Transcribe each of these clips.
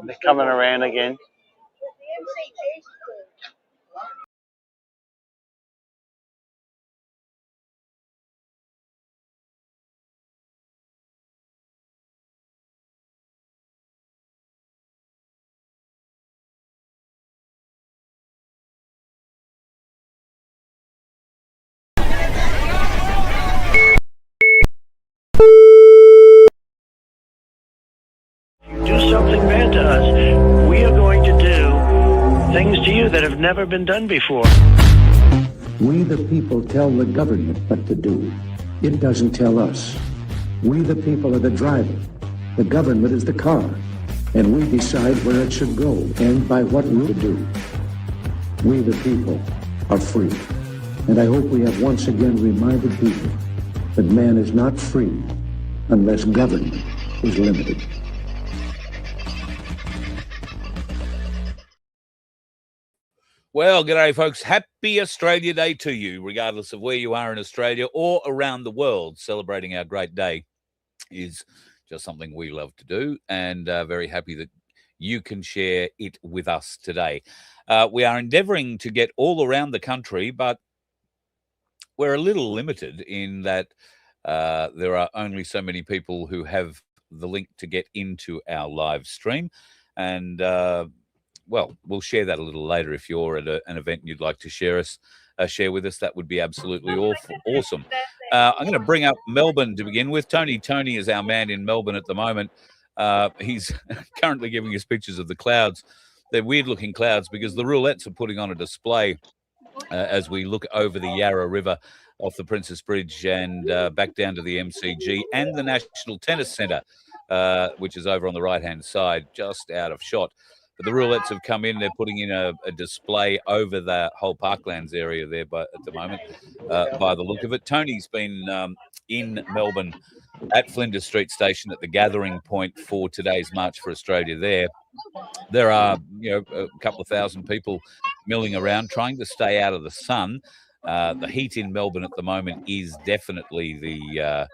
They're coming around again. Do something bad to us, we are going to do things to you that have never been done before. We the people tell the government what to do. It doesn't tell us. We the people are the driver. The government is the car. And we decide where it should go and by what route to do. We the people are free. And I hope we have once again reminded people that man is not free unless government is limited. Well, g'day, folks. Happy Australia Day to you, regardless of where you are in Australia or around the world. Celebrating our great day is just something we love to do, and very happy that you can share it with us today. We are endeavouring to get all around the country, but we're a little limited in that there are only so many people who have the link to get into our live stream, and well, we'll share that a little later. If you're at an event and you'd like to share with us, that would be absolutely awesome. I'm going to bring up Melbourne to begin with. Tony is our man in Melbourne at the moment. He's currently giving us pictures of the clouds. They're weird-looking clouds because the Roulettes are putting on a display as we look over the Yarra River off the Princess Bridge and back down to the MCG and the National Tennis Centre, which is over on the right-hand side, just out of shot. But the Roulettes have come in. They're putting in a display over the whole Parklands area there at the moment, by the look of it. Tony's been in Melbourne at Flinders Street Station at the gathering point for today's March for Australia there. There are, a couple of thousand people milling around trying to stay out of the sun. The heat in Melbourne at the moment is definitely the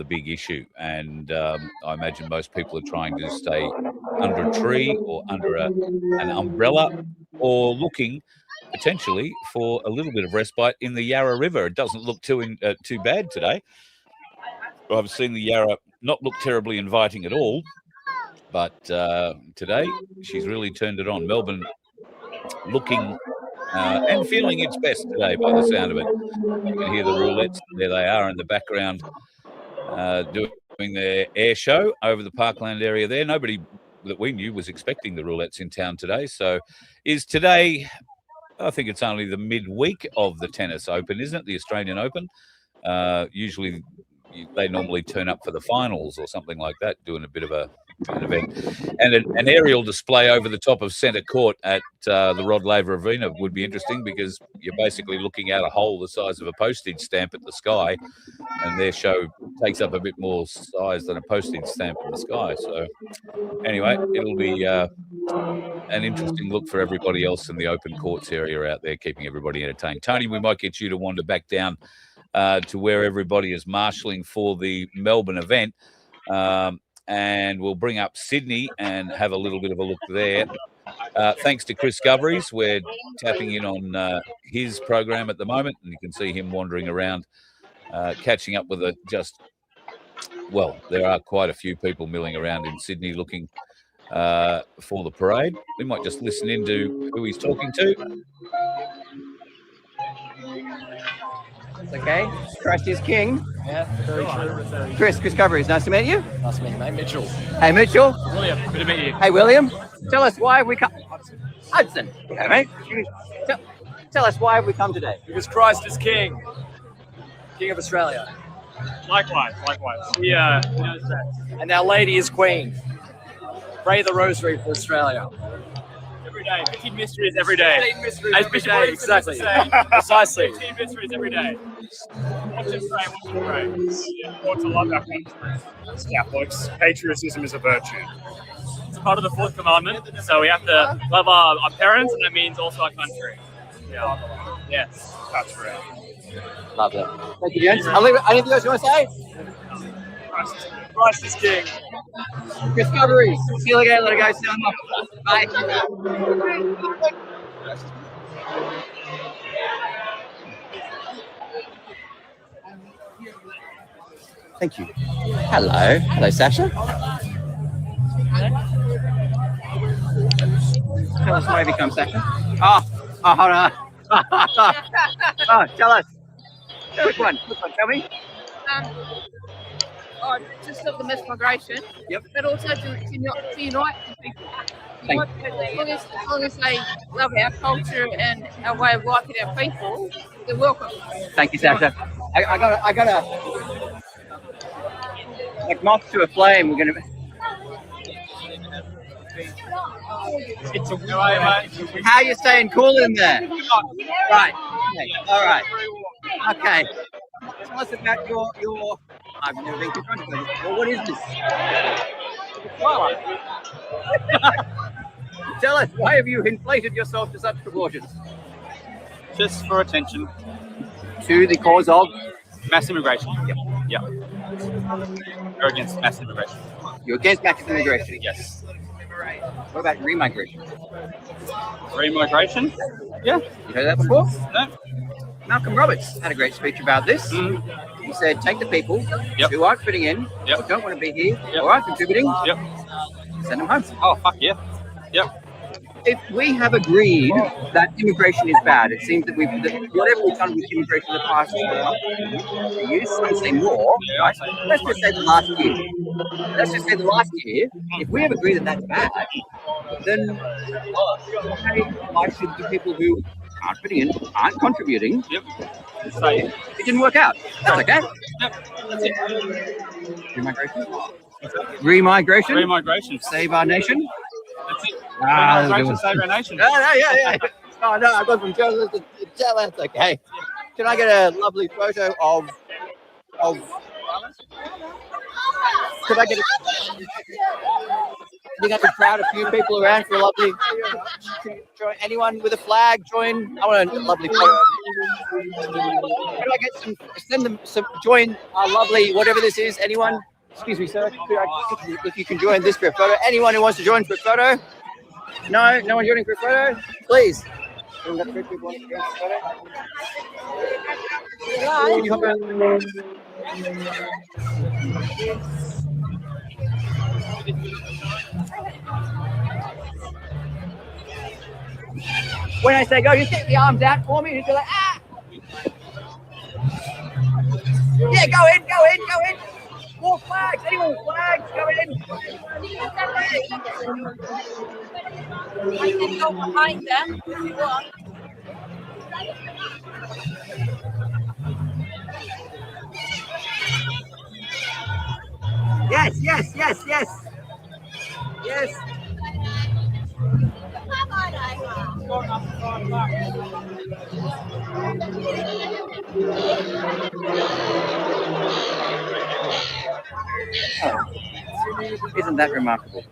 big issue, and I imagine most people are trying to stay under a tree or under an umbrella, or looking potentially for a little bit of respite in the Yarra River. It doesn't look too bad today. I've seen the Yarra not look terribly inviting at all, but today she's really turned it on. Melbourne looking and feeling its best today by the sound of it. You can hear the Roulettes. There they are in the background, doing their air show over the Parkland area there. Nobody that we knew was expecting the Roulettes in town today. So is today, I think it's only the midweek of the Tennis Open, isn't it? The Australian Open. Usually they normally turn up for the finals or something like that, doing a bit of an event. And an aerial display over the top of centre court at the Rod Laver Arena would be interesting, because you're basically looking out a hole the size of a postage stamp at the sky, and their show takes up a bit more size than a postage stamp in the sky. So anyway, it'll be an interesting look for everybody else in the open courts area out there, keeping everybody entertained. Tony, we might get you to wander back down to where everybody is marshalling for the Melbourne event. And we'll bring up Sydney and have a little bit of a look there. Thanks to Chris Goveries, we're tapping in on his program at the moment, and you can see him wandering around, catching up with there are quite a few people milling around in Sydney looking for the parade. We might just listen into who he's talking to. Okay, Christ is king. Yeah, very true. Chris Goveries, nice to meet you. Nice to meet you, mate. Mitchell. Hey, Mitchell. William, good to meet you. Hey, William. Tell us why we come. Hudson. Okay, mate. Tell us why we come today. Because Christ is king. King of Australia. Likewise. Yeah. And Our Lady is queen. Pray the rosary for Australia. Every day. 15 mysteries every day. 15 mysteries every day, exactly. Precisely. 15 mysteries every day. Watch us pray. Ought to love our country. As Catholics, patriotism is a virtue. It's part of the fourth commandment, so we have to love our parents, and that means also our country. Yeah. Yes. That's right. Lovely. Thank you, gents. I'll leave it. Anything else you want to say? Christ is king. Discoveries. See you later. Let it go. Bye. Thank you. Hello. Hello, Sasha. Tell us why you become Sasha. Oh, hold on. Oh, tell us. Quick one. Tell me. To stop the mass migration, Yep. but also to unite the people. Thank As long as they love our culture and our way of life and our people, they're welcome. Thank you, Sasha. I got a like moth to a flame. We're gonna. How are you staying cool in there? Right. Okay. All right. Okay. Tell us about your. I've never been confronted with this. Well, what is this? Tell us, why have you inflated yourself to such proportions? Just for attention. To the cause of Mass immigration. Yep. You're against mass immigration. You're against mass immigration. Yes. What about remigration? Remigration? Yeah. You heard that before? No. Malcolm Roberts had a great speech about this. He said, take the people who aren't fitting in, or don't want to be here, or aren't contributing, send them home. Oh, fuck yeah. Yep. If we have agreed that immigration is bad, it seems that whatever we've done with immigration in the past years, some say more, right? Let's just say the last year. If we have agreed that that's bad, then why should the people who aren't fitting in, aren't contributing, it didn't work out? That's okay. That's it. Remigration? Remigration. Save our nation? That's it. Remigration, save our nation. Yeah. Oh, no, I got from journalist to tell. That's okay. Can I get a lovely photo of could I get a I think I can crowd a few people around for a lovely join. Anyone with a flag join? I want a lovely photo. Could I get send them some join our lovely whatever this is? Anyone? Excuse me, sir. If you can join this for a photo. Anyone who wants to join for a photo? No one joining for a photo? Please. We've got 3 people wanting to join for a photo. Can you hop out? When I say go, you stick the arms out for me. You go like, ah! Yeah, go in. More flags. Anyone with flags, go in. I can go behind them if you want. Yes. Oh, isn't that remarkable?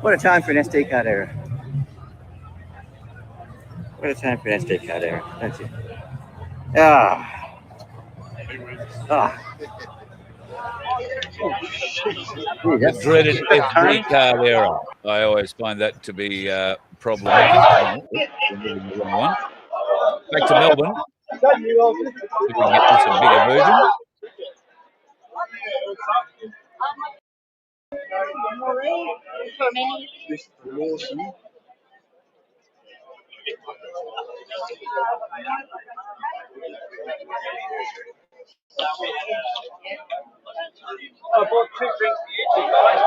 What a time for an SD card error. What a time for an SD card error, don't you? The dreaded SD card error. I always find that to be problematic. One. Back to Melbourne. See if we can get this a bigger version. I bought 2 drinks for you guys.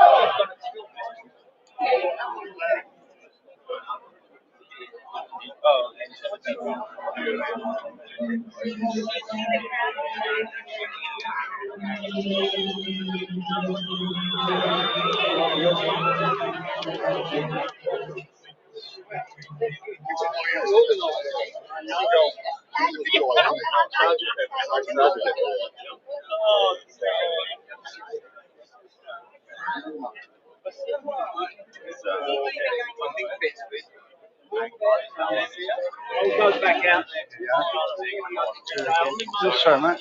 It goes back out. Sorry, mate.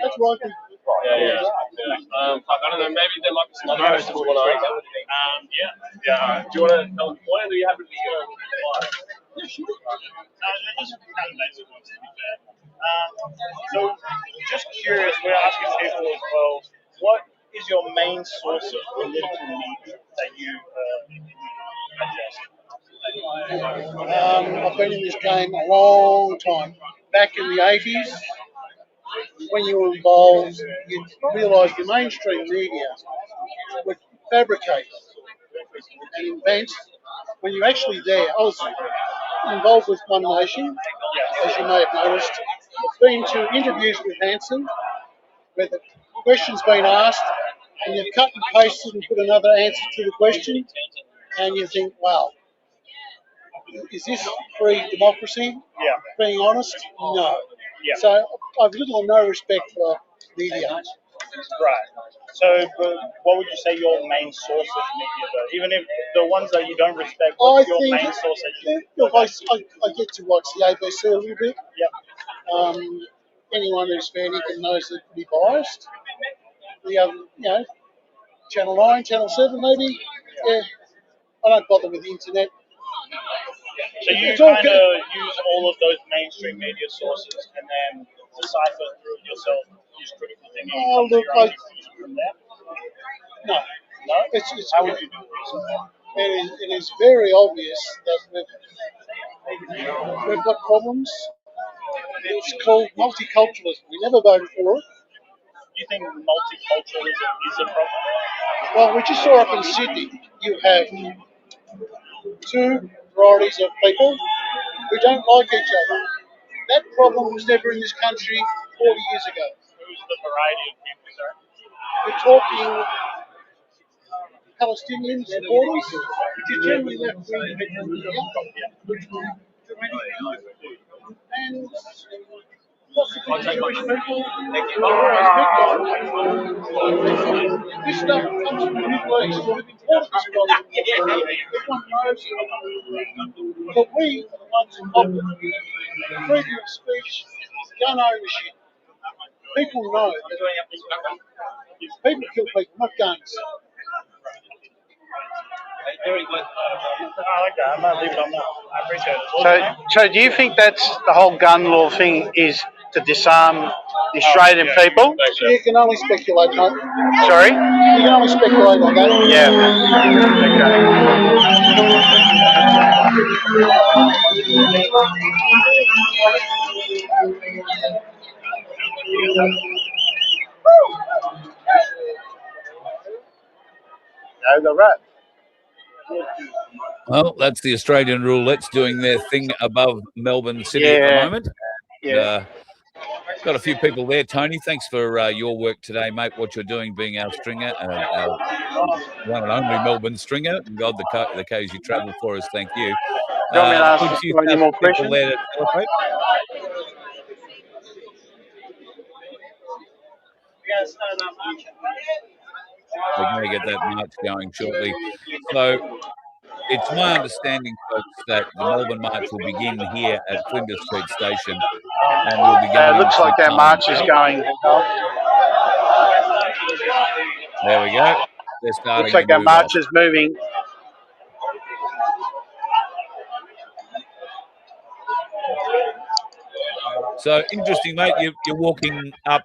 That's right. Yeah. I don't know. Maybe there might be some other questions we want to ask. Yeah. Do you want to tell them what? Or do you have to be live? So, just curious, we're asking people as well, what is your main source of political media that you I've been in this game a long time. Back in the 80s, when you were involved, you realised the mainstream media would fabricate and invent. When you're actually there, I was involved with One Nation, as you may have noticed. I've been to interviews with Hanson, where the question's been asked, and you've cut and pasted and put another answer to the question, and you think, wow, is this free democracy? Yeah. Being honest, no. Yeah. So I've little or no respect for media. Right. So, what would you say your main source of media, though? Even if the ones that you don't respect, what's your main source that you... Look, I get to watch the ABC a little bit. Yep. Anyone who's fair dinkum knows they're pretty biased. The other, Channel 9, Channel 7 maybe. Yeah. I don't bother with the internet. So you kind of use all of those mainstream media sources and then decipher through it yourself, use critical thinking. Oh, look, from there? No. No? It's How would you do it? It is very obvious that we've got problems. It's called multiculturalism. We never voted for it. You think multiculturalism is a problem? Well, we just saw up in Sydney. You have two varieties of people who don't like each other. That problem was never in this country 40 years ago. Who's the variety of people, sir? We're talking Palestinian supporters, which are generally left-wing people, and possibly Jewish people who are always victims. This stuff comes from the Middle East. We've imported this problem. Everyone knows it. But we are the ones who mock it. Freedom of speech, gun ownership. People know that people kill people, not guns. Very good. I like that. I might leave it on that. I appreciate it. So do you think that's the whole gun law thing is to disarm the Australian people? You can only speculate, mate. Sorry? You can only speculate on that. No, the rat. Well, that's the Australian roulette's doing their thing above Melbourne City at the moment. Yeah. Got a few people there, Tony. Thanks for your work today, mate. What you're doing, being our stringer, our one and only Melbourne stringer. And God, the K's you travel for us. Thank you. Do you want me to ask you any more questions? There to celebrate. We're going to get that march going shortly. So it's my understanding, folks, that the Melbourne March will begin here at Flinders Street Station. And we'll be going it looks like that march is going. There we go. They're starting. Looks like that march is moving. So interesting, mate. You're walking up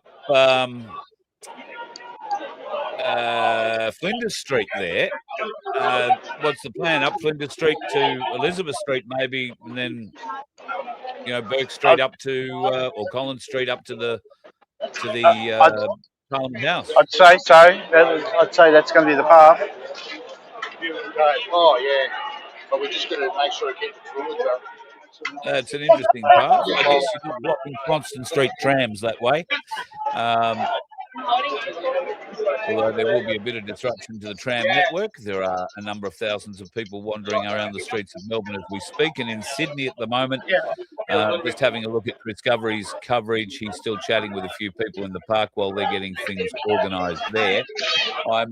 Flinders Street there. What's the plan? Up Flinders Street to Elizabeth Street, maybe, and then Burke Street up to or Collins Street up to the Parliament House. I'd say so. I'd say that's going to be the path. Oh, yeah. But we're just going to make sure it gets forward, though. It's an interesting path. I guess you're not blocking Constant Street trams that way. Although there will be a bit of disruption to the tram network. There are a number of thousands of people wandering around the streets of Melbourne as we speak. And in Sydney at the moment, just having a look at Discovery's coverage, he's still chatting with a few people in the park while they're getting things organised there. I'm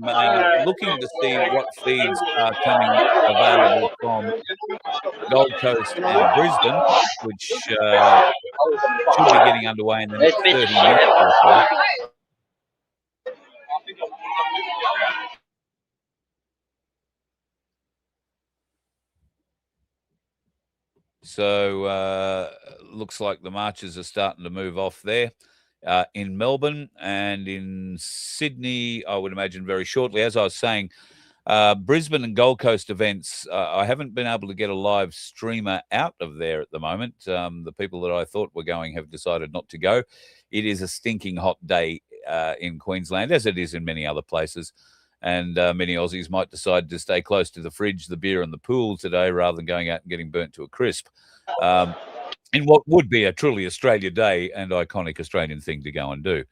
looking to see what feeds are coming available from Gold Coast and Brisbane, which should be getting underway in the next 30 minutes or so. So looks like the marches are starting to move off there in Melbourne, and in Sydney, I would imagine very shortly. As I was saying, Brisbane and Gold Coast events, I haven't been able to get a live streamer out of there at the moment. The people that I thought were going have decided not to go. It is a stinking hot day in Queensland, as it is in many other places. And many Aussies might decide to stay close to the fridge, the beer and the pool today rather than going out and getting burnt to a crisp. In what would be a truly Australia Day and iconic Australian thing to go and do.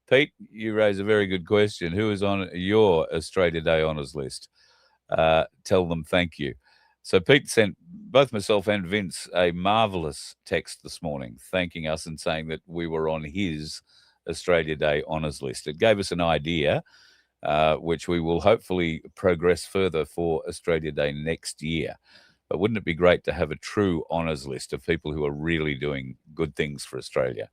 Pete, you raise a very good question. Who is on your Australia Day honours list? Tell them thank you. So Pete sent both myself and Vince a marvellous text this morning thanking us and saying that we were on his Australia Day honours list. It gave us an idea, which we will hopefully progress further for Australia Day next year. But wouldn't it be great to have a true honours list of people who are really doing good things for Australia?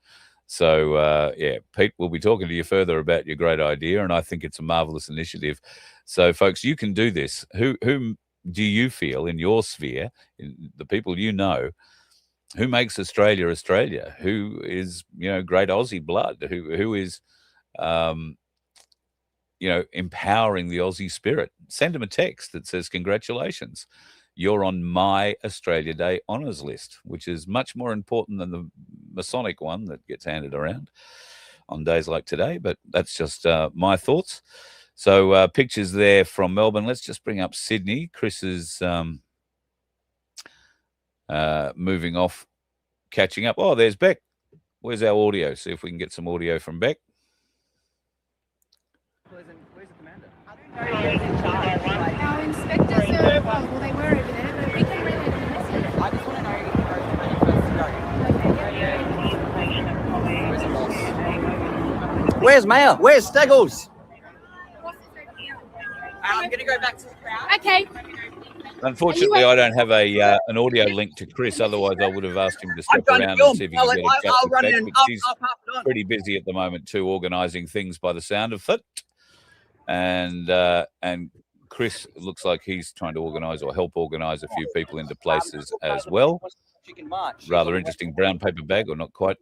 So, Pete, we'll be talking to you further about your great idea, and I think it's a marvellous initiative. So, folks, you can do this. Who do you feel in your sphere, in the people you know, who makes Australia Australia? Who is, great Aussie blood? Who is, empowering the Aussie spirit? Send them a text that says, congratulations, you're on my Australia Day honours list, which is much more important than the Masonic one that gets handed around on days like today. But that's just my thoughts. So pictures there from Melbourne. Let's just bring up Sydney. Chris is moving off, catching up. Oh, there's Beck. Where's our audio? See if we can get some audio from Beck. Where's the commander? Our inspectors are, well, they were over there, but we can relay the message. I just want to know where's the boss? Where's Mayor? Where's Steggles? I'm going to go back to the crowd. Okay. Unfortunately, I don't have an audio link to Chris. Otherwise, I would have asked him to step around and see if he can get a chat with Beck. But she's pretty busy at the moment too, organising things by the sound of it. And Chris looks like he's trying to organise or help organise a few people into places as well. Rather interesting brown paper bag, or not quite.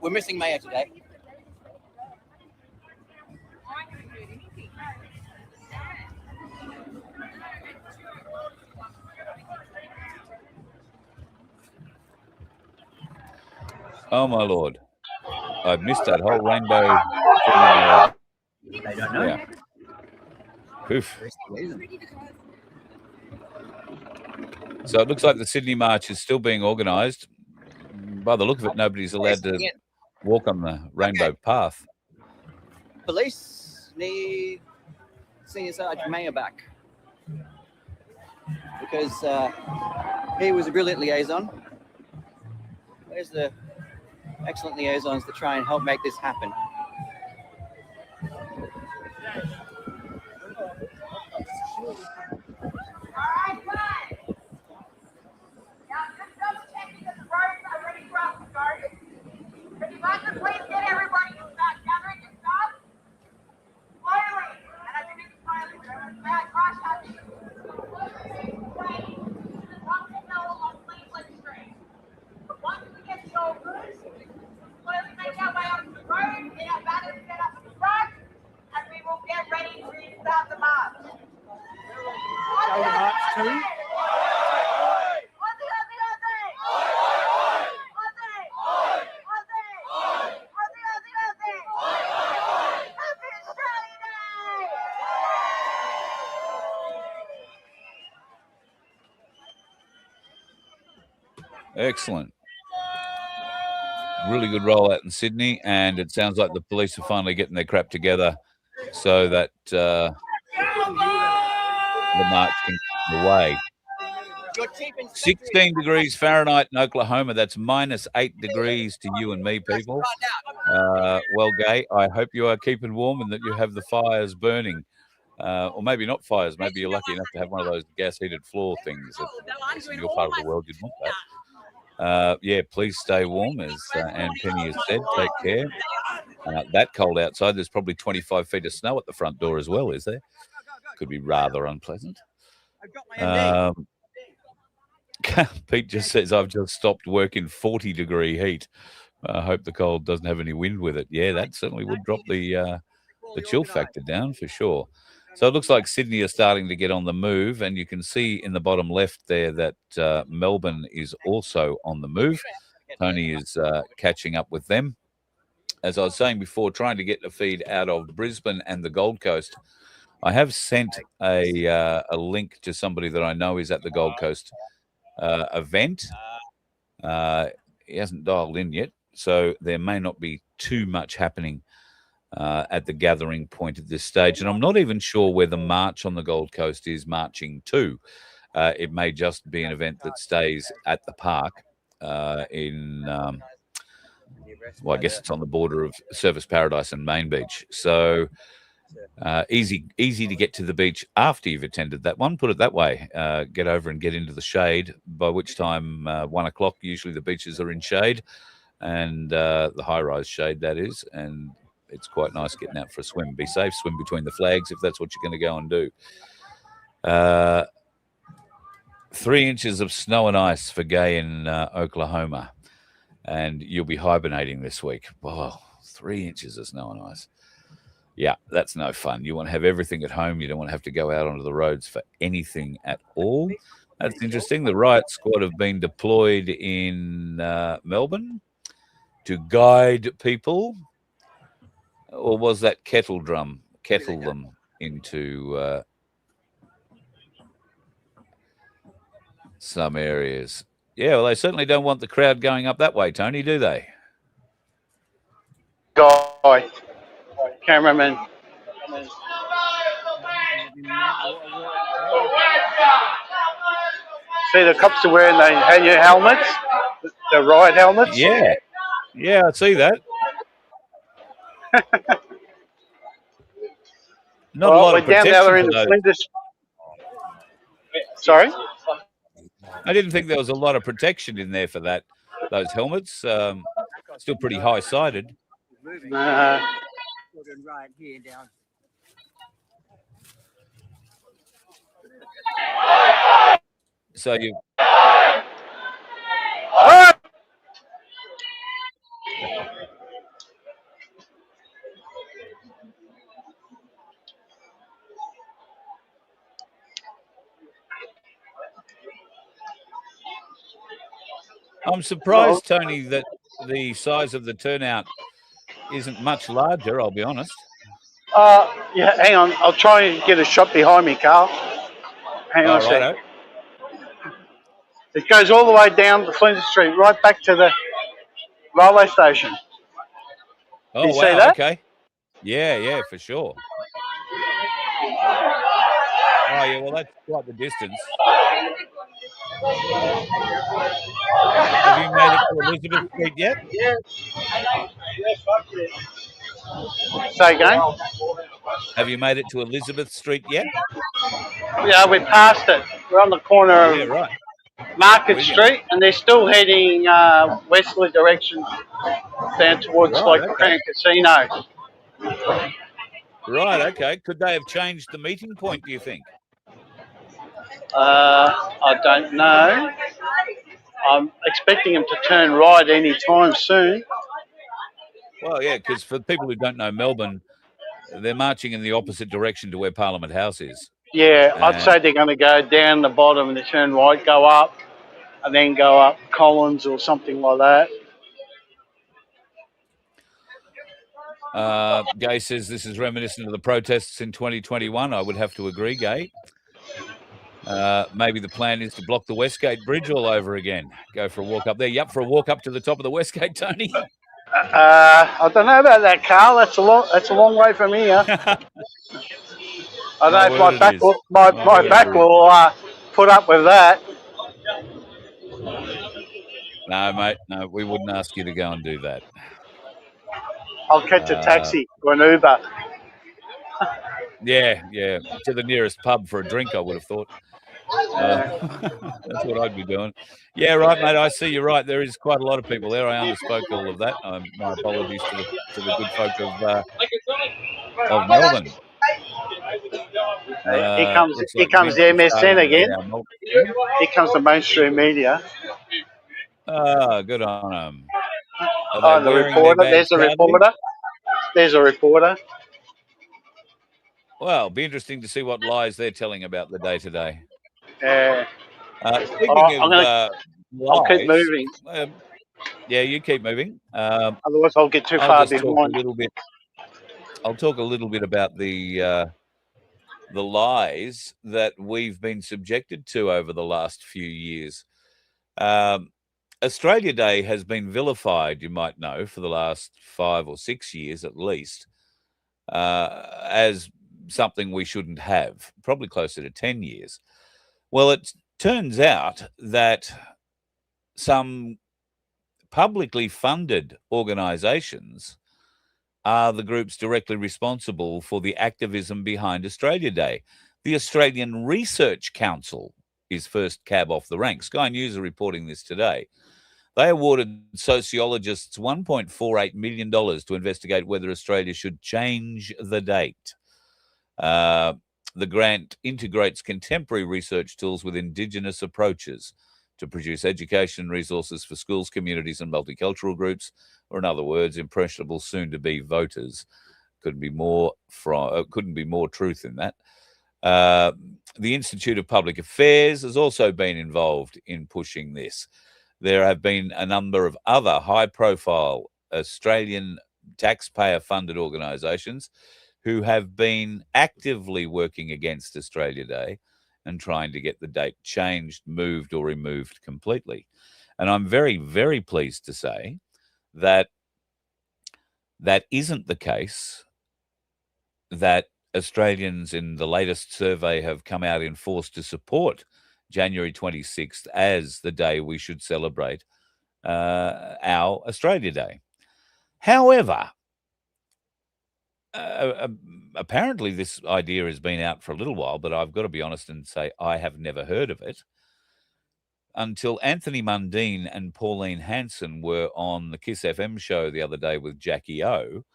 We're missing Mayor today. Oh my Lord, I've missed that whole rainbow. They don't know. Yeah. Oof. So it looks like the Sydney March is still being organised. By the look of it, nobody's allowed to walk on the rainbow path. Police need Senior Sergeant Mayor back because he was a brilliant liaison. Where's the excellent liaisons to try and help make this happen? two. Excellent. Really good rollout in Sydney, and it sounds like the police are finally getting their crap together so that the march can get away. 16 degrees Fahrenheit in Oklahoma. That's -8 degrees to you and me, people. Well, Gay, I hope you are keeping warm and that you have the fires burning. Or maybe not fires. Maybe you're lucky enough to have one of those gas-heated floor things. In your part of the world, you'd want that. Yeah, please stay warm, as Anne Penny has said. Take care. That cold outside, there's probably 25 feet of snow at the front door as well, is there? Could be rather unpleasant. Pete just says, I've just stopped work in 40-degree heat. I hope the cold doesn't have any wind with it. Yeah, that certainly would drop the chill factor down for sure. So it looks like Sydney is starting to get on the move, and you can see in the bottom left there that Melbourne is also on the move. Tony is catching up with them. As I was saying before, trying to get the feed out of Brisbane and the Gold Coast. I have sent a link to somebody that I know is at the Gold Coast event. He hasn't dialed in yet, so there may not be too much happening at the gathering point at this stage. And I'm not even sure where the march on the Gold Coast is marching to. It may just be an event that stays at the park well, I guess it's on the border of Surfers Paradise and Main Beach. So easy to get to the beach after you've attended that one, put it that way. Get over and get into the shade, by which time 1 o'clock, usually the beaches are in shade, and the high-rise shade, that is, and it's quite nice getting out for a swim. Be safe, swim between the flags if that's what you're going to go and do. 3 inches of snow and ice for Gay in Oklahoma, and you'll be hibernating this week. Wow, 3 inches of snow and ice. Yeah, that's no fun. You want to have everything at home. You don't want to have to go out onto the roads for anything at all. That's interesting. The riot squad have been deployed in Melbourne to guide people. Or was that kettle them into some areas? Yeah, well, they certainly don't want the crowd going up that way, Tony, do they? Guy, cameraman. See, the cops are wearing the helmets, the riot helmets. Yeah, I see that. Not a lot of protection down there in the Flinders. Sorry? I didn't think there was a lot of protection in there for those helmets. Still pretty high-sided. Right here down. So you... I'm surprised, Tony, that the size of the turnout isn't much larger, I'll be honest. Yeah, hang on. I'll try and get a shot behind me, Carl. Hang on a sec. It goes all the way down the Flinders Street, right back to the railway station. Oh, you wow, see that? Okay. Yeah, for sure. Oh, yeah, well, that's quite the distance. Have you made it to Elizabeth Street yet? Say again? Have you made it to Elizabeth Street yet? Yeah, we passed it. We're on the corner of right. Market Street, and they're still heading westerly direction down towards Crown Casino. Right, okay. Could they have changed the meeting point, do you think? I don't know. I'm expecting them to turn right any time soon. Well, yeah, because for people who don't know Melbourne, they're marching in the opposite direction to where Parliament House is. Yeah, I'd say they're going to go down the bottom and they turn right, go up, and then go up Collins or something like that. Gay says this is reminiscent of the protests in 2021. I would have to agree, Gay. Maybe the plan is to block the Westgate Bridge all over again. Go for a walk up there. You up for a walk up to the top of the Westgate, Tony? I don't know about that, Carl. That's a long way from here. I don't know if my back will put up with that. No, mate. No, we wouldn't ask you to go and do that. I'll catch a taxi or an Uber. Yeah, to the nearest pub for a drink, I would have thought. That's what I'd be doing. Yeah, right, mate. I see you're right. There is quite a lot of people there. I underspoke all of that. My apologies to the good folk of Melbourne. Here comes the MSN again. Here comes the mainstream media. Good on them. Oh, the reporter. There's a reporter. There's a reporter. Well, be interesting to see what lies they're telling about the day today. Yeah. Speaking of lies, I'll keep moving. Yeah, you keep moving. Otherwise, I'll get too far behind. I'll talk a little bit about the lies that we've been subjected to over the last few years. Australia Day has been vilified, you might know, for the last 5 or 6 years at least, as something we shouldn't have, probably closer to 10 years. Well, it turns out that some publicly funded organisations are the groups directly responsible for the activism behind Australia Day. The Australian Research Council is first cab off the rank. Sky News are reporting this today. They awarded sociologists $1.48 million to investigate whether Australia should change the date. The grant integrates contemporary research tools with Indigenous approaches to produce education resources for schools, communities, and multicultural groups, or in other words, impressionable soon-to-be voters. Couldn't be more truth in that. The Institute of Public Affairs has also been involved in pushing this. There have been a number of other high-profile Australian taxpayer-funded organisations who have been actively working against Australia Day and trying to get the date changed, moved, or removed completely. And I'm very, very pleased to say that that isn't the case, that Australians in the latest survey have come out in force to support January 26th as the day we should celebrate our Australia Day. However, apparently this idea has been out for a little while, but I've got to be honest and say I have never heard of it until Anthony Mundine and Pauline Hanson were on the Kiss FM show the other day with Jackie O,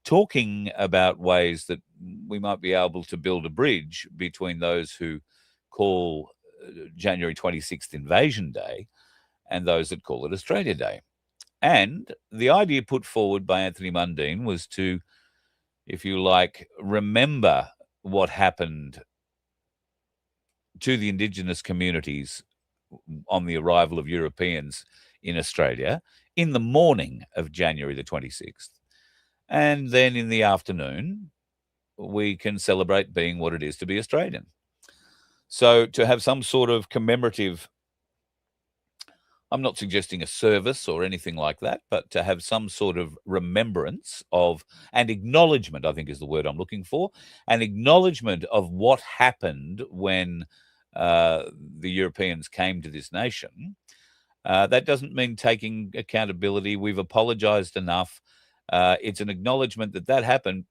talking about ways that we might be able to build a bridge between those who call January 26th Invasion Day and those that call it Australia Day. And the idea put forward by Anthony Mundine was to, if you like, remember what happened to the Indigenous communities on the arrival of Europeans in Australia in the morning of January the 26th. And then in the afternoon, we can celebrate being what it is to be Australian. So to have some sort of commemorative, I'm not suggesting a service or anything like that, but to have some sort of remembrance of and acknowledgement, I think is the word I'm looking for, an acknowledgement of what happened when the Europeans came to this nation. That doesn't mean taking accountability. We've apologized enough. It's an acknowledgement that happened.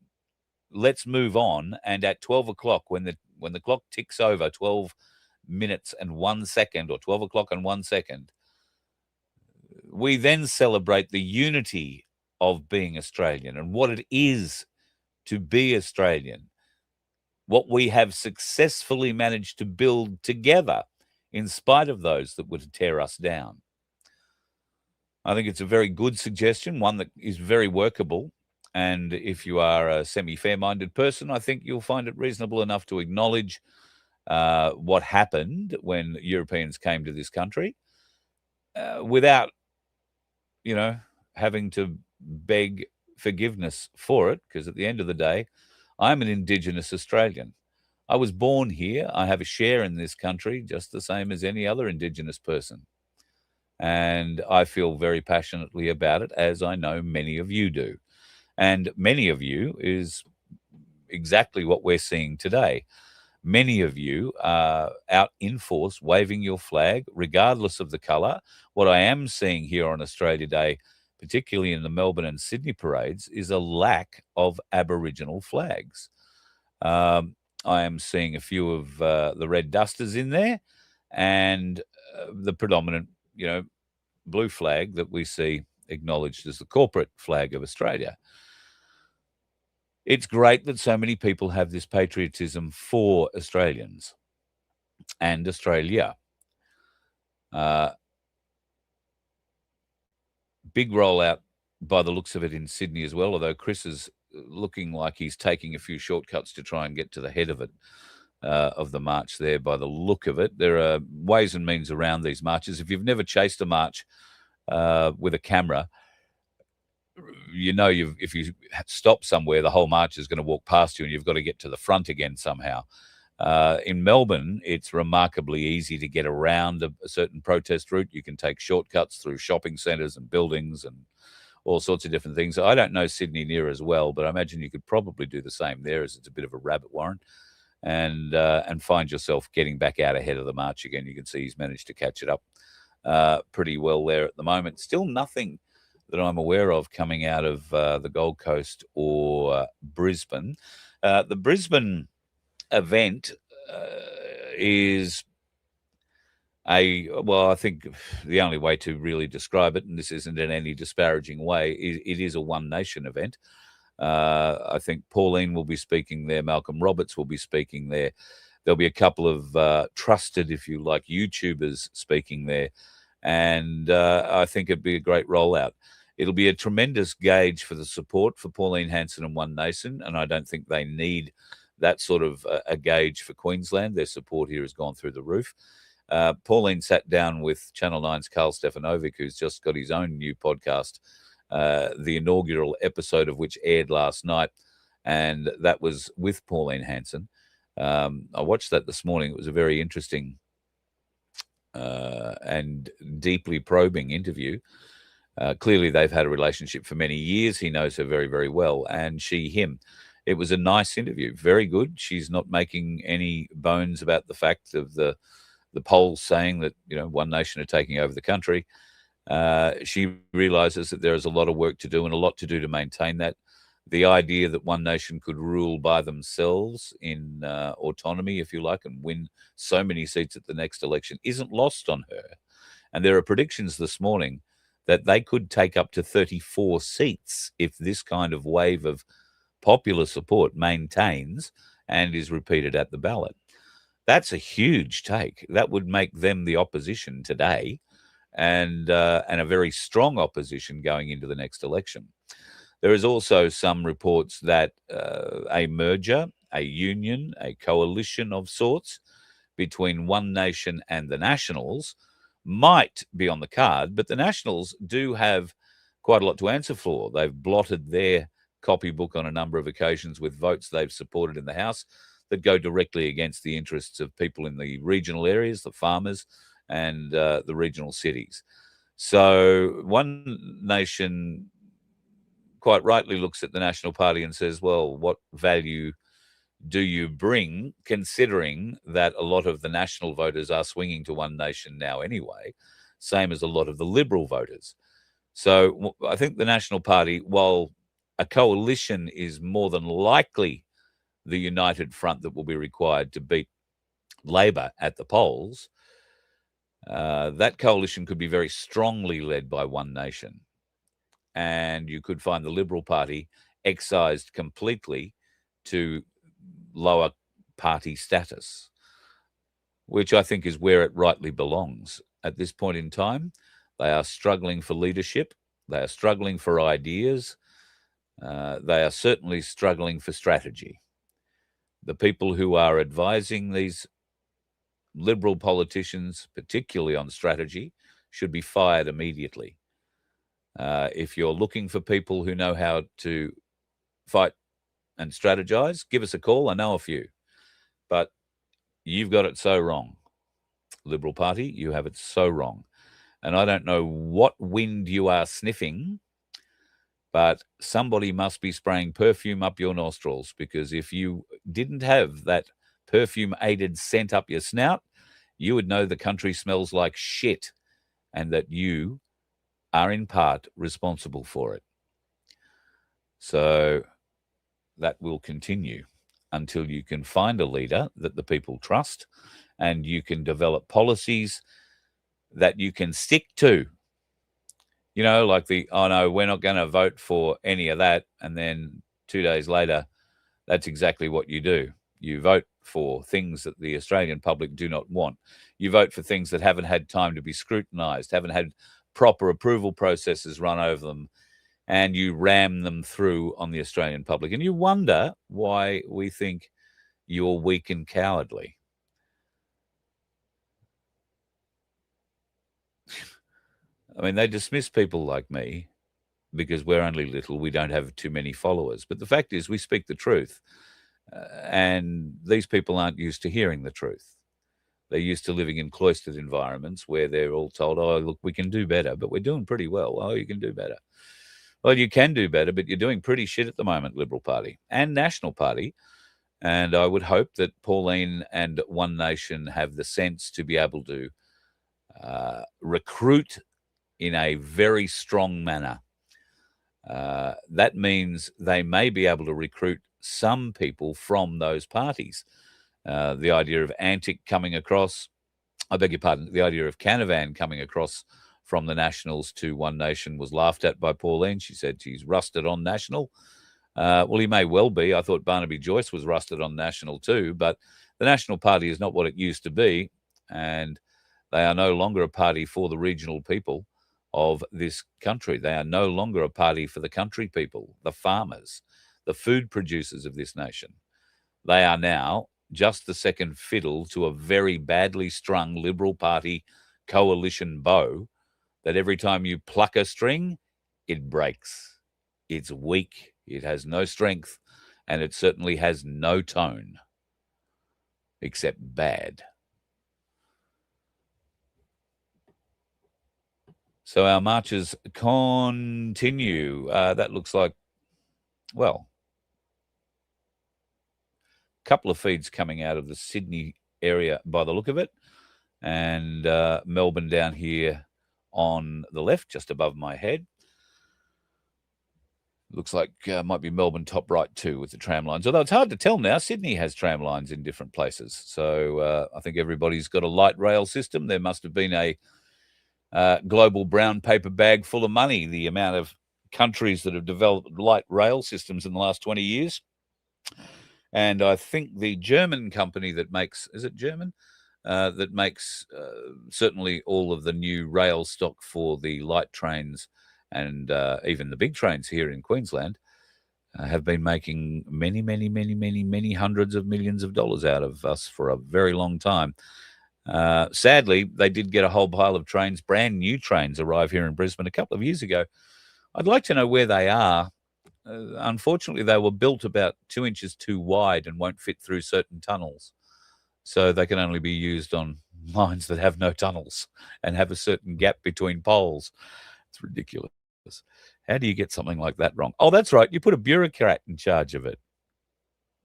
Let's move on. And at 12 o'clock, when the clock ticks over 12 minutes and 1 second, or 12 o'clock and 1 second, we then celebrate the unity of being Australian and what it is to be Australian, what we have successfully managed to build together in spite of those that would tear us down. I think it's a very good suggestion, one that is very workable. And if you are a semi-fair-minded person, I think you'll find it reasonable enough to acknowledge what happened when Europeans came to this country without, having to beg forgiveness for it, because at the end of the day, I'm an Indigenous Australian. I was born here. I have a share in this country just the same as any other Indigenous person. And I feel very passionately about it, as I know many of you do. And many of you is exactly what we're seeing today. Many of you are out in force waving your flag, regardless of the colour. What I am seeing here on Australia Day, particularly in the Melbourne and Sydney parades, is a lack of Aboriginal flags. I am seeing a few of the red dusters in there, and the predominant, blue flag that we see acknowledged as the corporate flag of Australia. It's great that so many people have this patriotism for Australians and Australia. Big rollout by the looks of it in Sydney as well, although Chris is looking like he's taking a few shortcuts to try and get to the head of it, of the march there by the look of it. There are ways and means around these marches. If you've never chased a march with a camera, if you stop somewhere, the whole march is going to walk past you and you've got to get to the front again somehow. In Melbourne, it's remarkably easy to get around a certain protest route. You can take shortcuts through shopping centres and buildings and all sorts of different things. I don't know Sydney near as well, but I imagine you could probably do the same there, as it's a bit of a rabbit warren, and find yourself getting back out ahead of the march again. You can see he's managed to catch it up pretty well there at the moment. Still nothing that I'm aware of coming out of the Gold Coast or Brisbane. The Brisbane event is I think the only way to really describe it, and this isn't in any disparaging way, it is a One Nation event. I think Pauline will be speaking there. Malcolm Roberts will be speaking there. There'll be a couple of trusted, if you like, YouTubers speaking there. And I think it'd be a great rollout. It'll be a tremendous gauge for the support for Pauline Hanson and One Nation, and I don't think they need that sort of a gauge for Queensland. Their support here has gone through the roof. Pauline sat down with Channel 9's Carl Stefanovic, who's just got his own new podcast, the inaugural episode of which aired last night, and that was with Pauline Hanson. I watched that this morning. It was a very interesting and deeply probing interview. Clearly, they've had a relationship for many years. He knows her very, very well, and she him. It was a nice interview, very good. She's not making any bones about the fact of the polls saying that One Nation are taking over the country. She realizes that there is a lot of work to do and a lot to do to maintain that. The idea that One Nation could rule by themselves in autonomy, if you like, and win so many seats at the next election isn't lost on her. And there are predictions this morning that they could take up to 34 seats if this kind of wave of popular support maintains and is repeated at the ballot. That's a huge take. That would make them the opposition today, and a very strong opposition going into the next election. There is also some reports that a merger, a union, a coalition of sorts between One Nation and the Nationals might be on the card, but the Nationals do have quite a lot to answer for. They've blotted their copybook on a number of occasions with votes they've supported in the House that go directly against the interests of people in the regional areas, the farmers, and the regional cities. So One Nation quite rightly looks at the National Party and says, well, what value do you bring, considering that a lot of the national voters are swinging to One Nation now anyway, same as a lot of the Liberal voters. So I think the National Party, while a coalition is more than likely the united front that will be required to beat Labor at the polls, that coalition could be very strongly led by One Nation. And you could find the Liberal Party excised completely to lower party status, which I think is where it rightly belongs at this point in time. They are struggling for leadership. They are struggling for ideas. They are certainly struggling for strategy. The people who are advising these Liberal politicians, particularly on strategy, should be fired immediately. If you're looking for people who know how to fight and strategize, give us a call. I know a few. But you've got it so wrong. Liberal Party, you have it so wrong. And I don't know what wind you are sniffing, but somebody must be spraying perfume up your nostrils, because if you didn't have that perfume-aided scent up your snout, you would know the country smells like shit and that you are in part responsible for it. So that will continue until you can find a leader that the people trust and you can develop policies that you can stick to. You know, like oh no, we're not going to vote for any of that. And then 2 days later, that's exactly what you do. You vote for things that the Australian public do not want. You vote for things that haven't had time to be scrutinised, haven't had proper approval processes run over them, and you ram them through on the Australian public. And you wonder why we think you're weak and cowardly. I mean, they dismiss people like me because we're only little, we don't have too many followers. But the fact is, we speak the truth. And these people aren't used to hearing the truth. They're used to living in cloistered environments where they're all told, oh, look, we can do better, but we're doing pretty well. Oh, you can do better. Well, you can do better, but you're doing pretty shit at the moment, Liberal Party and National Party. And I would hope that Pauline and One Nation have the sense to be able to recruit in a very strong manner. That means they may be able to recruit some people from those parties. The idea of Antic coming across, I beg your pardon, the idea of Canavan coming across from the Nationals to One Nation was laughed at by Pauline. She said she's rusted on National. Well, he may well be. I thought Barnaby Joyce was rusted on National too, but the National Party is not what it used to be, and they are no longer a party for the regional people of this country. They are no longer a party for the country people, the farmers, the food producers of this nation. They are now just the second fiddle to a very badly strung Liberal Party coalition bow that every time you pluck a string, it breaks. It's weak. It has no strength, and it certainly has no tone, except bad. So our marches continue. That looks like, well, a couple of feeds coming out of the Sydney area by the look of it, and Melbourne down here on the left, just above my head. Looks like might be Melbourne top right too with the tram lines. Although it's hard to tell now. Sydney has tram lines in different places. So I think everybody's got a light rail system. There must have been a global brown paper bag full of money, the amount of countries that have developed light rail systems in the last 20 years. And I think the German company that makes, is it German? That makes certainly all of the new rail stock for the light trains and even the big trains here in Queensland have been making many hundreds of millions of dollars out of us for a very long time. Sadly, they did get a whole pile of trains, brand new trains, arrive here in Brisbane a couple of years ago. I'd like to know where they are. Unfortunately, they were built about 2 inches too wide and won't fit through certain tunnels. So they can only be used on lines that have no tunnels and have a certain gap between poles. It's ridiculous. How do you get something like that wrong? Oh, that's right. You put a bureaucrat in charge of it.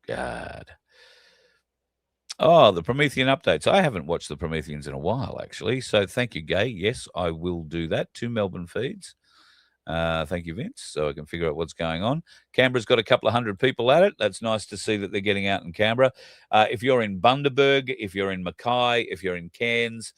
God. Oh, the Promethean updates. I haven't watched the Prometheans in a while, actually. So thank you, Gay. Yes, I will do that. 2 Melbourne feeds. Thank you, Vince, so I can figure out what's going on. Canberra's got a couple of hundred people at it. That's nice to see that they're getting out in Canberra. If you're in Bundaberg, if you're in Mackay, if you're in Cairns,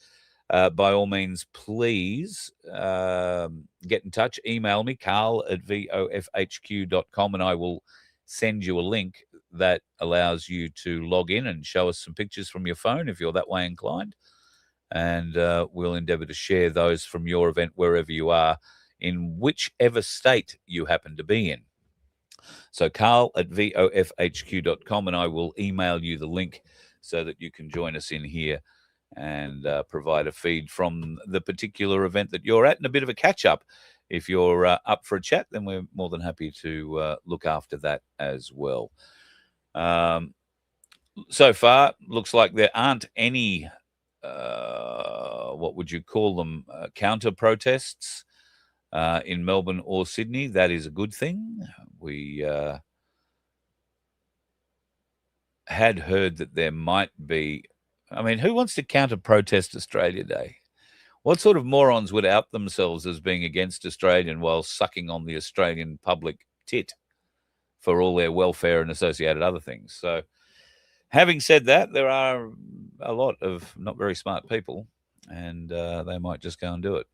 by all means, please get in touch. Email me, carl@vofhq.com, and I will send you a link that allows you to log in and show us some pictures from your phone if you're that way inclined. And we'll endeavour to share those from your event wherever you are, in whichever state you happen to be in. So carl@vofhq.com, and I will email you the link so that you can join us in here and provide a feed from the particular event that you're at and a bit of a catch-up. If you're up for a chat, then we're more than happy to look after that as well. So far, looks like there aren't any, what would you call them, counter-protests in Melbourne or Sydney. That is a good thing. We had heard that there might be, I mean, who wants to counter-protest Australia Day? What sort of morons would out themselves as being against Australian while sucking on the Australian public tit for all their welfare and associated other things? So having said that, there are a lot of not very smart people, and they might just go and do it.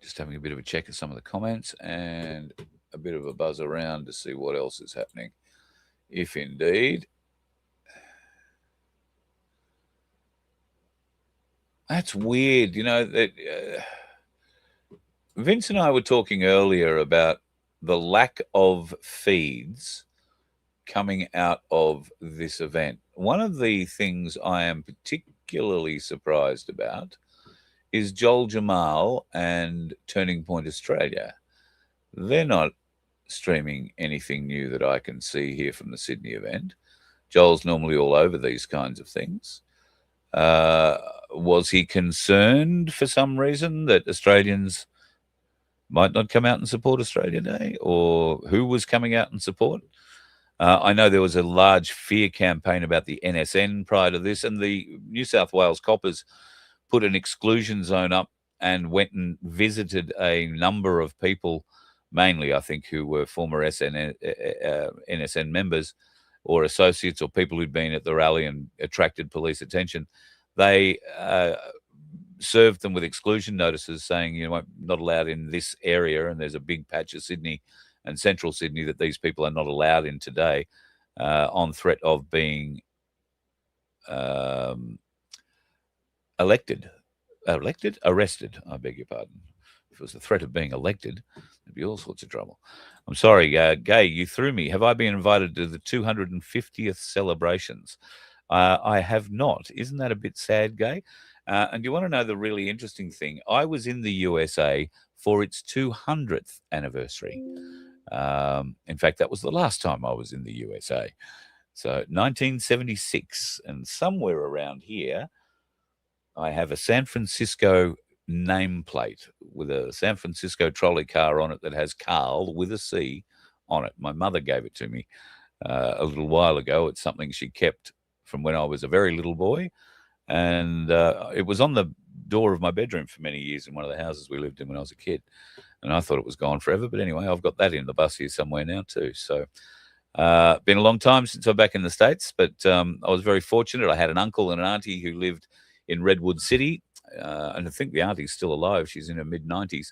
Just having a bit of a check of some of the comments and a bit of a buzz around to see what else is happening, if indeed. That's weird, you know, that Vince and I were talking earlier about the lack of feeds coming out of this event. One of the things I am particularly surprised about is Joel Jamal and Turning Point Australia. They're not streaming anything new that I can see here from the Sydney event. Joel's normally all over these kinds of things. Was he concerned for some reason that Australians might not come out and support Australia Day, or who was coming out and support? I know there was a large fear campaign about the NSN prior to this, and the New South Wales Coppers put an exclusion zone up and went and visited a number of people, mainly I think who were former NSN members or associates or people who'd been at the rally and attracted police attention. They served them with exclusion notices saying, you know, not allowed in this area, and there's a big patch of Sydney and central Sydney that these people are not allowed in today, on threat of being arrested, I beg your pardon. If it was the threat of being elected, there'd be all sorts of trouble. I'm sorry, Gay, you threw me. Have I been invited to the 250th celebrations? I have not. Isn't that a bit sad, Gay? And you want to know the really interesting thing? I was in the USA for its 200th anniversary. In fact, that was the last time I was in the USA. So 1976, and somewhere around here, I have a San Francisco nameplate with a San Francisco trolley car on it that has Carl with a C on it. My mother gave it to me a little while ago. It's something she kept from when I was a very little boy. And it was on the door of my bedroom for many years in one of the houses we lived in when I was a kid. And I thought it was gone forever. But anyway, I've got that in the bus here somewhere now too. So been a long time since I'm back in the States, but I was very fortunate. I had an uncle and an auntie who lived in Redwood City. And I think the auntie's still alive. She's in her mid-90s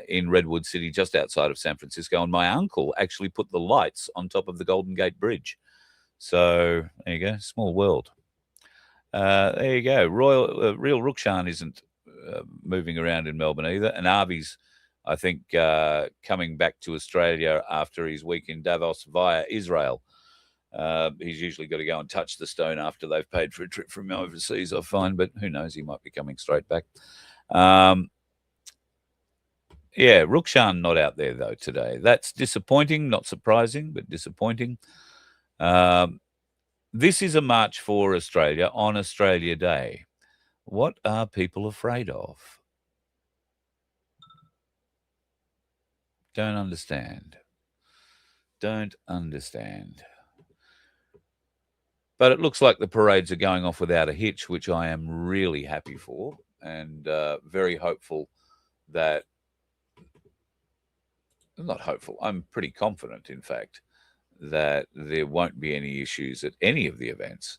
in Redwood City, just outside of San Francisco. And my uncle actually put the lights on top of the Golden Gate Bridge. So there you go, small world. There you go. Real Rukshan isn't moving around in Melbourne either. And Arby's, I think, coming back to Australia after his week in Davos via Israel. He's usually got to go and touch the stone after they've paid for a trip from overseas, I find. But who knows? He might be coming straight back. Yeah, Rukshan not out there, though, today. That's disappointing. Not surprising, but disappointing. This is a march for Australia on Australia Day. What are people afraid of? Don't understand. Don't understand. But it looks like the parades are going off without a hitch, which I am really happy for, and very hopeful that, I'm not hopeful, I'm pretty confident, in fact, that there won't be any issues at any of the events.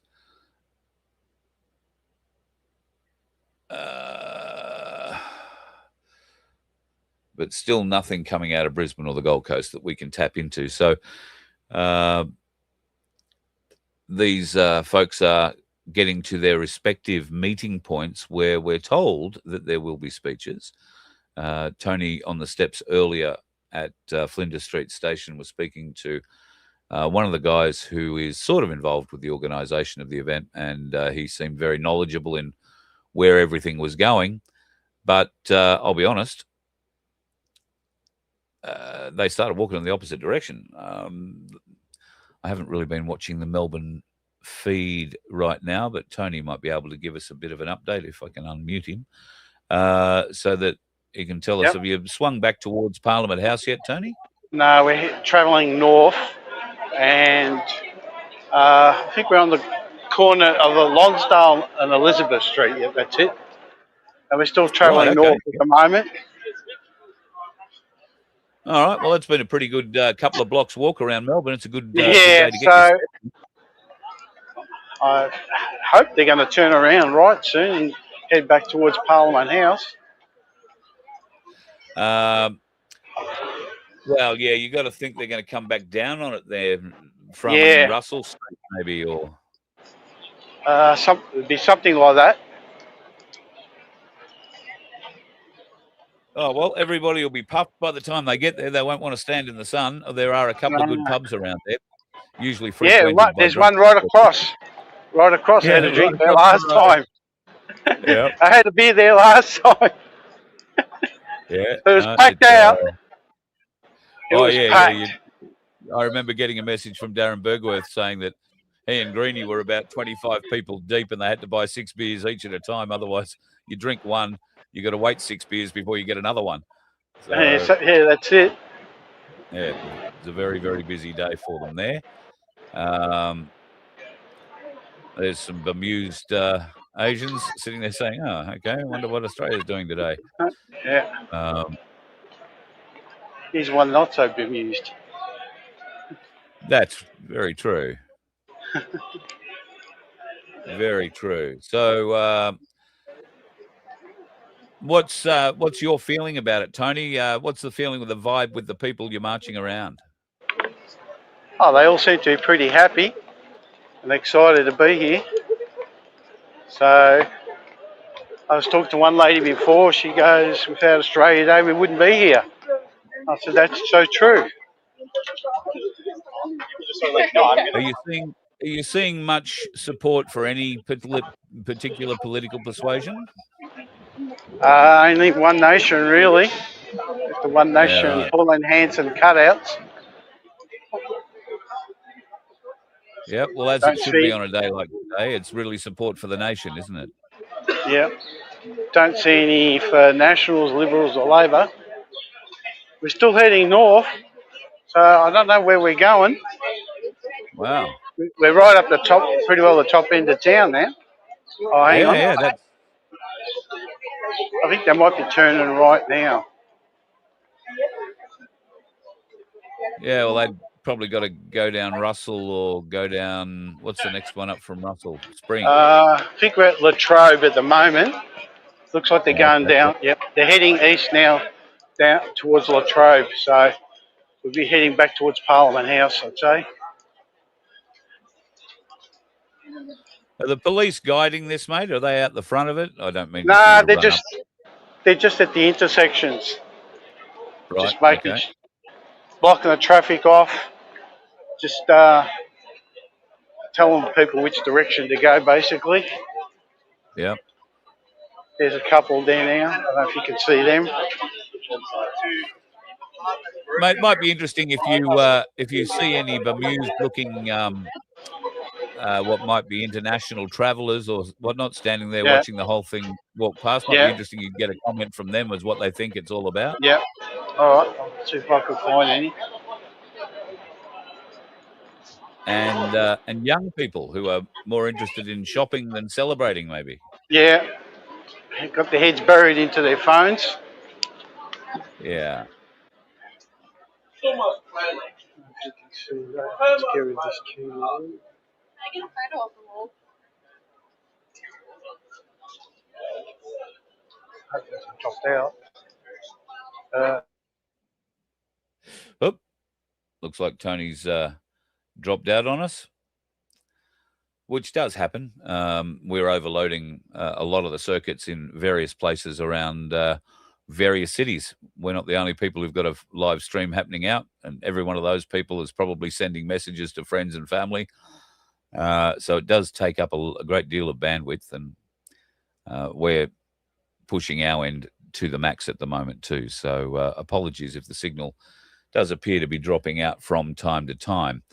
But still nothing coming out of Brisbane or the Gold Coast that we can tap into. So these folks are getting to their respective meeting points where we're told that there will be speeches. Tony on the steps earlier at Flinders Street Station was speaking to one of the guys who is sort of involved with the organisation of the event, and he seemed very knowledgeable in where everything was going. But I'll be honest, they started walking in the opposite direction. I haven't really been watching the Melbourne feed right now, but Tony might be able to give us a bit of an update if I can unmute him, so that he can tell us. Have you swung back towards Parliament House yet, Tony? No, we're travelling north, and I think we're on the corner of the Lonsdale and Elizabeth Street. Yeah, that's it. And we're still travelling north at the moment. All right. Well, it's been a pretty good couple of blocks walk around Melbourne. It's a good yeah. day to get So I hope they're going to turn around right soon and head back towards Parliament House. Well, yeah, you got to think they're going to come back down on it there from Russell Street, maybe, or it'd be something like that. Oh, well, everybody will be puffed by the time they get there. They won't want to stand in the sun. There are a couple of good pubs around there, usually frequented by there's one right across. Right across. I had a drink there last time. Yeah. I had a beer there last time. Yeah. It was packed out. I remember getting a message from Darren Bergworth saying that he and Greenie were about 25 people deep and they had to buy 6 beers each at a time. Otherwise, you drink one, you got to wait 6 beers before you get another one. So, yeah, that's it. Yeah, it's a very, very busy day for them there. There's some bemused Asians sitting there saying, "Oh, okay, I wonder what Australia's doing today." Yeah. He's one not so bemused. That's very true. Very true. So, what's your feeling about it, Tony? What's the feeling with the vibe with the people you're marching around? Oh, they all seem to be pretty happy and excited to be here. So, I was talking to one lady before. She goes, "Without Australia Day, we wouldn't be here." I said, "That's so true." Are you seeing much support for any particular political persuasion? Only One Nation, really. The One Nation, Pauline Hanson cutouts. Yeah, well, as it should be on a day like today. It's really support for the nation, isn't it? Yeah. Don't see any for Nationals, Liberals or Labor. We're still heading north, so I don't know where we're going. Wow. We're right up the top, pretty well the top end of town now. Oh, hang on. Yeah, I think they might be turning right now. Yeah, well, they've probably got to go down Russell or go down, what's the next one up from Russell? Spring. I think we're at Latrobe at the moment. Looks like they're going down. Yep, they're heading east now, down towards Latrobe. So we'll be heading back towards Parliament House, I'd say. Are the police guiding this, mate? Are they out the front of it? I don't mean. No, they're just at the intersections. Right. Just making blocking the traffic off. Just telling people which direction to go, basically. Yeah. There's a couple there now. I don't know if you can see them. Mate, it might be interesting if you see any bemused-looking what might be international travellers or whatnot standing there watching the whole thing walk past. Might be interesting you get a comment from them as what they think it's all about. Yeah. All right. I'll see if I can find any. And young people who are more interested in shopping than celebrating, maybe. Yeah. Got their heads buried into their phones. Yeah. Dropped out. Looks like Tony's dropped out on us. which does happen. We're overloading a lot of the circuits in various places around various cities. We're not the only people who've got a live stream happening out, and every one of those people is probably sending messages to friends and family. So it does take up a great deal of bandwidth, and we're pushing our end to the max at the moment too. So apologies if the signal does appear to be dropping out from time to time.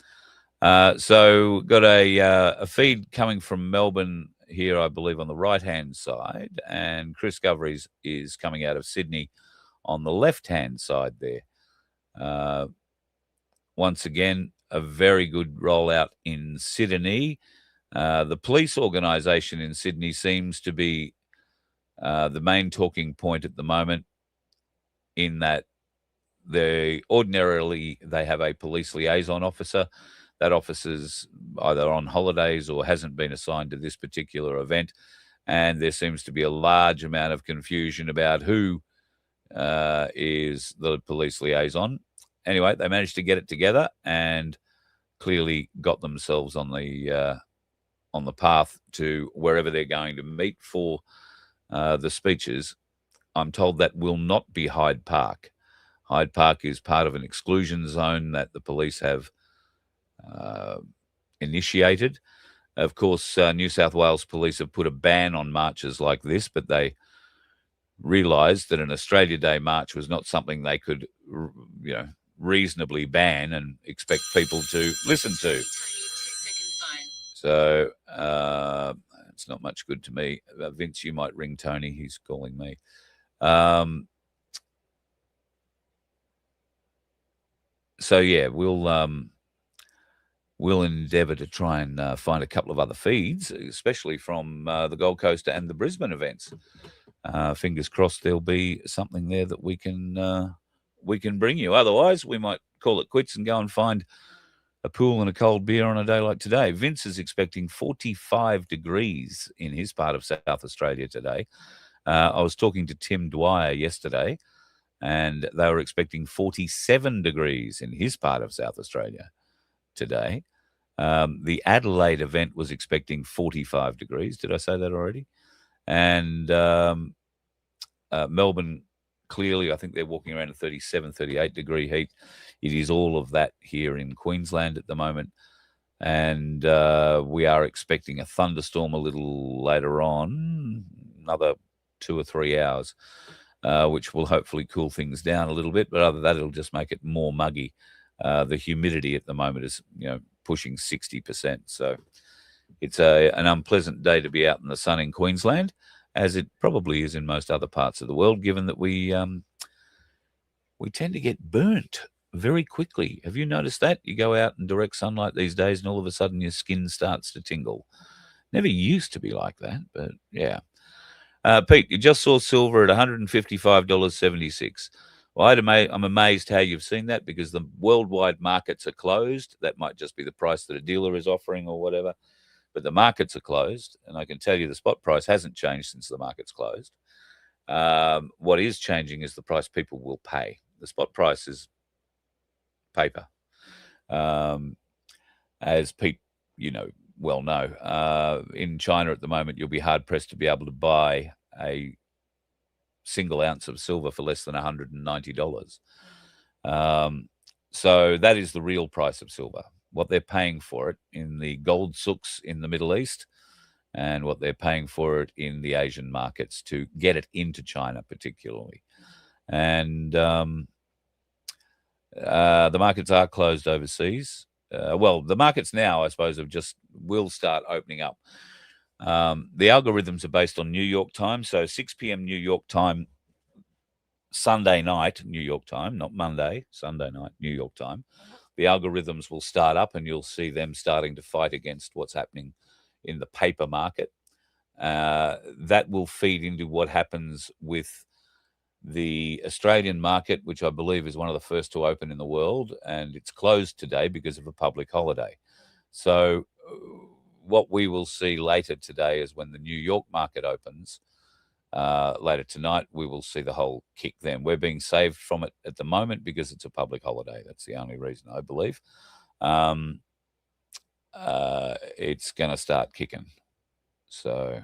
So got a feed coming from Melbourne here, I believe, on the right-hand side, and Chris Goveries is coming out of Sydney on the left-hand side there. Once again, a very good rollout in Sydney. The police organisation in Sydney seems to be the main talking point at the moment, in that ordinarily they have a police liaison officer. That officer's either on holidays or hasn't been assigned to this particular event, and there seems to be a large amount of confusion about who is the police liaison. Anyway, they managed to get it together and clearly got themselves on the path to wherever they're going to meet for the speeches. I'm told that will not be Hyde Park. Hyde Park is part of an exclusion zone that the police have initiated. Of course, New South Wales police have put a ban on marches like this, but they realised that an Australia Day march was not something they could, reasonably ban and expect people to listen to. So it's not much good to me. Vince, you might ring Tony. He's calling me. So yeah, we'll endeavour to try and find a couple of other feeds, especially from the Gold Coast and the Brisbane events. Fingers crossed there'll be something there that we can bring you. Otherwise, we might call it quits and go and find a pool and a cold beer on a day like today. Vince is expecting 45 degrees in his part of South Australia today. I was talking to Tim Dwyer yesterday, and they were expecting 47 degrees in his part of South Australia today. The Adelaide event was expecting 45 degrees. Did I say that already? And Melbourne, clearly, I think they're walking around a 37, 38 degree heat. It is all of that here in Queensland at the moment. And we are expecting a thunderstorm a little later on, another 2 or 3 hours, which will hopefully cool things down a little bit. But other than that, it'll just make it more muggy. The humidity at the moment is, pushing 60%. So it's an unpleasant day to be out in the sun in Queensland, as it probably is in most other parts of the world, given that we tend to get burnt very quickly. Have you noticed that? You go out in direct sunlight these days and all of a sudden your skin starts to tingle. Never used to be like that, but yeah. Pete, you just saw silver at $155.76. Well, I'm amazed how you've seen that, because the worldwide markets are closed. That might just be the price that a dealer is offering or whatever. But the markets are closed, and I can tell you the spot price hasn't changed since the market's closed. What is changing is the price people will pay. The spot price is paper. As Pete, well know, in China at the moment, you'll be hard-pressed to be able to buy a single ounce of silver for less than $190. So that is the real price of silver. What they're paying for it in the gold souks in the Middle East, and what they're paying for it in the Asian markets to get it into China particularly. And the markets are closed overseas. Well, the markets now, I suppose, will start opening up. The algorithms are based on New York time, so 6 p.m. New York time, Sunday night, New York time, not Monday, Sunday night, New York time. The algorithms will start up, and you'll see them starting to fight against what's happening in the paper market. That will feed into what happens with the Australian market, which I believe is one of the first to open in the world, and it's closed today because of a public holiday. So what we will see later today is when the New York market opens, later tonight, we will see the whole kick then. We're being saved from it at the moment because it's a public holiday. That's the only reason, I believe. it's going to start kicking. So,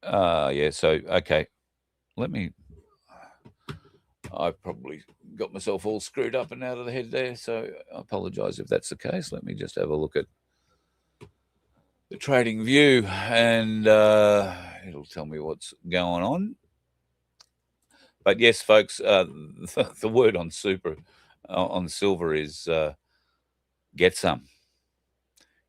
yeah, so, okay. I've probably got myself all screwed up and out of the head there, so I apologise if that's the case. Let me just have a look at the trading view, and it'll tell me what's going on. But yes, folks, the word on silver is get some.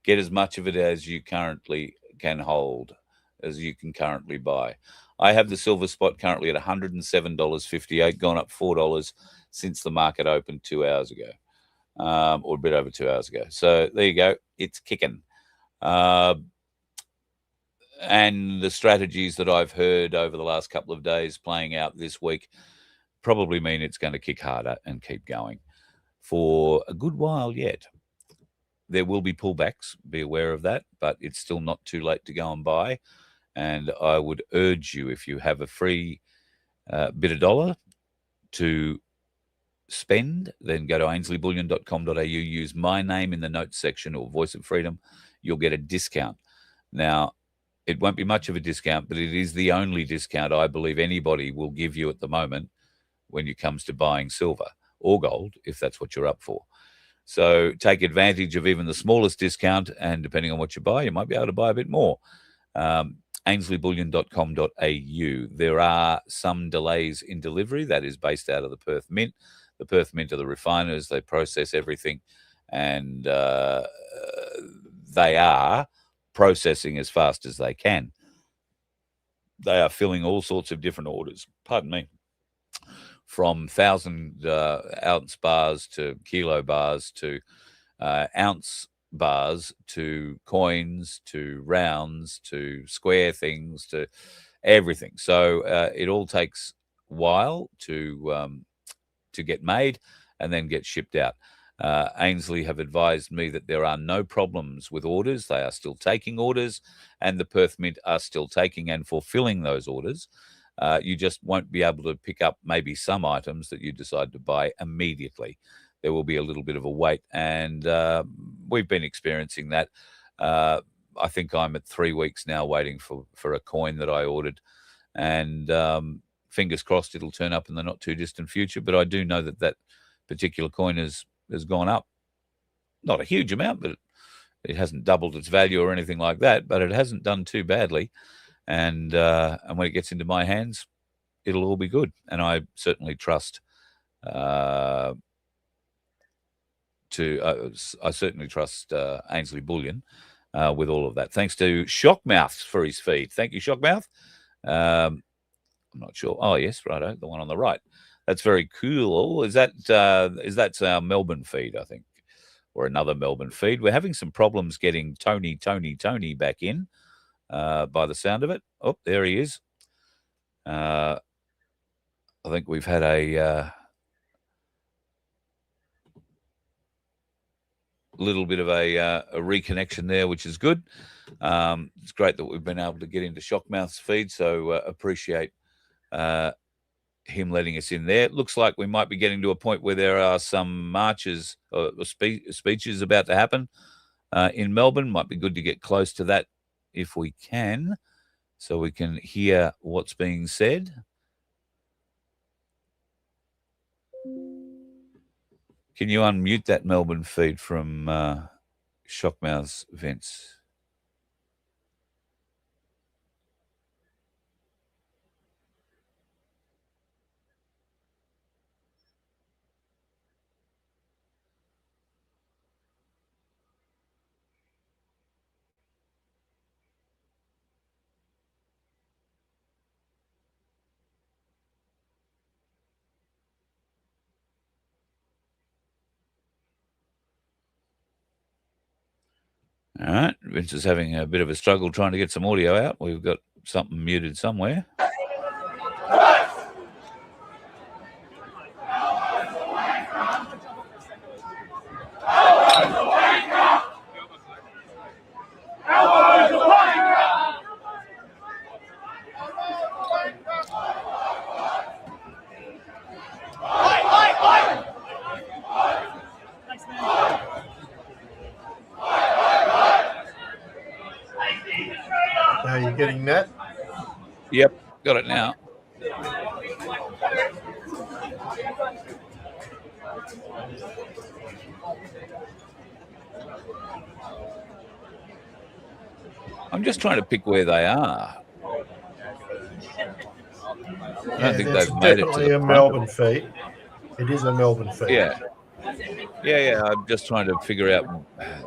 Get as much of it as you currently can hold, as you can currently buy. I have the silver spot currently at $107.58, gone up $4 since the market opened 2 hours ago, or a bit over 2 hours ago. So there you go. It's kicking. And the strategies that I've heard over the last couple of days playing out this week probably mean it's going to kick harder and keep going for a good while yet. There will be pullbacks, be aware of that, but it's still not too late to go and buy. And I would urge you, if you have a free bit of dollar to spend, then go to ainslieBullion.com.au, use my name in the notes section or Voice of Freedom. You'll get a discount. Now, it won't be much of a discount, but it is the only discount I believe anybody will give you at the moment when it comes to buying silver or gold, if that's what you're up for. So take advantage of even the smallest discount, and depending on what you buy, you might be able to buy a bit more. ainslieBullion.com.au. There are some delays in delivery. That is based out of the Perth Mint. The Perth Mint are the refiners. They process everything, and they are processing as fast as they can. They are filling all sorts of different orders, pardon me, from 1,000-ounce bars to kilo bars to ounce bars to coins to rounds to square things to everything. So it all takes a while to get made and then get shipped out. Ainsley have advised me that there are no problems with orders. They are still taking orders, and the Perth Mint are still taking and fulfilling those orders. You just won't be able to pick up maybe some items that you decide to buy immediately. There will be a little bit of a wait, and we've been experiencing that. I think I'm at 3 weeks now waiting for a coin that I ordered, and fingers crossed it'll turn up in the not too distant future. But I do know that that particular coin has gone up. Not a huge amount, but it hasn't doubled its value or anything like that, but it hasn't done too badly. And when it gets into my hands, it'll all be good. And I certainly trust I certainly trust Ainsley Bullion with all of that. Thanks to Shockmouth for his feed. Thank you, Shockmouth. I'm not sure. Oh, yes, righto, the one on the right. That's very cool. Is that's our Melbourne feed, I think, or another Melbourne feed? We're having some problems getting Tony back in by the sound of it. Oh, there he is. I think we've had a little bit of a reconnection there, which is good. It's great that we've been able to get into Shockmouth's feed, so appreciate him letting us in there. It looks like we might be getting to a point where there are some marches or speeches about to happen in Melbourne. Might be good to get close to that if we can, so we can hear what's being said. Can you unmute that Melbourne feed from Shockmouth's Vince? All right, Vince is having a bit of a struggle trying to get some audio out. We've got something muted somewhere. Are you getting that? Yep, got it now. I'm just trying to pick where they are. I don't think they've made it to definitely the a front. Melbourne feed. It is a Melbourne feed. Yeah. I'm just trying to figure out.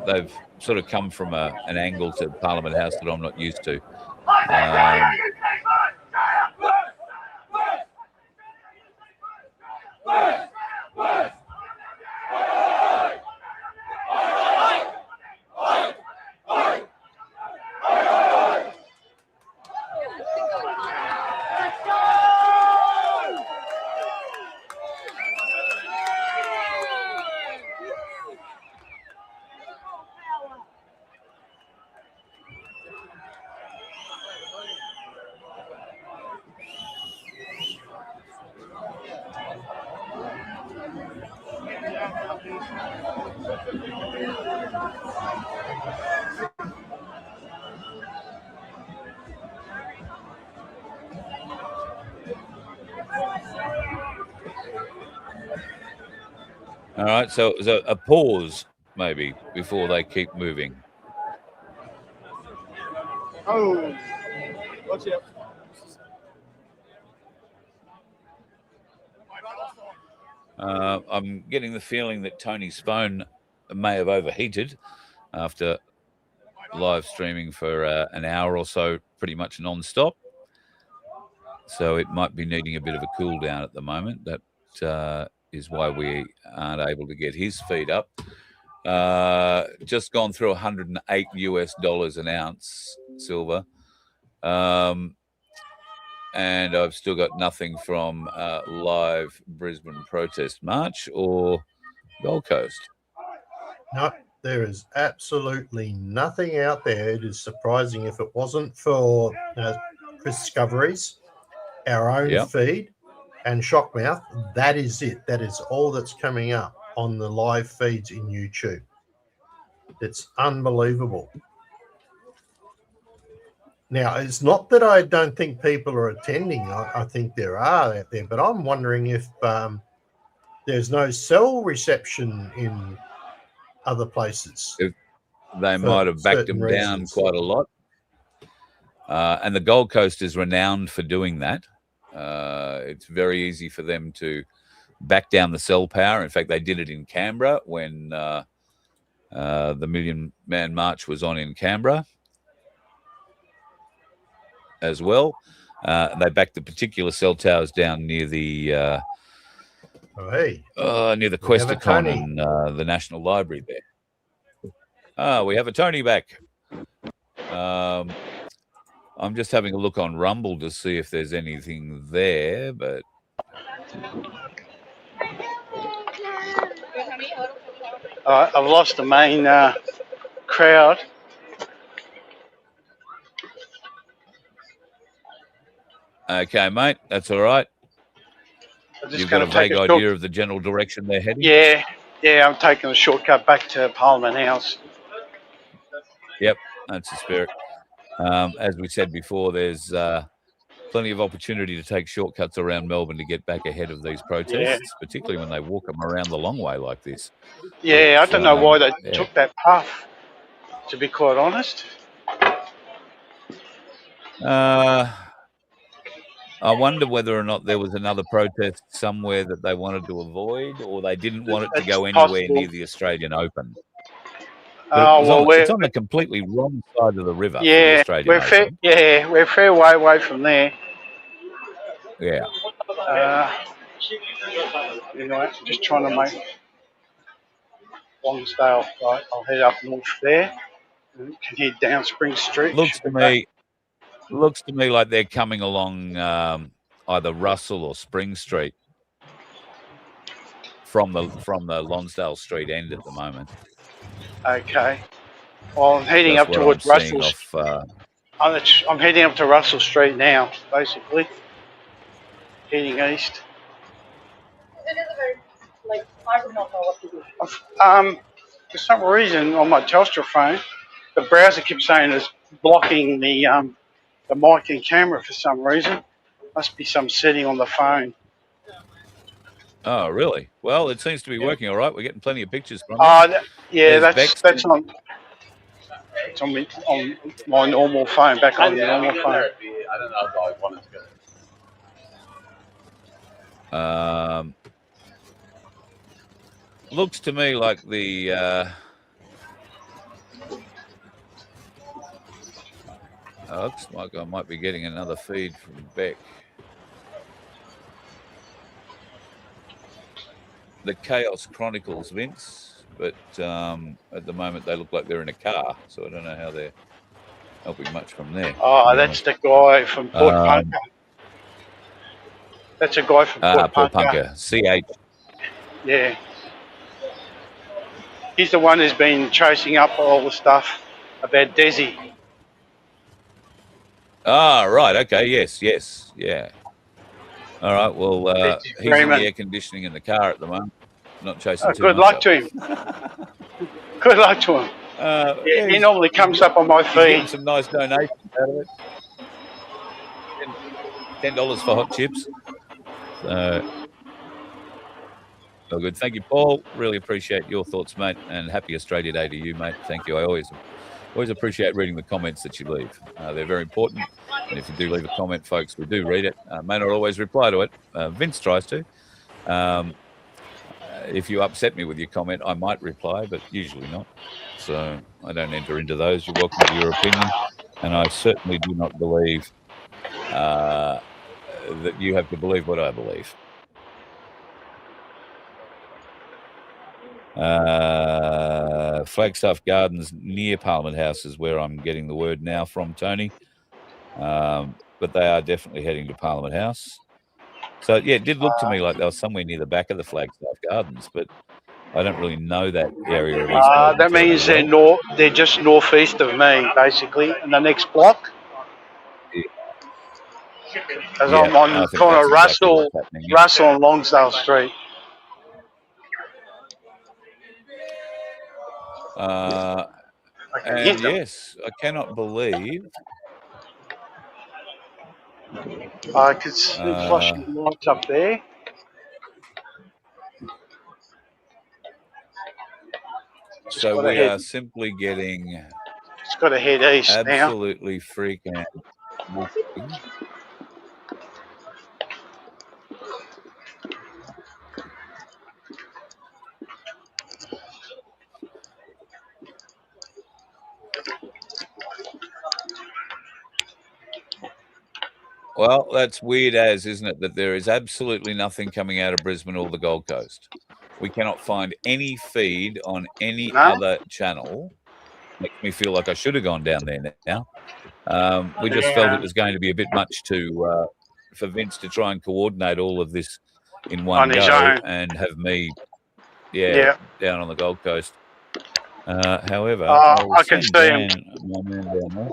They've sort of come from an angle to Parliament House that I'm not used to. All right, so a pause maybe before they keep moving. Oh, watch out. I'm getting the feeling that Tony's phone may have overheated after live streaming for an hour or so, pretty much non-stop. So it might be needing a bit of a cool down at the moment. That is why we aren't able to get his feed up. Just gone through $108 an ounce silver. And I've still got nothing from live Brisbane protest march or Gold Coast. No, there is absolutely nothing out there. It is surprising if it wasn't for Chris Discoveries, our own feed, and Shockmouth. That is it. That is all that's coming up on the live feeds in YouTube. It's unbelievable. Now, it's not that I don't think people are attending. I think there are out there, but I'm wondering if there's no cell reception in other places. If they might have backed them down quite a lot. And the Gold Coast is renowned for doing that. It's very easy for them to back down the cell power. In fact, they did it in Canberra when the Million Man March was on in Canberra as well. They backed the particular cell towers down near the near the Questacon and the National Library there. We have a Tony back. I'm just having a look on Rumble to see if there's anything there, but I've lost the main crowd. okay, mate, that's all right. You've got a vague idea of the general direction they're heading? Yeah, I'm taking a shortcut back to Parliament House. Yep, that's the spirit. As we said before, there's plenty of opportunity to take shortcuts around Melbourne to get back ahead of these protests, particularly when they walk them around the long way like this. Yeah, I don't know why they took that path, to be quite honest. I wonder whether or not there was another protest somewhere that they wanted to avoid, or they didn't want it to go anywhere near the Australian Open. It's on the completely wrong side of the river. Yeah, we're fair way away from there. Yeah. Anyway, just trying to make Lonsdale. Right, I'll head up north there. And can head down Spring Street. Looks to me like they're coming along either Russell or Spring Street from the Lonsdale Street end at the moment. Okay. Well, I'm heading up towards Russell. I'm heading up to Russell Street now, basically. Heading east. It is a very, I would not know what to do. For some reason, on my Telstra phone, the browser keeps saying it's blocking the the mic and camera for some reason. Must be some setting on the phone. Oh, really? Well, it seems to be working all right. We're getting plenty of pictures from Oh, you. yeah, There's that's Bex. on. It's on my normal phone. Back on the normal phone. I don't know if I wanted to go. Looks to me like the looks like I might be getting another feed from Beck. The Chaos Chronicles, Vince, but at the moment they look like they're in a car, so I don't know how they're helping much from there. Oh, that's the guy from Port Punker. That's a guy from Port Punker. CH. Yeah. He's the one who's been chasing up all the stuff about Desi. Ah, right. Okay. Yes. Yeah. All right. Well, he's in the air conditioning in the car at the moment. Not chasing too good much luck to him. Good luck to him. Yeah, he normally comes up on my He's feed. getting some nice donations out of it. $10 for hot chips. So, well, good. Thank you, Paul. Really appreciate your thoughts, mate. And happy Australia Day to you, mate. Thank you. I always appreciate reading the comments that you leave. They're very important. And if you do leave a comment, folks, we do read it. May not always reply to it. Vince tries to. If you upset me with your comment, I might reply, but usually not. So I don't enter into those. You're welcome to your opinion. And I certainly do not believe that you have to believe what I believe. Flagstaff Gardens near Parliament House is where I'm getting the word now from, Tony. But they are definitely heading to Parliament House. So, yeah, it did look to me like they were somewhere near the back of the Flagstaff Gardens, but I don't really know that area. That means they're just northeast of me, basically, in the next block. Because I'm on kind of Russell and Longsdale Street. And yes, I cannot believe. I could see flashing lights up there. So we are simply getting. It's got to head east now. Absolutely freaking out. Well, that's weird as, isn't it, that there is absolutely nothing coming out of Brisbane or the Gold Coast. We cannot find any feed on any other channel. Makes me feel like I should have gone down there now. We just felt it was going to be a bit much for Vince to try and coordinate all of this in one go and have me, down on the Gold Coast. However, I can see him. My man down there.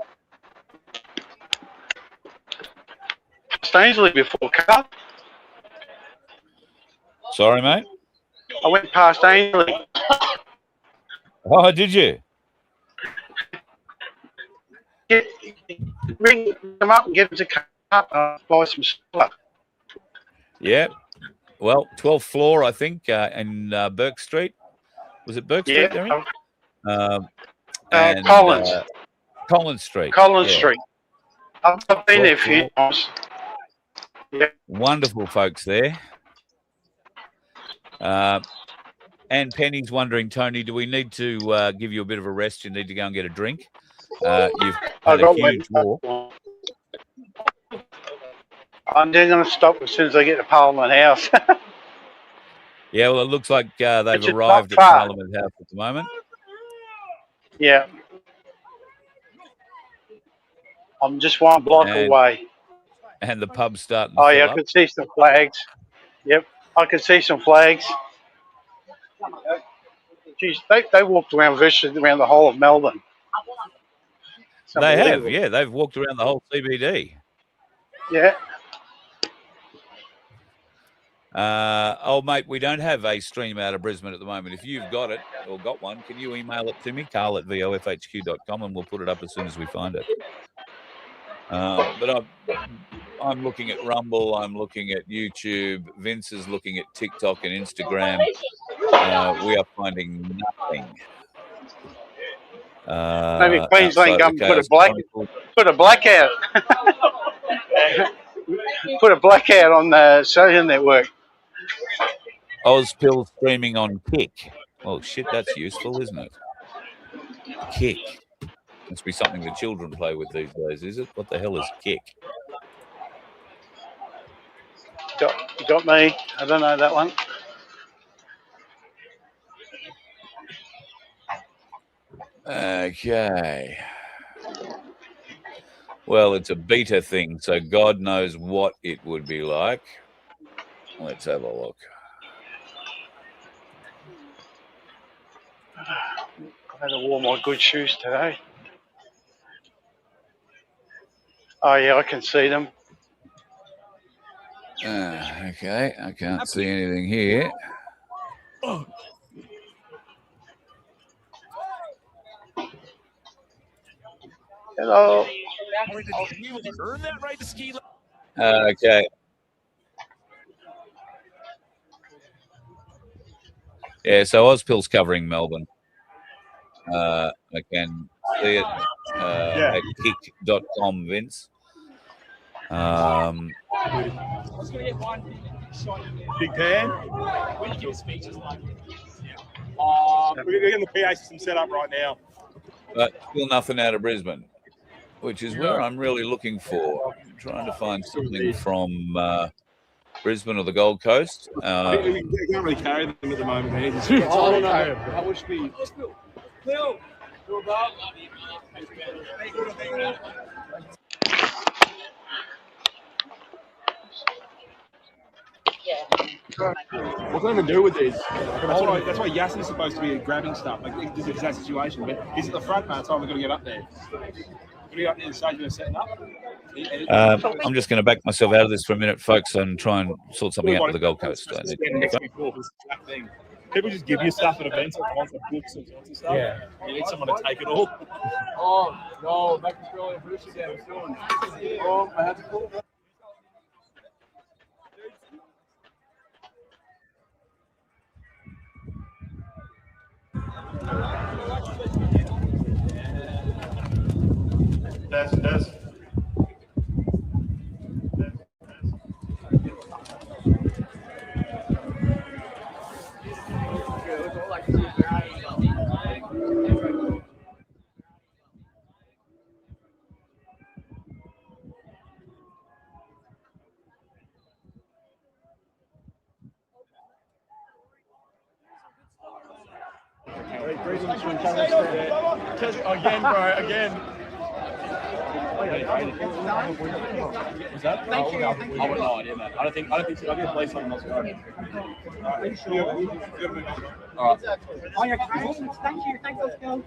Ainsley before Cup. Sorry, mate. I went past Ainsley. Oh, did you? Ring them up and give us a cup and buy some stuff. Yeah. Well, 12th floor, I think, in Burke Street. Was it Burke Street? And, Collins. Collins Street. Collins Street. I've been there a few times. Yep. Wonderful folks there. And Penny's wondering, Tony, do we need to give you a bit of a rest? You need to go and get a drink. You've had a huge walk. I'm then going to stop as soon as I get to Parliament House. Yeah, well, it looks like they've arrived at Parliament House at the moment. Yeah. I'm just one block away. And the pub's starting to fill up. I could see some flags. Yep, I could see some flags. Geez, they walked around virtually around the whole of Melbourne. They have, yeah. They've walked around the whole CBD. Yeah. Oh, mate, we don't have a stream out of Brisbane at the moment. If you've got it or got one, can you email it to me, carl@vofhq.com, and we'll put it up as soon as we find it. But I'm looking at Rumble. I'm looking at YouTube. Vince is looking at TikTok and Instagram. We are finding nothing. Maybe Queensland government put a blackout. Put a blackout on the social network. Ozpill streaming on Kick. Oh shit, that's useful, isn't it? Kick. Must be something the children play with these days, is it? What the hell is Kick? Got me. I don't know that one. Okay. Well, it's a beta thing, so God knows what it would be like. Let's have a look. I had to wear my good shoes today. Oh yeah, I can see them. Okay, I can't see anything here. Hello. Okay. Yeah, so Ozpill's covering Melbourne. I can see it at kick.com, Vince. Big Pan. We're getting the PA system set up right now. But still nothing out of Brisbane, which is where I'm really looking for. I'm trying to find something from Brisbane or the Gold Coast. We can't really carry them at the moment. I wish we... What can I even do with these? That's why Yasin's supposed to be grabbing stuff. Like this is that situation. But he's at the front, man. So we've got to get up there. We've got to get up there and start setting up. I'm just going to back myself out of this for a minute, folks, and try and sort something out with the Gold Coast. People just give you stuff at events, like books and sorts of stuff. Yeah. You need someone to take it all. Oh, no, back to Australia, British again. Oh, I had to call. Test. Again, bro, again. Was that? Thank you. I would not, yeah, man. I don't think I'll be play something else. All right. Oh, yeah, thank you. Thanks, let's go.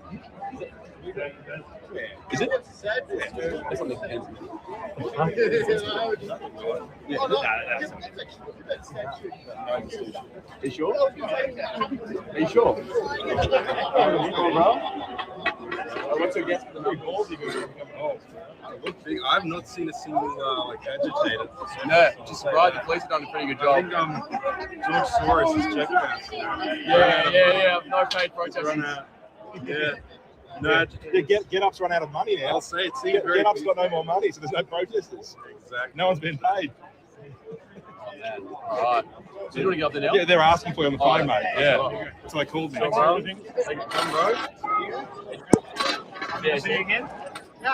Is it? It's on the pen. Are you sure? Are you sure? What's your guess for the big balls you're going to become involved? I've not seen a single agitator. No, just surprised. The police have done a pretty good job. I think George Soros is checking us. Yeah. No paid protesting. Yeah. No, Get Up's run out of money now. I'll say it seems very. Get Up's got no more money, so there's no protesters. Exactly. No one's been paid. Right. So you want to get up there now? Yeah, they're asking for you on the phone, mate. Yeah. So they called me. Yeah, see you again? No,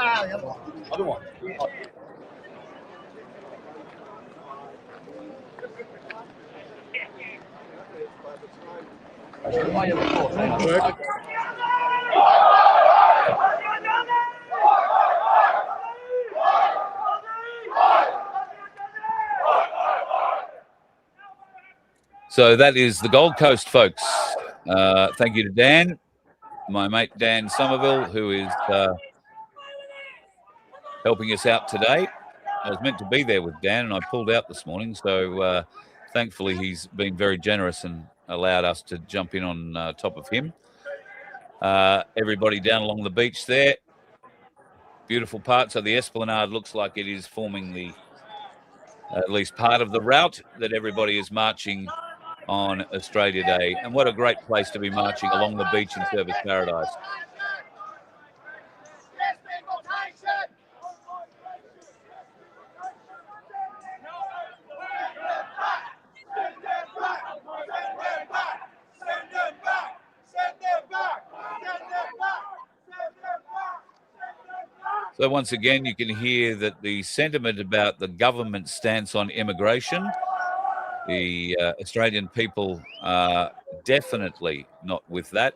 Other one. So that is the Gold Coast, folks. Thank you to Dan, my mate Dan Somerville, who is helping us out today. I was meant to be there with Dan, and I pulled out this morning. So thankfully, he's been very generous and allowed us to jump in on top of him. Everybody down along the beach there. beautiful part. So the Esplanade looks like it is forming the at least part of the route that everybody is marching on Australia Day. And what a great place to be marching along the beach in Surfers Paradise. So once again, you can hear that the sentiment about the government's stance on immigration, the Australian people are definitely not with that.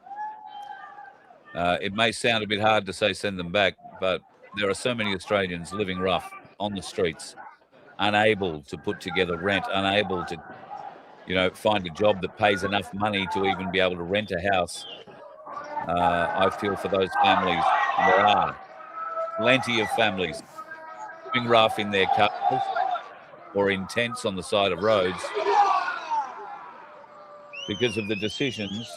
It may sound a bit hard to say send them back, but there are so many Australians living rough on the streets, unable to put together rent, unable to, find a job that pays enough money to even be able to rent a house. I feel for those families. There are plenty of families living rough in their cars or in tents on the side of roads because of the decisions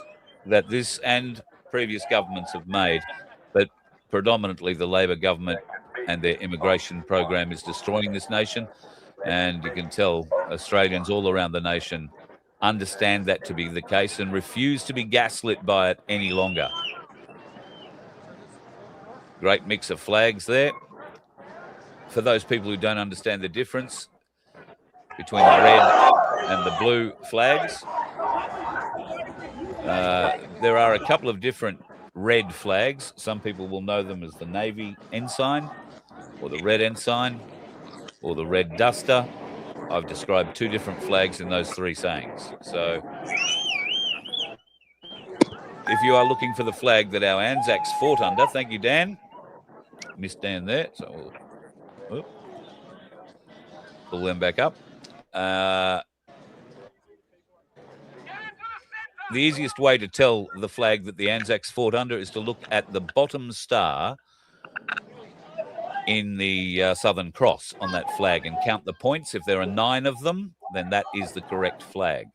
that this and previous governments have made. But predominantly the Labor government and their immigration program is destroying this nation. And you can tell Australians all around the nation understand that to be the case and refuse to be gaslit by it any longer. Great mix of flags there. For those people who don't understand the difference between the red and the blue flags, there are a couple of different red flags. Some people will know them as the Navy ensign or the red ensign or the red duster. I've described two different flags in those three sayings. So if you are looking for the flag that our Anzacs fought under, thank you, Dan. Missed Dan there, so we'll pull them back up. The easiest way to tell the flag that the Anzacs fought under is to look at the bottom star in the Southern Cross on that flag and count the points. If there are 9 of them, then that is the correct flag.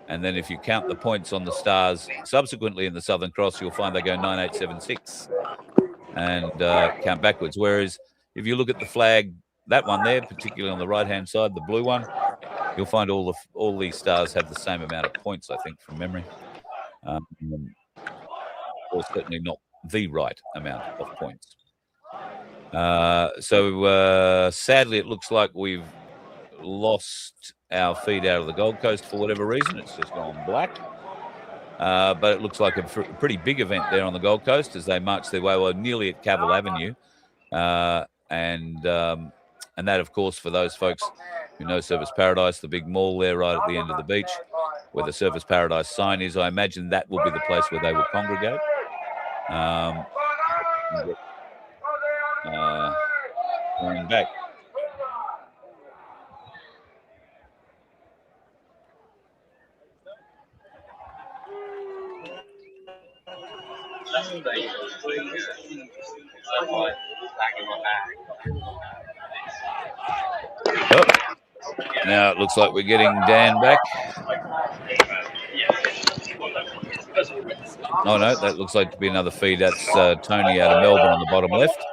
And then if you count the points on the stars subsequently in the Southern Cross, you'll find they go 9, 8, 7, 6 and count backwards. Whereas if you look at the flag, that one there, particularly on the right-hand side, the blue one, you'll find all these stars have the same amount of points, I think, from memory. Or certainly not the right amount of points. So sadly, it looks like we've lost our feed out of the Gold Coast for whatever reason. It's just gone black. But it looks like a pretty big event there on the Gold Coast as they march their way. Well, nearly at Cavill Avenue. And that, of course, for those folks who know Surfers Paradise, the big mall there right at the end of the beach where the Surfers Paradise sign is, I imagine that will be the place where they will congregate. Going back. Oh. Now it looks like we're getting Dan back. Oh no, that looks like to be another feed. That's Tony out of Melbourne on the bottom left.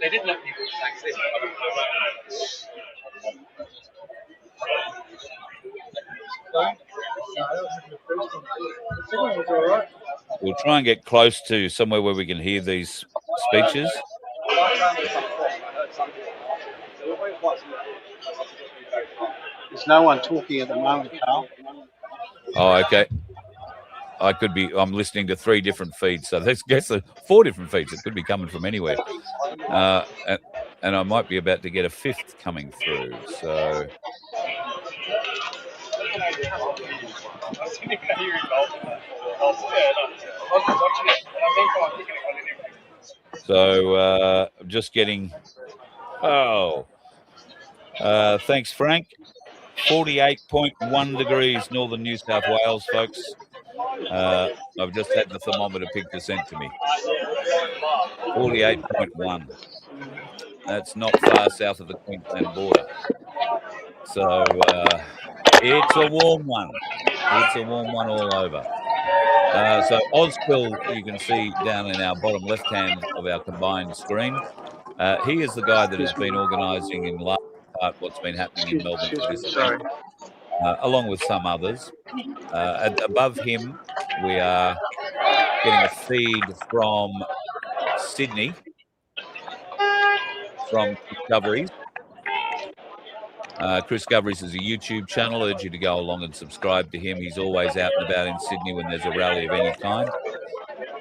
They didn't let people access We'll try and get close to somewhere where we can hear these speeches. There's no one talking at the moment, Carl. Oh, okay. I'm listening to 3 different feeds, so there's 4 different feeds. It could be coming from anywhere. And I might be about to get a 5th coming through, so... So I'm just getting... thanks, Frank. 48.1 degrees northern New South Wales, folks. I've just had the thermometer picture sent to me. 48.1. That's not far south of the Queensland border. So it's a warm one. It's a warm one all over. So Ozpill, you can see down in our bottom left hand of our combined screen. He is the guy that has been organising in large part what's been happening in Melbourne for this event, along with some others. Above him, we are getting a feed from Sydney, from Discoveries. Chris Goveries is a YouTube channel. I urge you to go along and subscribe to him. He's always out and about in Sydney when there's a rally of any kind.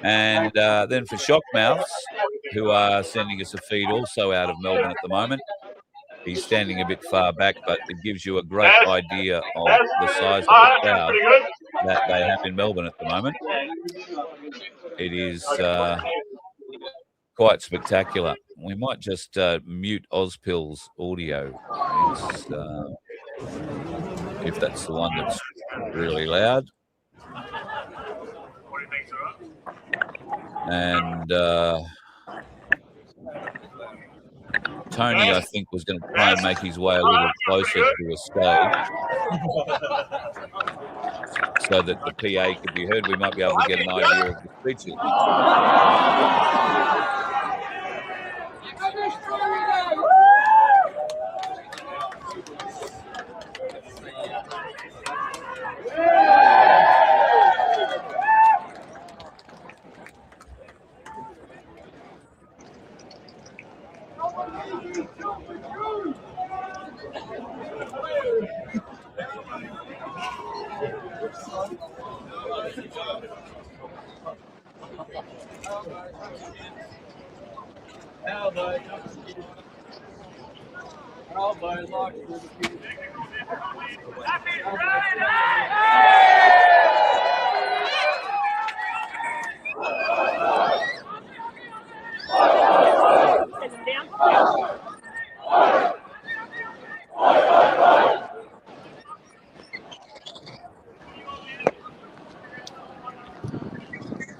And then for Shockmouths, who are sending us a feed also out of Melbourne at the moment. He's standing a bit far back, but it gives you a great idea of the size of the crowd that they have in Melbourne at the moment. It is quite spectacular. We might just mute Ozpill's audio, if that's the one that's really loud. And Tony, I think, was going to try and make his way a little closer to a stage so that the PA could be heard. We might be able to get an idea of the speeches.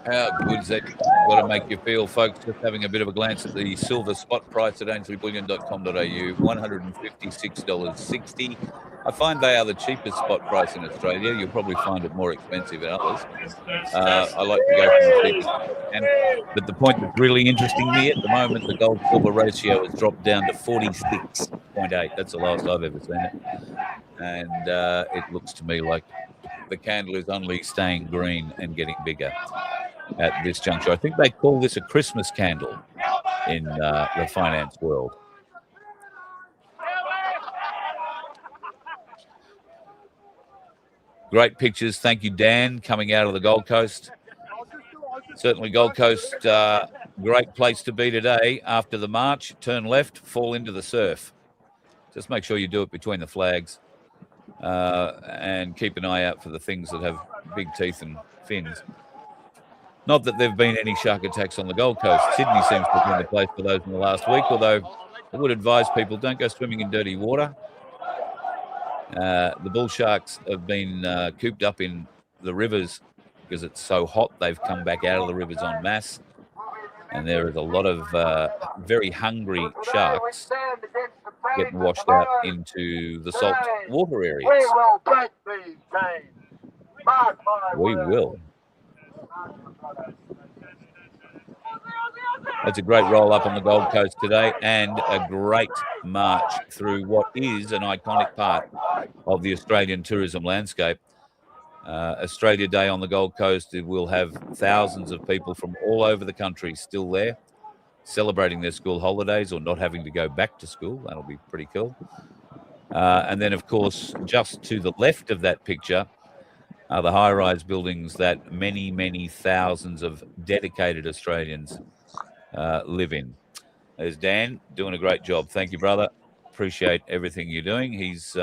How good is that got to make you feel, folks? Just having a bit of a glance at the silver spot price at ainsleyBullion.com.au, $156.60. I find they are the cheapest spot price in Australia. You'll probably find it more expensive in others. I like to go from the cheapest. But the point that's really interesting me at the moment, the gold-silver ratio has dropped down to 46.8. That's the lowest I've ever seen it. And it looks to me like the candle is only staying green and getting bigger at this juncture. I think they call this a Christmas candle in the finance world. Great pictures. Thank you, Dan, coming out of the Gold Coast. Certainly Gold Coast, great place to be today. After the march, turn left, fall into the surf. Just make sure you do it between the flags and keep an eye out for the things that have big teeth and fins. Not that there have been any shark attacks on the Gold Coast. Sydney seems to have been the place for those in the last week, although I would advise people don't go swimming in dirty water. The bull sharks have been cooped up in the rivers because it's so hot. They've come back out of the rivers en masse. And there is a lot of very hungry sharks getting washed out into the salt water areas. We will. It's a great roll up on the Gold Coast today and a great march through what is an iconic part of the Australian tourism landscape. Australia Day on the Gold Coast, it will have thousands of people from all over the country still there celebrating their school holidays or not having to go back to school. That'll be pretty cool. And then, of course, just to the left of that picture are the high-rise buildings that many, many thousands of dedicated Australians live in. There's Dan doing a great job. Thank you, brother. Appreciate everything you're doing. He's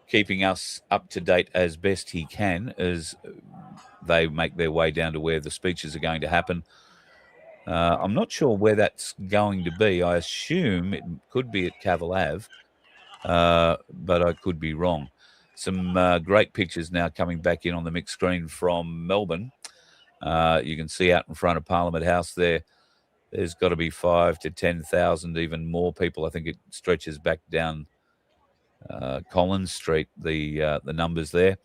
keeping us up to date as best he can as they make their way down to where the speeches are going to happen. I'm not sure where that's going to be. I assume it could be at Cavill Ave, but I could be wrong. Some great pictures now coming back in on the mixed screen from Melbourne. You can see out in front of Parliament House there, there's got to be 5,000 to 10,000, even more people. I think it stretches back down Collins Street, the numbers there.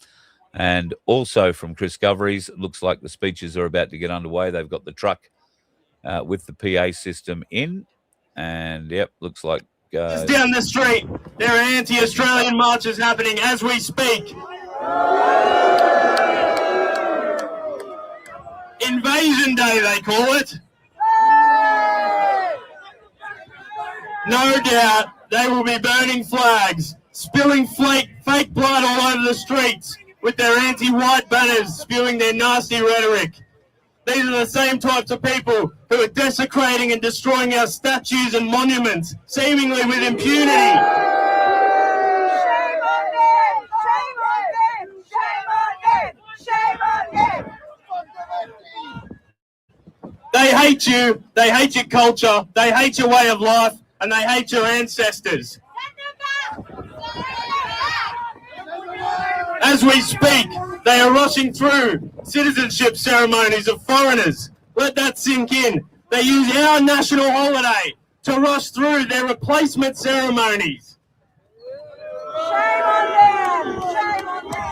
And also from Chris Goverys, it looks like the speeches are about to get underway. They've got the truck with the PA system in. And, yep, looks like... down the street, there are anti-Australian marches happening as we speak. Invasion Day, they call it. No doubt they will be burning flags, spilling fake blood all over the streets with their anti-white banners spewing their nasty rhetoric. These are the same types of people who are desecrating and destroying our statues and monuments, seemingly with impunity. They hate you, they hate your culture, they hate your way of life, and they hate your ancestors. As we speak, they are rushing through citizenship ceremonies of foreigners. Let that sink in. They use our national holiday to rush through their replacement ceremonies. Shame on them! Shame on them!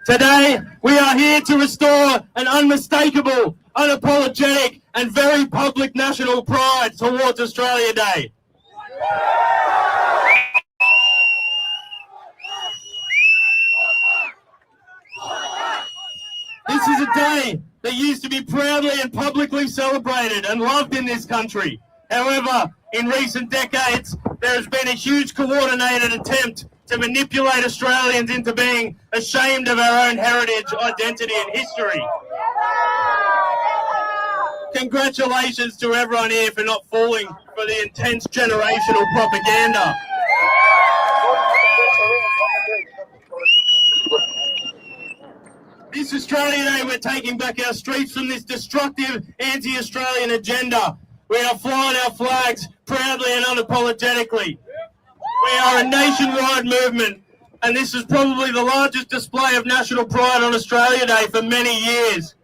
Today, we are here to restore an unmistakable, unapologetic, and very public national pride towards Australia Day. This is a day that used to be proudly and publicly celebrated and loved in this country. However, in recent decades, there has been a huge coordinated attempt to manipulate Australians into being ashamed of our own heritage, identity and history. Congratulations to everyone here for not falling for the intense generational propaganda. This Australia Day, we're taking back our streets from this destructive anti-Australian agenda. We are flying our flags proudly and unapologetically. We are a nationwide movement, and this is probably the largest display of national pride on Australia Day for many years.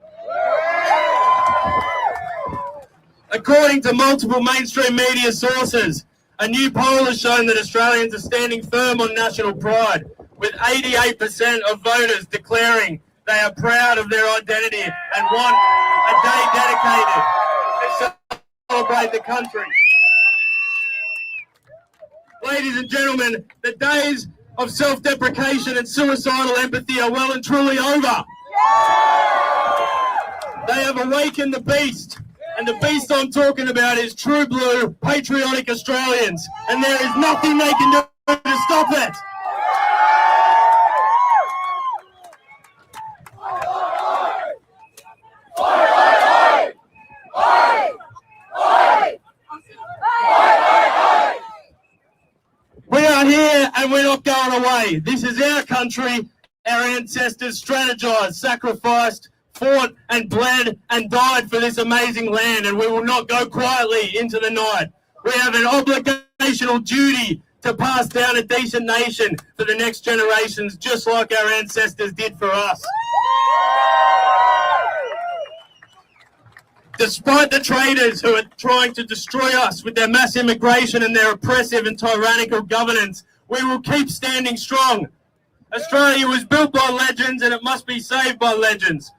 According to multiple mainstream media sources, a new poll has shown that Australians are standing firm on national pride, with 88% of voters declaring they are proud of their identity and want a day dedicated to celebrate the country. Ladies and gentlemen, the days of self-deprecation and suicidal empathy are well and truly over. They have awakened the beast, and the beast I'm talking about is true blue, patriotic Australians, and there is nothing they can do to stop it. We are here and we're not going away. This is our country. Our ancestors strategized, sacrificed, fought and bled and died for this amazing land, and we will not go quietly into the night. We have an obligational duty to pass down a decent nation for the next generations, just like our ancestors did for us. Despite the traitors who are trying to destroy us with their mass immigration and their oppressive and tyrannical governance, we will keep standing strong. Australia was built by legends and it must be saved by legends.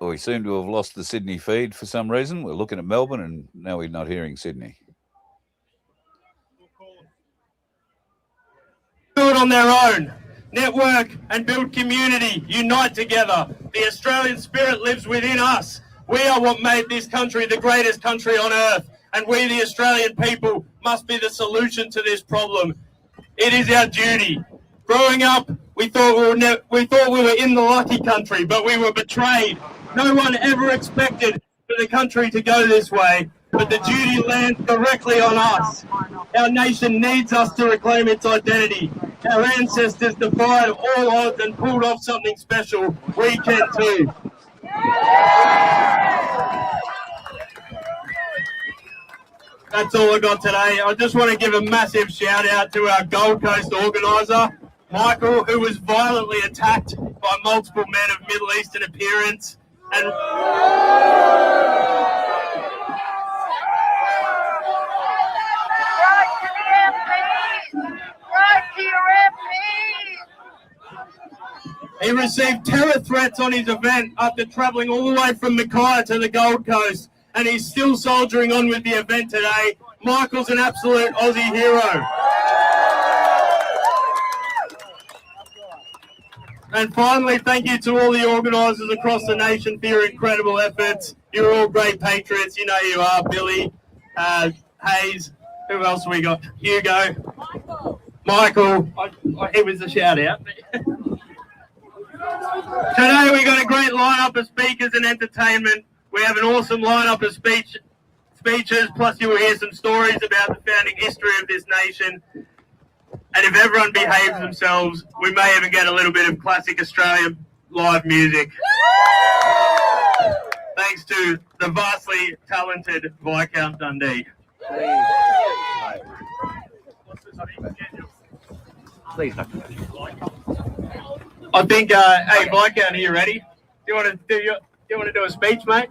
We seem to have lost the Sydney feed for some reason. We're looking at Melbourne and now we're not hearing Sydney. Do it on their own. Network and build community. Unite together. The Australian spirit lives within us. We are what made this country the greatest country on earth, and we, the Australian people, must be the solution to this problem. It is our duty. Growing up, we thought we were in the lucky country, but we were betrayed. No one ever expected for the country to go this way, but the duty lands directly on us. Our nation needs us to reclaim its identity. Our ancestors defied all odds and pulled off something special. We can too. That's all I got today. I just want to give a massive shout out to our Gold Coast organiser, Michael, who was violently attacked by multiple men of Middle Eastern appearance. And he received terror threats on his event after travelling all the way from Mackay to the Gold Coast, and he's still soldiering on with the event today. Michael's an absolute Aussie hero. And finally, thank you to all the organisers across the nation for your incredible efforts. You're all great patriots. You know you are. Billy, Hayes, who else we got? Hugo. Michael. He was a shout out. Today we got a great lineup of speakers and entertainment. We have an awesome lineup of speeches, plus you will hear some stories about the founding history of this nation. And if everyone behaves themselves, we may even get a little bit of classic Australian live music. Thanks to the vastly talented Viscount Dundee. Please don't. I think, hey, Viscount, are you ready? Do you want to do a speech, mate?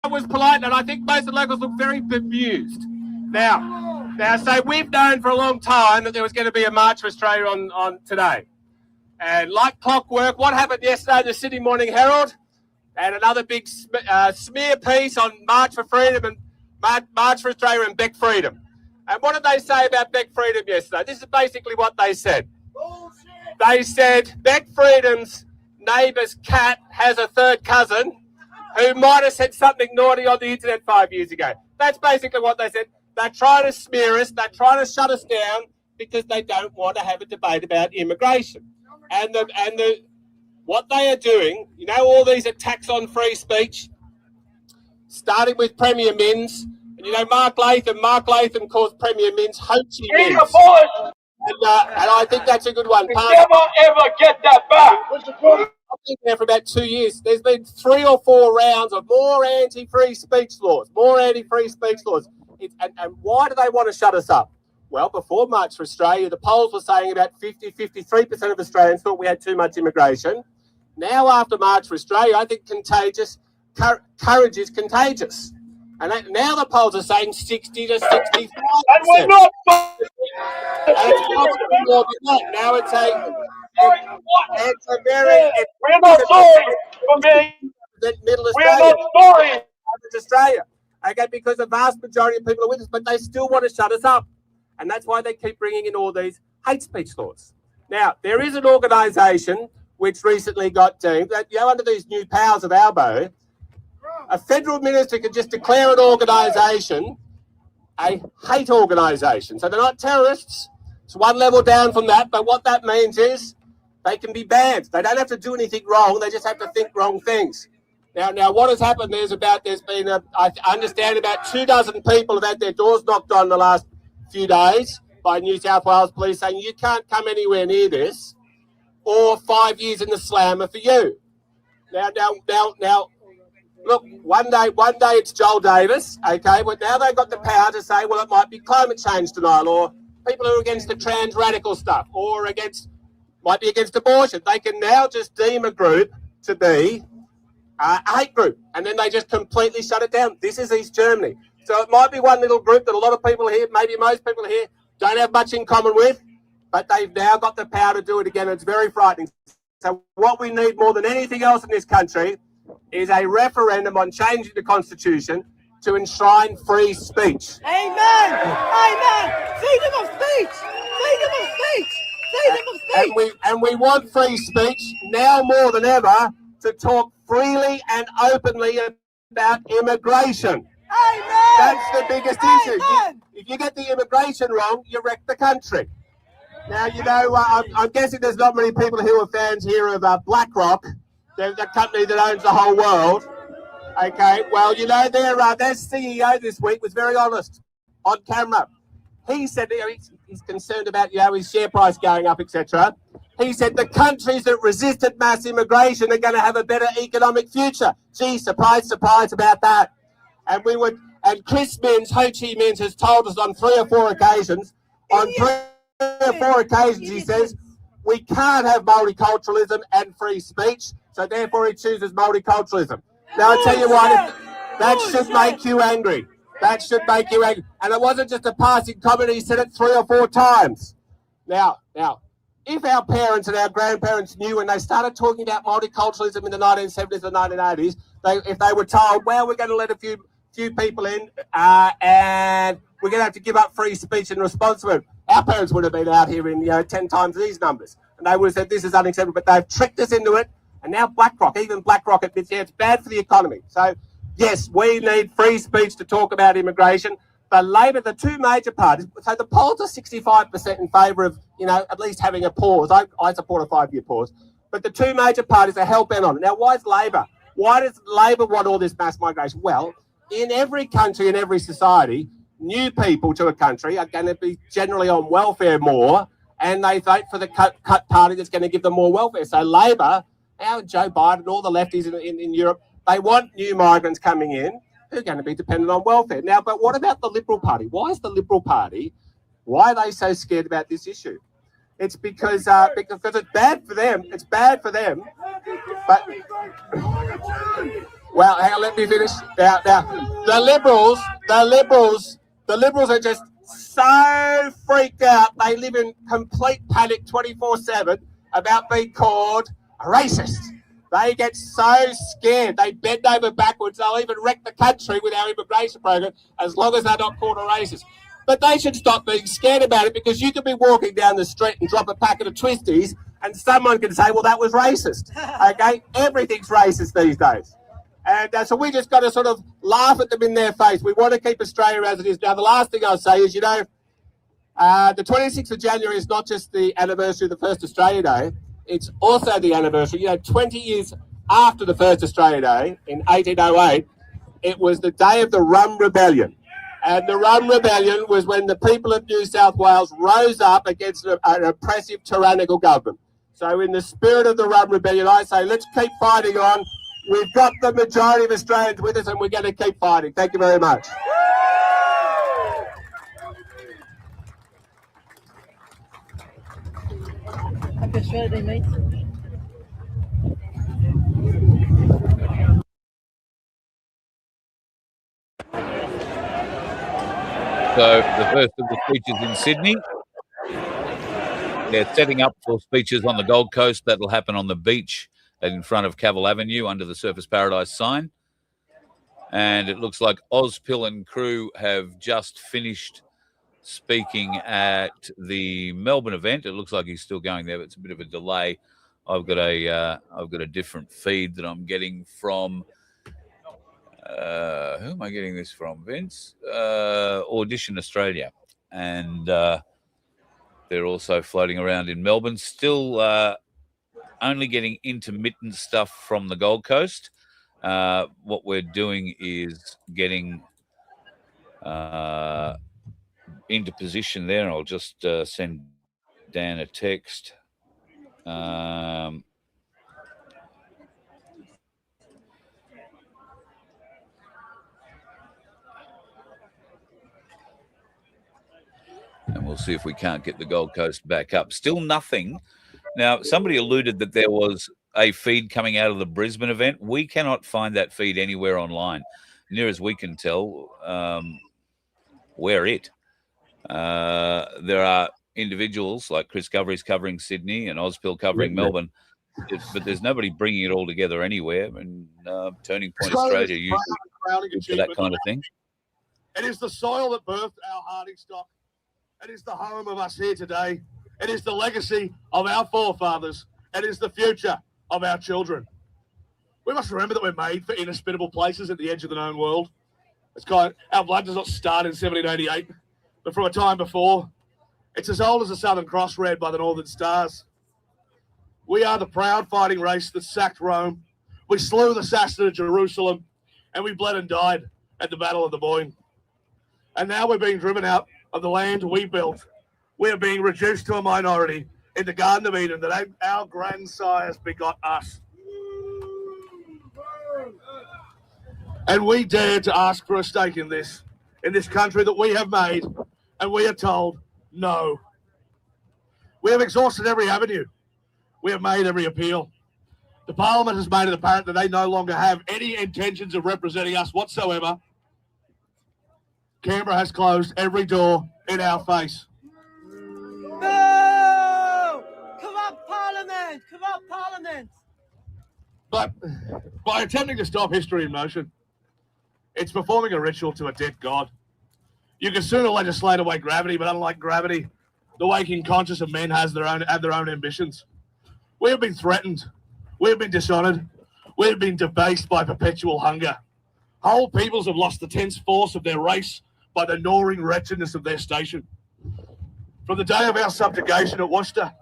Was polite, and I think most of the locals look very bemused. Now, so we've known for a long time that there was going to be a March for Australia on today. And like clockwork, what happened yesterday in the Sydney Morning Herald? And another big smear piece on March for Freedom and March for Australia and Beck Freedom. And what did they say about Beck Freedom yesterday? This is basically what they said. Bullshit. They said Beck Freedom's neighbour's cat has a third cousin who might have said something naughty on the internet 5 years ago. That's basically what they said. They're trying to smear us. They're trying to shut us down because they don't want to have a debate about immigration. And what they are doing, you know, all these attacks on free speech, starting with Premier Minns, and you know Mark Latham calls Premier Minns Ho Chi Minns. And I think that's a good one. Never ever get that back. I've been there for about 2 years. There's been 3 or 4 rounds of more anti-free speech laws, And why do they want to shut us up? Well, before March for Australia, the polls were saying about 53% of Australians thought we had too much immigration. Now, after March for Australia, I think courage is contagious. And now the polls are saying 60 to 65%. And we're not. And it's possibly more than that. Now it's a very... We're not sorry for being... Middle Australia. We're not sorry. Australia. Okay, because the vast majority of people are with us, but they still want to shut us up. And that's why they keep bringing in all these hate speech laws. Now, there is an organisation which recently got deemed that, you know, under these new powers of Albo, a federal minister could just declare an organisation a hate organisation. So they're not terrorists. It's one level down from that. But what that means is they can be banned. They don't have to do anything wrong. They just have to think wrong things. Now, what has happened there's been, I understand about 24 people have had their doors knocked on the last few days by New South Wales police saying you can't come anywhere near this, or 5 years in the slammer for you. Now, look, one day it's Joel Davis, okay, but now they've got the power to say, well, it might be climate change denial, or people who are against the trans radical stuff, or might be against abortion. They can now just deem a group to be a hate group, and then they just completely shut it down. This is East Germany. So it might be one little group that a lot of people here, maybe most people here, don't have much in common with, but they've now got the power to do it again. It's very frightening. So what we need more than anything else in this country is a referendum on changing the Constitution to enshrine free speech. Amen! Amen! Freedom of speech! Freedom of speech! Freedom of speech! And we want free speech now more than ever to talk freely and openly about immigration. Amen! That's the biggest issue. If you get the immigration wrong, you wreck the country. Now, you know, I'm guessing there's not many people who are fans here of BlackRock, the company that owns the whole world. Okay, well, you know, their CEO this week was very honest on camera. He said, you know, he's concerned about, you know, his share price going up, etc. He said the countries that resisted mass immigration are going to have a better economic future. Gee, surprise, surprise about that. And Chris Minns, Ho Chi Minh, has told us on 3 or 4 occasions, he says, we can't have multiculturalism and free speech, so therefore he chooses multiculturalism. Now, I tell you what, that should make you angry. That should make you angry. And it wasn't just a passing comment, he said it 3 or 4 times. Now, if our parents and our grandparents knew when they started talking about multiculturalism in the 1970s and 1980s, if they were told, well, we're going to let a few people in and we're going to have to give up free speech in response to it, our parents would have been out here in 10 times these numbers. And they would have said, this is unacceptable, but they've tricked us into it. And now even BlackRock admits, yeah, it's bad for the economy. So, yes, we need free speech to talk about immigration. But Labor, the 2 major parties, so the polls are 65% in favour of, at least having a pause. I support a 5-year pause. But the 2 major parties are hell-bent on it. Now, why is Labor? Why does Labor want all this mass migration? Well, in every country, in every society, new people to a country are going to be generally on welfare more, and they vote for the cut party that's going to give them more welfare. So Labor, now Joe Biden, all the lefties in Europe, they want new migrants coming in who are going to be dependent on welfare. Now, but what about the Liberal Party? Why is the Liberal Party, why are they so scared about this issue? It's because it's bad for them. It's bad for them. But, well, hang on, let me finish. Now, the Liberals are just so freaked out. They live in complete panic 24/7 about being called a racist. They get so scared. They bend over backwards. They'll even wreck the country with our immigration program as long as they're not called a racist. But they should stop being scared about it, because you could be walking down the street and drop a packet of twisties and someone can say, well, that was racist. Okay? Everything's racist these days. And so we just got to sort of laugh at them in their face. We want to keep Australia as it is. Now, the last thing I'll say is, the 26th of January is not just the anniversary of the first Australia Day. It's also the anniversary, 20 years after the first Australia Day, in 1808, it was the day of the Rum Rebellion. And the Rum Rebellion was when the people of New South Wales rose up against an oppressive, tyrannical government. So in the spirit of the Rum Rebellion, I say, let's keep fighting on. We've got the majority of Australians with us, and we're going to keep fighting. Thank you very much. Happy Australia Day, mate. So the first of the speeches in Sydney. They're setting up for speeches on the Gold Coast. That'll happen on the beach in front of Cavill Avenue under the Surfers Paradise sign. And it looks like Ozpil and crew have just finished speaking at the Melbourne event. It looks like he's still going there, but it's a bit of a delay. I've got a different feed that I'm getting from. Who am I getting this from, Vince? Audition Australia, and they're also floating around in Melbourne. Still only getting intermittent stuff from the Gold Coast. What we're doing is getting into position there. I'll just send Dan a text. And we'll see if we can't get the Gold Coast back up. Still nothing. Now, somebody alluded that there was a feed coming out of the Brisbane event. We cannot find that feed anywhere online. Near as we can tell, we're it. There are individuals like Chris Govery's covering Sydney and Ozpil covering Melbourne. but there's nobody bringing it all together anywhere. And Turning Point Australia's Australia usually crowning good for that kind of thing. It is the soil that birthed our Harding stock. It is the home of us here today. It is the legacy of our forefathers. It is the future of our children. We must remember that we're made for inhospitable places at the edge of the known world. Our blood does not start in 1788, but from a time before. It's as old as the Southern Cross read by the Northern Stars. We are the proud fighting race that sacked Rome. We slew the Sassanid of Jerusalem, and we bled and died at the Battle of the Boyne. And now we're being driven out of the land we built. We are being reduced to a minority in the Garden of Eden that our grandsires begot us. And we dare to ask for a stake in this country that we have made, and we are told no. We have exhausted every avenue. We have made every appeal. The Parliament has made it apparent that they no longer have any intentions of representing us whatsoever. Canberra has closed every door in our face. No! Come on, Parliament! Come on, Parliament! But by attempting to stop history in motion, it's performing a ritual to a dead god. You can sooner legislate away gravity, but unlike gravity, the waking conscience of men have their own ambitions. We have been threatened. We have been dishonoured. We have been debased by perpetual hunger. Whole peoples have lost the tense force of their race by the gnawing wretchedness of their station. From the day of our subjugation at Worcester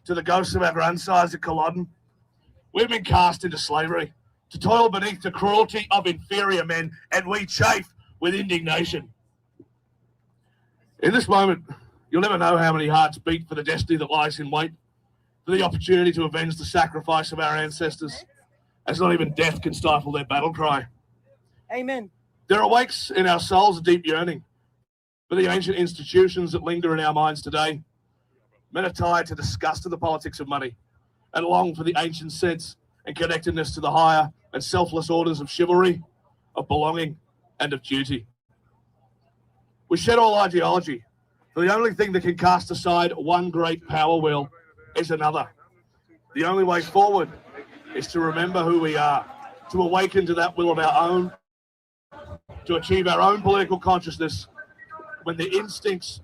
to the ghosts of our grandsires at Culloden, we've been cast into slavery to toil beneath the cruelty of inferior men, and we chafe with indignation. In this moment, you'll never know how many hearts beat for the destiny that lies in wait, for the opportunity to avenge the sacrifice of our ancestors, as not even death can stifle their battle cry. Amen. There awakes in our souls a deep yearning for the ancient institutions that linger in our minds today. Men are tied to disgust of the politics of money and long for the ancient sense and connectedness to the higher and selfless orders of chivalry, of belonging, and of duty. We shed all ideology, for the only thing that can cast aside one great power wheel is another. The only way forward is to remember who we are, to awaken to that will of our own, to achieve our own political consciousness when the instincts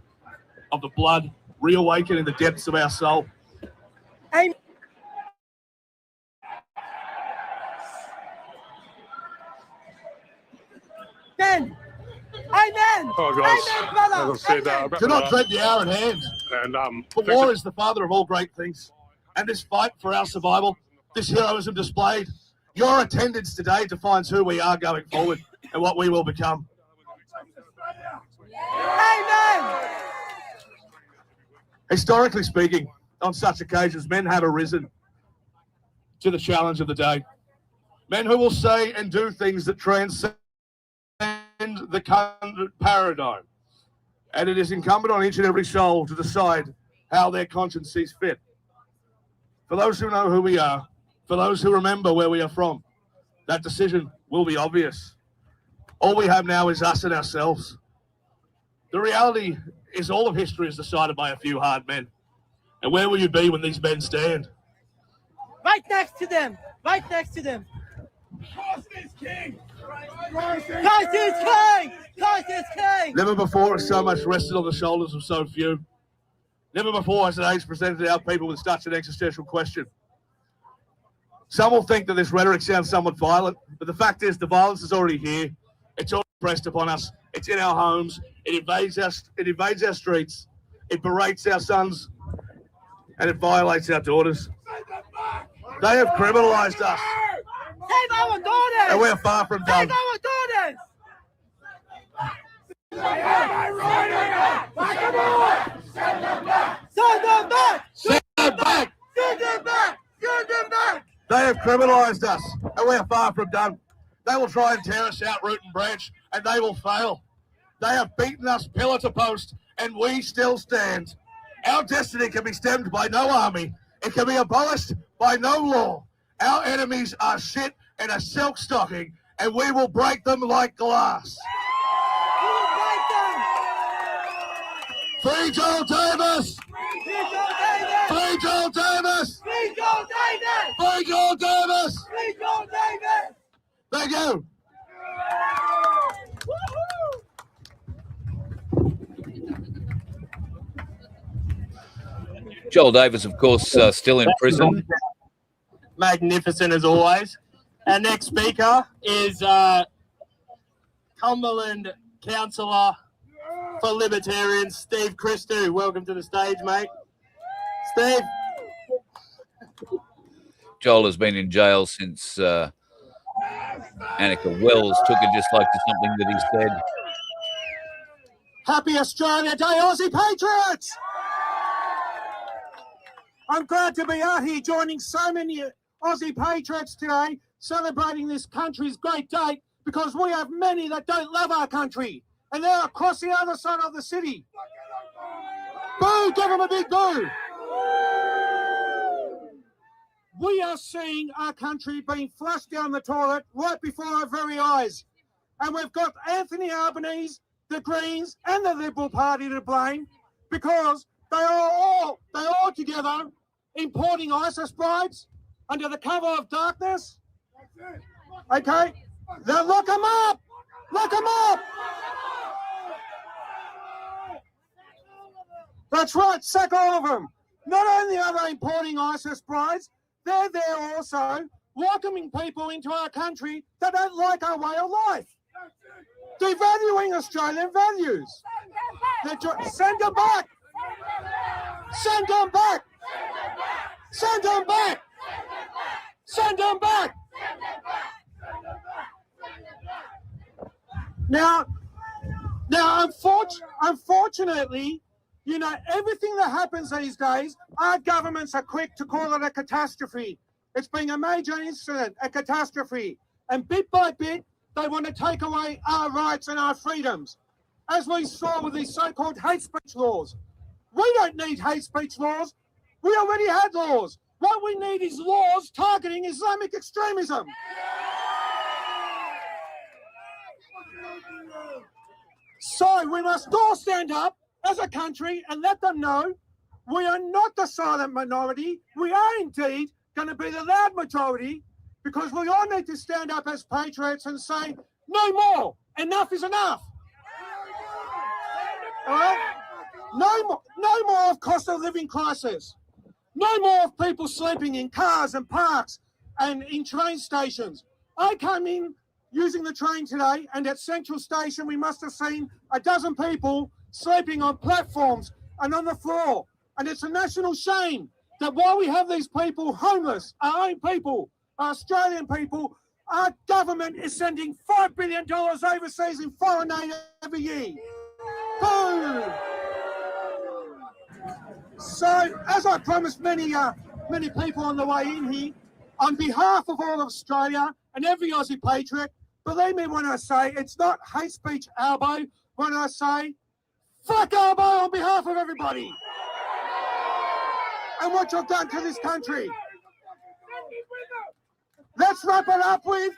of the blood reawaken in the depths of our soul. Amen. Amen. Amen. Oh, guys, Amen, brother. as I said, Do not dread the hour at hand. And For war is the father of all great things. And this fight for our survival, this heroism displayed, your attendance today defines who we are going forward and what we will become. Amen. Historically speaking, on such occasions, men have arisen to the challenge of the day. Men who will say and do things that transcend the current paradigm. And it is incumbent on each and every soul to decide how their conscience sees fit. For those who know who we are, for those who remember where we are from, that decision will be obvious. All we have now is us and ourselves. The reality is all of history is decided by a few hard men. And where will you be when these men stand? Right next to them. Right next to them. Christ is king! Christ is king! Christ is king! Never before has so much rested on the shoulders of so few. Never before has the age presented our people with such an existential question. Some will think that this rhetoric sounds somewhat violent, but the fact is the violence is already here. It's already pressed upon us. It's in our homes. It invades our streets. It berates our sons, and it violates our daughters. They have criminalised us. Save our daughters! And we're far from done. Save our daughters! Send them back! Send them back! Send them back! Send them back! Send them back! They have criminalised us, and we're far from done. They will try and tear us out root and branch, and they will fail. They have beaten us pillar to post, and we still stand. Our destiny can be stemmed by no army. It can be abolished by no law. Our enemies are shit and a silk stocking, and we will break them like glass. Free Joel Davis! Free Joel Davis! Free Free Joel Davis! Free Joel Davis! Free Joel Davis! Free Joel Davis! Thank you. Joel Davis, of course, still in prison. Magnificent as always. Our next speaker is Cumberland Councillor for Libertarians, Steve Christou. Welcome to the stage, mate. Steve. Joel has been in jail since Annika Wells took it just like to something that he said. Happy Australia Day, Aussie Patriots! I'm glad to be out here joining so many Aussie Patriots today, celebrating this country's great day, because we have many that don't love our country, and they're across the other side of the city. Boo! Give them a big boo! We are seeing our country being flushed down the toilet right before our very eyes. And we've got Anthony Albanese, the Greens, and the Liberal Party to blame, because they are all together importing ISIS brides under the cover of darkness. Okay? Now look them up! Look them up! That's right, sack all of them. Not only are they importing ISIS brides, they're there also welcoming people into our country that don't like our way of life. Devaluing Australian values. Send them back! Send them back! Send them back! Send them back! Now, unfortunately, you know, everything that happens these days, our governments are quick to call it a catastrophe. It's been a major incident, a catastrophe. And bit by bit, they want to take away our rights and our freedoms. As we saw with these so-called hate speech laws. We don't need hate speech laws. We already had laws. What we need is laws targeting Islamic extremism. So we must all stand up as a country and let them know we are not the silent minority. We are indeed going to be the loud majority, because we all need to stand up as patriots and say, no more. Enough is enough. All right? No more of cost of living crisis. No more of people sleeping in cars and parks and in train stations. I came in using the train today, and at Central Station we must have seen a dozen people sleeping on platforms and on the floor. And it's a national shame that while we have these people homeless, our own people, our Australian people, our government is sending $5 billion overseas in foreign aid every year. Boom! So, as I promised many people on the way in here, on behalf of all of Australia and every Aussie patriot, believe me when I say it's not hate speech, Albo, when I say fuck Albo on behalf of everybody. And what you've done to this country. Let's wrap it up with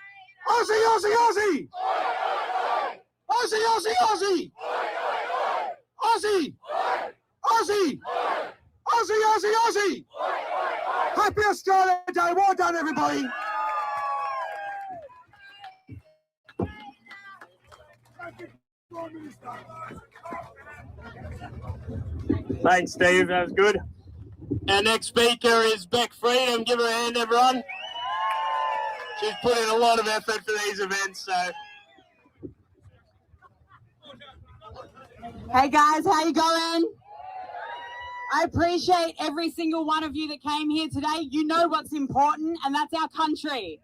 Aussie, Aussie, Aussie! Aussie, Aussie, Aussie! Aussie! Aussie! Aussie, Aussie, Aussie! Happy Australia Day. Well done, everybody. Thanks, Steve. That was good. Our next speaker is Beck Freedom. Give her a hand, everyone. She's put in a lot of effort for these events, so. Hey guys, how you going? I appreciate every single one of you that came here today. You know what's important, and that's our country.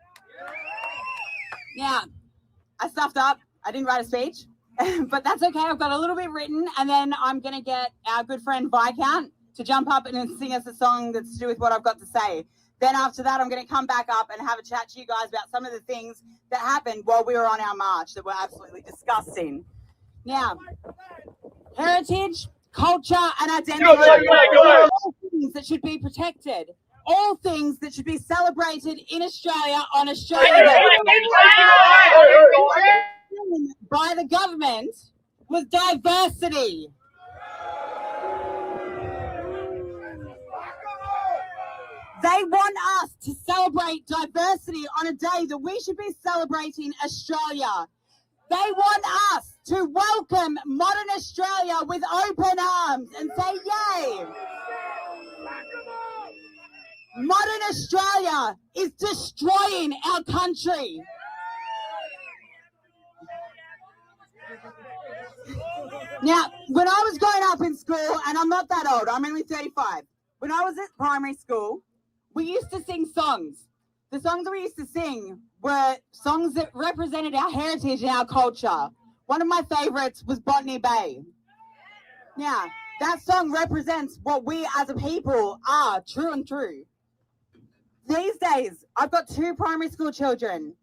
Now, I stuffed up. I didn't write a speech, but that's okay. I've got a little bit written, and then I'm going to get our good friend Viscount to jump up and sing us a song that's to do with what I've got to say. Then after that, I'm going to come back up and have a chat to you guys about some of the things that happened while we were on our march that were absolutely disgusting. Now, heritage, culture, and identity are all things that should be protected. All things that should be celebrated in Australia on Australia Day. By the government was diversity. They want us to celebrate diversity on a day that we should be celebrating Australia. They want us to welcome modern Australia with open arms and say, yay! Modern Australia is destroying our country. Now, when I was growing up in school, and I'm not that old, I'm only 35. When I was at primary school, we used to sing songs. The songs that we used to sing were songs that represented our heritage and our culture. One of my favorites was Botany Bay. Now, that song represents what we as a people are, true and true. These days, I've got 2 primary school children.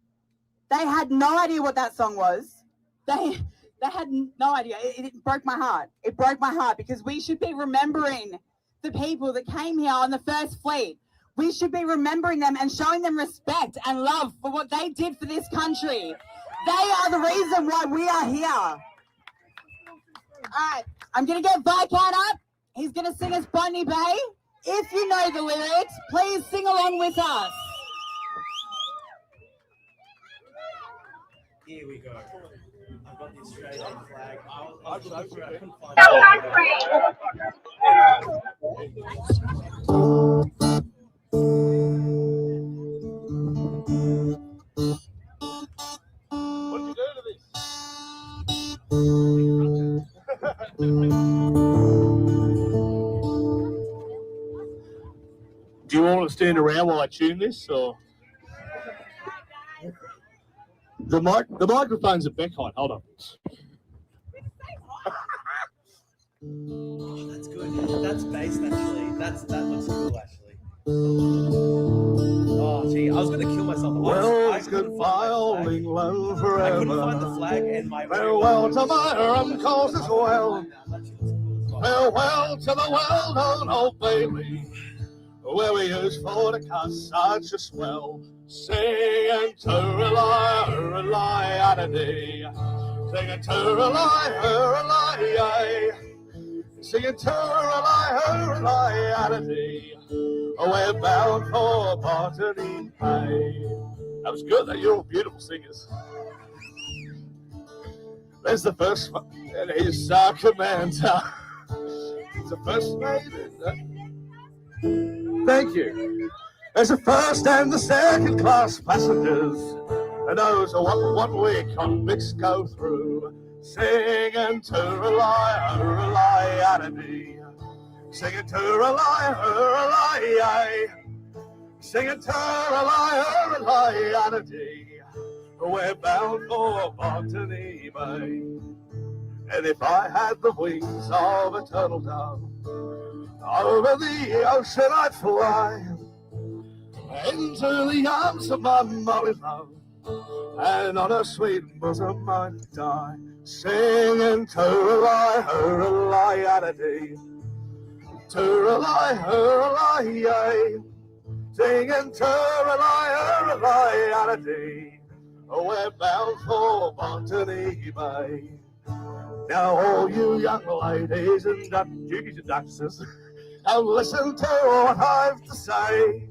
They had no idea what that song was. They had no idea. It broke my heart. It broke my heart because we should be remembering the people that came here on the First Fleet. We should be remembering them and showing them respect and love for what they did for this country. They are the reason why we are here. All right, I'm going to get Viscount up. He's going to sing us Botany Bay. If you know the lyrics, please sing along with us. Here we go. I've got the Australian flag. I was looking for it. I couldn't find What did you do to this? Do you want to stand around while I tune this, or the microphone's at back height? Hold on. Oh, that's good. That's based actually. That looks cool actually. Oh gee, I was gonna kill myself. Well, goodbye, old England forever. I couldn't find the flag and my farewell to my rum cause as well. Farewell to the well-known Old Bailey, where we used for to cut such a swell. Singing to-rely, a-da-dee. Singing to-rely, singing to-rely, a-da-dee. We're bound for Botany Bay. That was good. You're all beautiful singers. There's the first one, and he's our commander. He's the first mate, Thank you. There's the first and the second class passengers, and those are what we convicts go through. Singing to-rely, a-da-dee. Singing to-rely, singing to-rely, a-da-dee. We're bound for Botany Bay. And if I had the wings of a turtle dove, over the ocean I'd fly, into the arms of my Molly love, and on her sweet bosom I'd die. Singing to-rely, a-da-dee. To-rely, singing to-rely, a-da-dee. We're bound for Botany Bay. Now all you young ladies and duties and duchesses, now listen to what I've to say.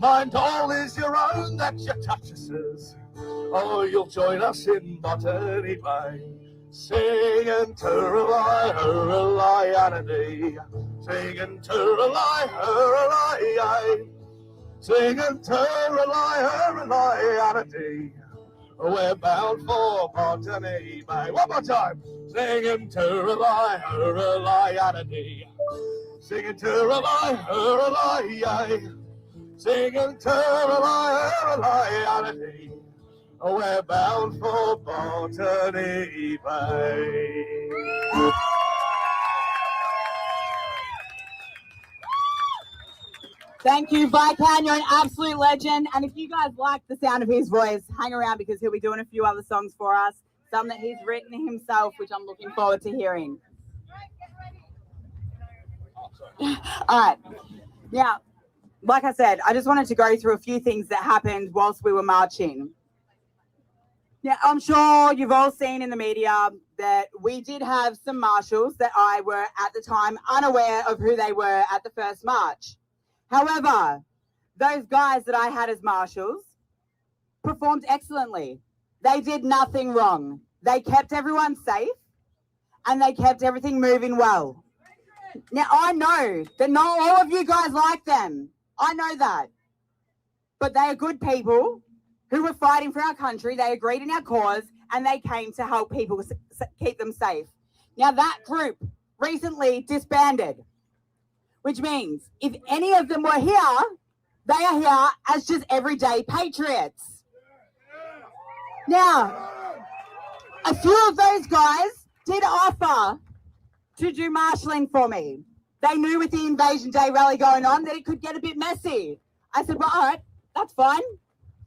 Mind all is your own that you touches. Oh, you'll join us in Botany Bay. Singing to-rely, a-da-dee. Singing to-rely, singing to-rely, a-da-dee. We're bound for Botany Bay. One more time. Singing to-rely, a-da-dee. Singing to-rely, singing to-rely, a-da-dee. We're bound for Botany Bay. Thank you, Viscount. You're an absolute legend. And if you guys like the sound of his voice, hang around because he'll be doing a few other songs for us, some that he's written himself, which I'm looking forward to hearing. All right. Now, like I said, I just wanted to go through a few things that happened whilst we were marching. Yeah, I'm sure you've all seen in the media that we did have some marshals that I were at the time unaware of who they were at the first march. However, those guys that I had as marshals performed excellently. They did nothing wrong. They kept everyone safe and they kept everything moving well. Now, I know that not all of you guys like them. I know that. But they are good people who were fighting for our country. They agreed in our cause and they came to help people keep them safe. Now, that group recently disbanded, which means if any of them were here, they are here as just everyday patriots. Now, a few of those guys did offer to do marshalling for me. They knew with the Invasion Day rally going on that it could get a bit messy. I said, well, all right, that's fine.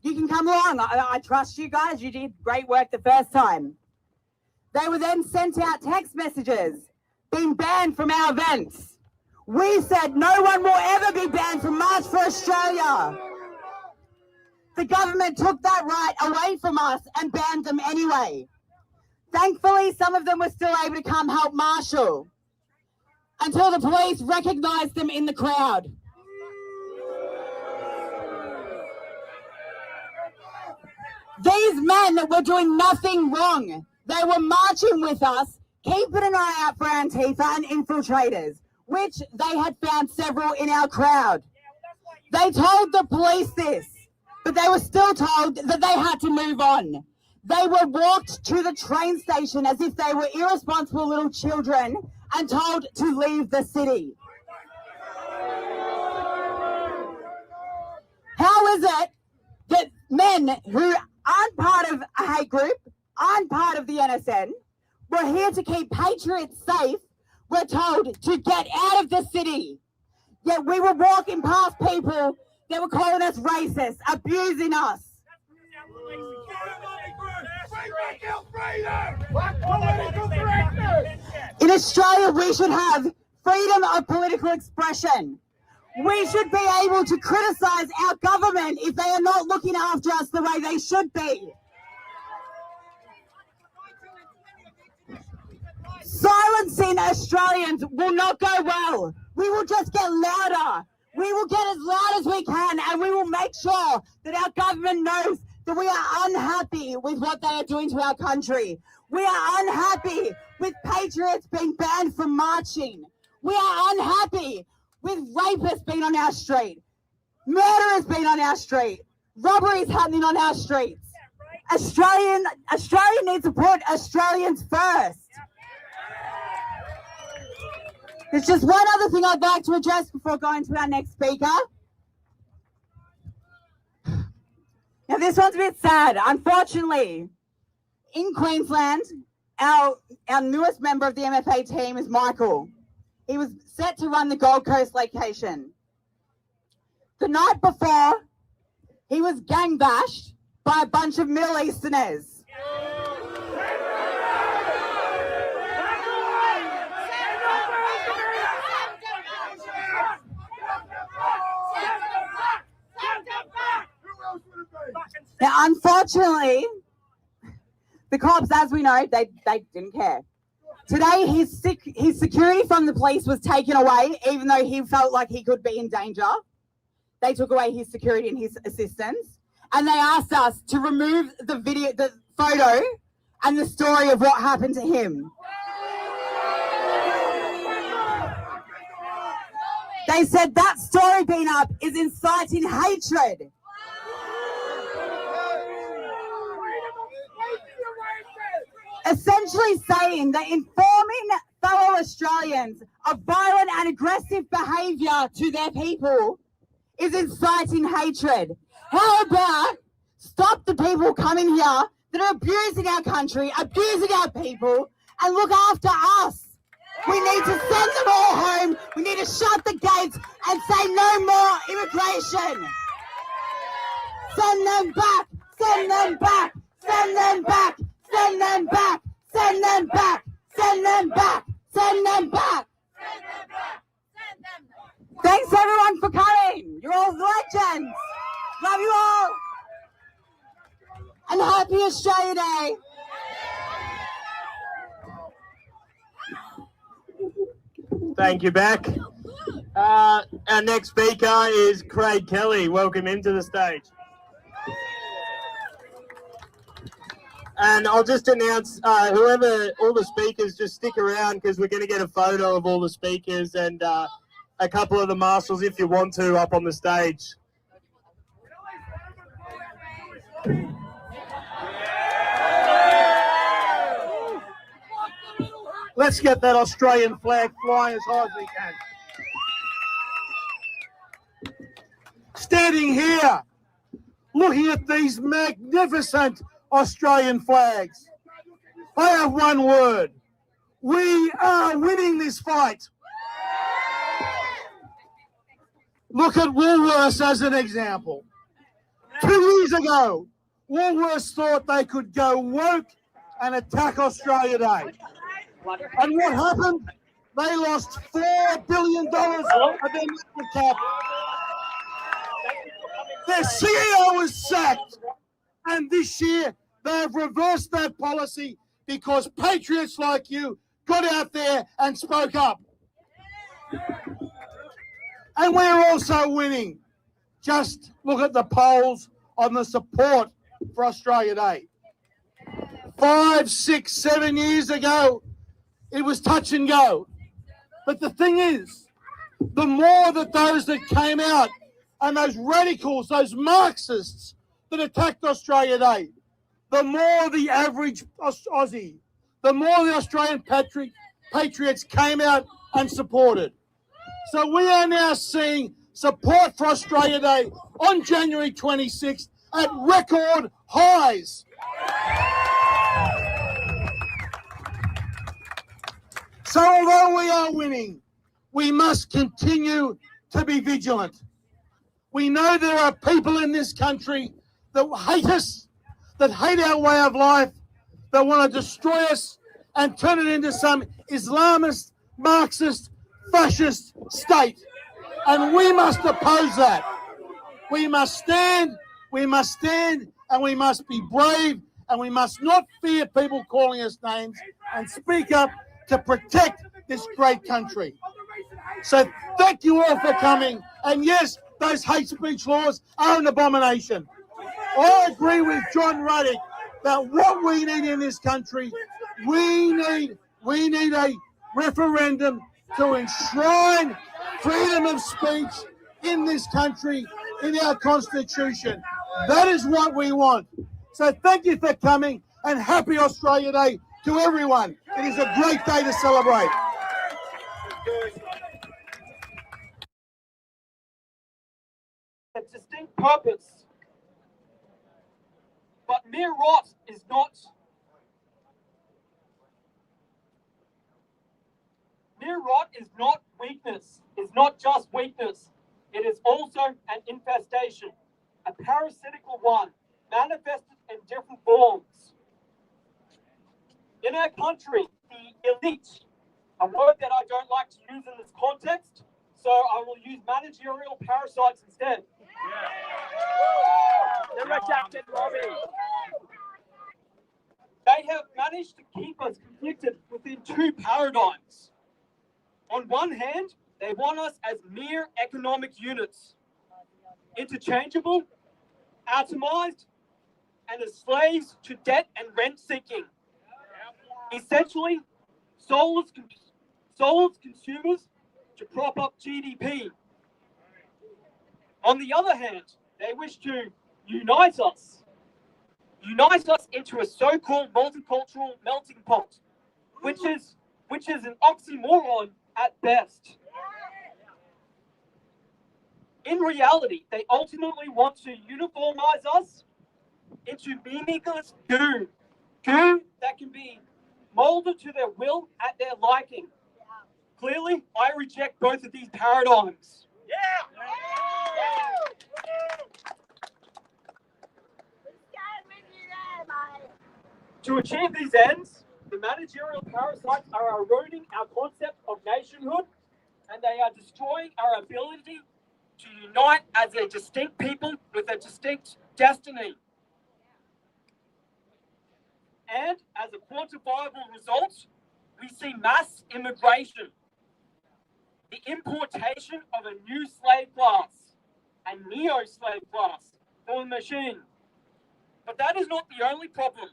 You can come along. I trust you guys. You did great work the first time. They were then sent out text messages being banned from our events. We said no one will ever be banned from March for Australia. The government took that right away from us and banned them anyway. Thankfully, some of them were still able to come help marshal until the police recognised them in the crowd. These men were doing nothing wrong. They were marching with us, keeping an eye out for Antifa and infiltrators, which they had found several in our crowd. They told the police this, but they were still told that they had to move on. They were walked to the train station as if they were irresponsible little children and told to leave the city. How is it that men who aren't part of a hate group, aren't part of the NSN, were here to keep patriots safe, were told to get out of the city? Yet we were walking past people that were calling us racist, abusing us. In Australia, we should have freedom of political expression. We should be able to criticise our government if they are not looking after us the way they should be. Silencing Australians will not go well. We will just get louder. We will get as loud as we can, and we will make sure that our government knows that we are unhappy with what they are doing to our country. We are unhappy with patriots being banned from marching. We are unhappy with rapists being on our street, murderers being on our street, robberies happening on our streets. Australia needs to put Australians first. There's just one other thing I'd like to address before going to our next speaker. Now, this one's a bit sad. Unfortunately, in Queensland, our newest member of the MFA team is Michael. He was set to run the Gold Coast location. The night before, he was gang bashed by a bunch of Middle Easterners. Now, unfortunately, the cops, as we know, they didn't care. Today, his security from the police was taken away, even though he felt like he could be in danger. They took away his security and his assistance, and they asked us to remove the photo and the story of what happened to him. They said that story being up is inciting hatred. Essentially saying that informing fellow Australians of violent and aggressive behaviour to their people is inciting hatred. How about stop the people coming here that are abusing our country, abusing our people, and look after us? We need to send them all home. We need to shut the gates and say no more immigration. Send them back. Send them back. Send them back. Send them back! Send them back! Send them back! Send them back! Thanks everyone for coming! You're all legends! Love you all! And happy Australia Day! Thank you, Beck. Our next speaker is Craig Kelly. Welcome him to the stage. And I'll just announce whoever, all the speakers, just stick around because we're going to get a photo of all the speakers and a couple of the marshals, if you want to, up on the stage. Let's get that Australian flag flying as high as we can. Standing here, looking at these magnificent Australian flags, I have one word. We are winning this fight. Look at Woolworths as an example. 2 years ago, Woolworths thought they could go woke and attack Australia Day. And what happened? They lost $4 billion of their market cap. Their CEO was sacked. And this year, they have reversed that policy because patriots like you got out there and spoke up. And we're also winning. Just look at the polls on the support for Australia Day. 5, 6, 7 years ago, it was touch and go. But the thing is, the more that those that came out and those radicals, those Marxists that attacked Australia Day, the more the average Aussie, the more the Australian patriots came out and supported. So we are now seeing support for Australia Day on January 26th at record highs. So although we are winning, we must continue to be vigilant. We know there are people in this country that hate us, that hate our way of life, that want to destroy us and turn it into some Islamist, Marxist, fascist state. And we must oppose that. We must stand, and we must be brave, and we must not fear people calling us names and speak up to protect this great country. So thank you all for coming. And yes, those hate speech laws are an abomination. I agree with John Ruddick that what we need in this country, we need a referendum to enshrine freedom of speech in this country, in our Constitution. That is what we want. So thank you for coming, and happy Australia Day to everyone. It is a great day to celebrate. A distinct purpose, but mere rot is not. Mere rot is not weakness. It's not just weakness. It is also an infestation, a parasitical one, manifested in different forms. In our country, the elite, a word that I don't like to use in this context, so I will use managerial parasites instead. The rejected lobby. They have managed to keep us conflicted within two paradigms. On one hand, they want us as mere economic units, interchangeable, atomized, and as slaves to debt and rent seeking. Essentially, soulless consumers to prop up GDP. On the other hand, they wish to unite us into a so-called multicultural melting pot, which is an oxymoron at best. In reality, they ultimately want to uniformize us into meaningless goo that can be molded to their will at their liking. Clearly, I reject both of these paradigms. To achieve these ends, the managerial parasites are eroding our concept of nationhood, and they are destroying our ability to unite as a distinct people with a distinct destiny. And as a quantifiable result, we see mass immigration. The the importation of a new slave class, a neo-slave class, for the machine. But that is not the only problem.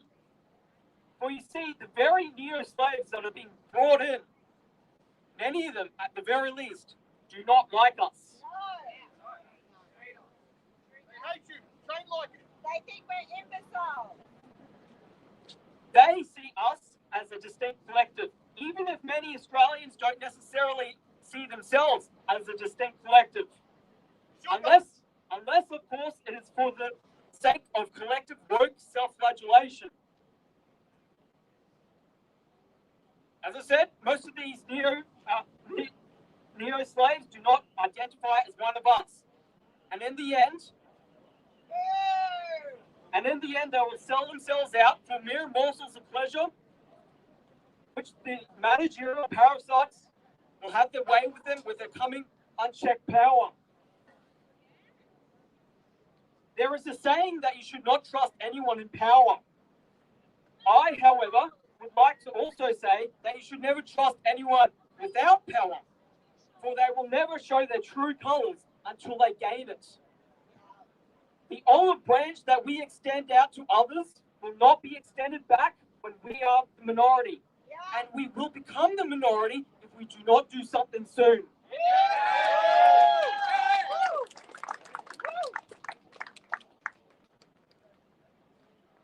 For you see, the very neo-slaves that are being brought in, many of them, at the very least, do not like us. They think we're imbeciles. They see us as a distinct collective, even if many Australians don't necessarily see themselves as a distinct collective. Unless of course, it is for the sake of collective woke self-flagellation. As I said, most of these neo-slaves do not identify as one of us. And in the end, they will sell themselves out for mere morsels of pleasure, which the managerial parasites will have their way with them with their coming unchecked power. There is a saying that you should not trust anyone in power. I, however, would like to also say that you should never trust anyone without power, for they will never show their true colours until they gain it. The olive branch that we extend out to others will not be extended back when we are the minority. And we will become the minority if we do not do something soon.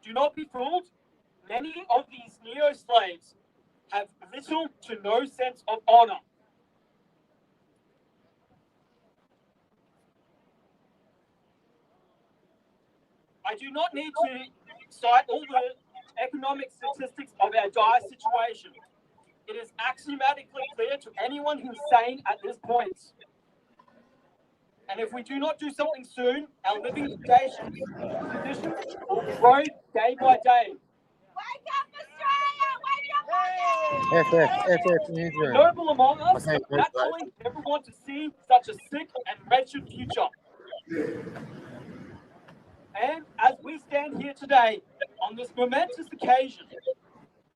Do not be fooled. Many of these neo-slaves have little to no sense of honour. I do not need to cite all the economic statistics of our dire situation. It is axiomatically clear to anyone who is sane at this point. And if we do not do something soon, our living conditions will grow day by day. Wake up, Australia! Wake up, The noble among us naturally never want to see such a sick and wretched future. And as we stand here today, on this momentous occasion,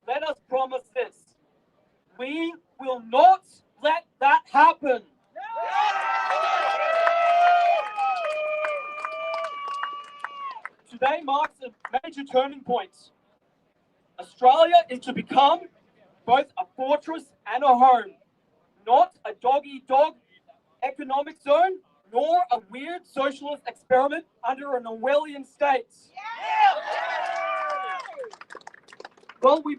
let us promise this. We will not let that happen. Today marks a major turning point. Australia is to become both a fortress and a home, not a dog-eat-dog economic zone, nor a weird socialist experiment under an Orwellian state. While we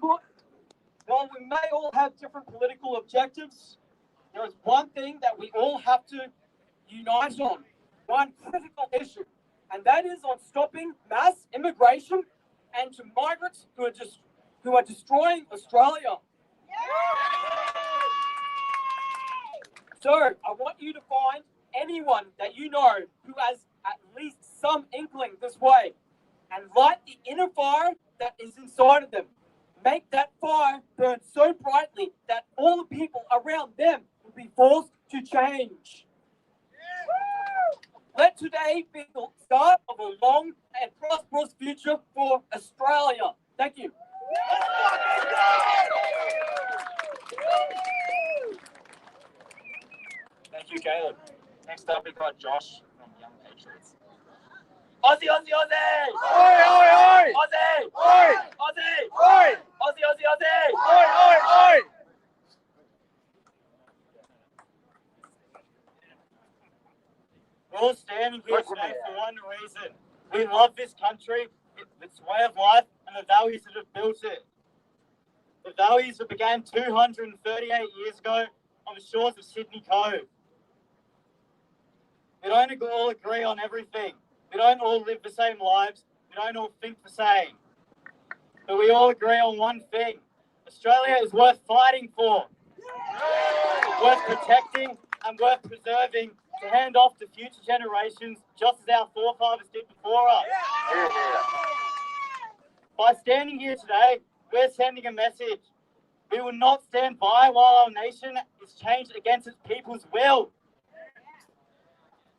may all have different political objectives, there is one thing that we all have to unite on, one critical issue, and that is on stopping mass immigration and to migrants who are destroying Australia. So, I want you to find anyone that you know who has at least some inkling this way and light the inner fire that is inside of them. Make that fire burn so brightly that all the people around them will be forced to change. Let today be the start of a long and prosperous future for Australia. Thank you. Thank you, Caleb. Next up, we got Josh from Young Patriots. Aussie, Aussie, Aussie! Oi, oi, oi! Aussie! Oi! Aussie! Oi! Aussie, Aussie, Aussie! Oi, oi, oi! We're all standing here today for one reason. We love this country, its way of life, and the values that have built it. The values that began 238 years ago on the shores of Sydney Cove. We don't all agree on everything. We don't all live the same lives. We don't all think the same. But we all agree on one thing. Australia is worth fighting for. Worth protecting and worth preserving to hand off to future generations just as our forefathers did before us. By standing here today, we're sending a message. We will not stand by while our nation is changed against its people's will.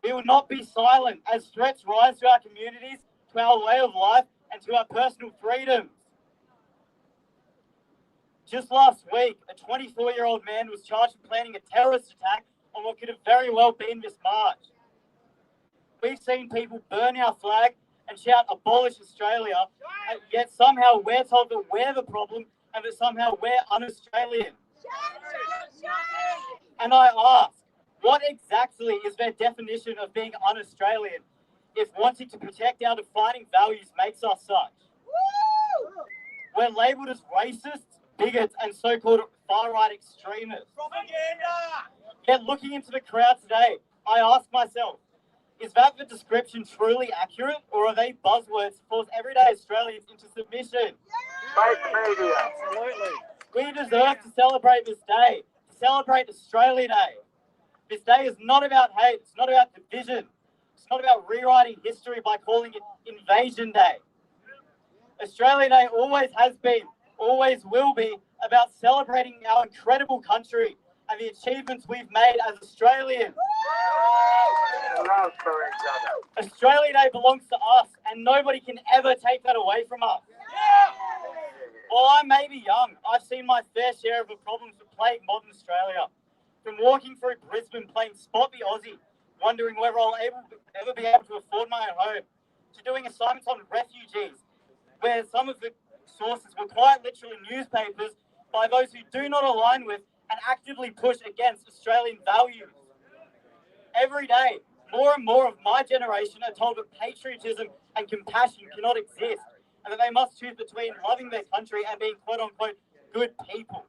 We will not be silent as threats rise to our communities, to our way of life, and to our personal freedoms. Just last week, a 24-year-old man was charged with planning a terrorist attack on what could have very well been this march. We've seen people burn our flag and shout abolish Australia, and yet somehow we're told that we're the problem and that somehow we're un-Australian. And I ask, what exactly is their definition of being un-Australian if wanting to protect our defining values makes us such? We're labelled as racists, bigots, and so-called far-right extremists. Propaganda! Yet looking into the crowd today, I ask myself, is that the description truly accurate, or are they buzzwords to force everyday Australians into submission? Fake media. Absolutely. We deserve to celebrate this day, to celebrate Australia Day. This day is not about hate, it's not about division, it's not about rewriting history by calling it Invasion Day. Australia Day always has been, always will be, about celebrating our incredible country and the achievements we've made as Australians. Australia Day belongs to us, and nobody can ever take that away from us. While I may be young, I've seen my fair share of the problems that plague modern Australia. From walking through Brisbane playing Spot the Aussie, wondering whether I'll ever be able to afford my own home, to doing assignments on refugees, where some of the sources were quite literally newspapers by those who do not align with and actively push against Australian values. Every day, more and more of my generation are told that patriotism and compassion cannot exist, and that they must choose between loving their country and being quote-unquote good people.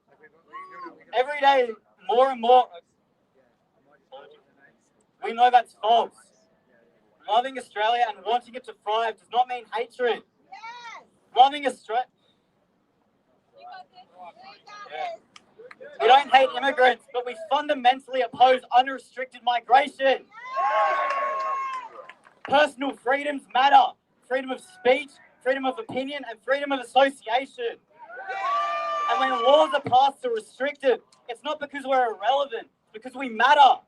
Every day, more and more, we know that's false. Loving Australia and wanting it to thrive does not mean hatred. Loving Australia... We don't hate immigrants, but we fundamentally oppose unrestricted migration. Personal freedoms matter. Freedom of speech, freedom of opinion, and freedom of association. And when laws are passed to restrict it, it's not because we're irrelevant, it's because we matter.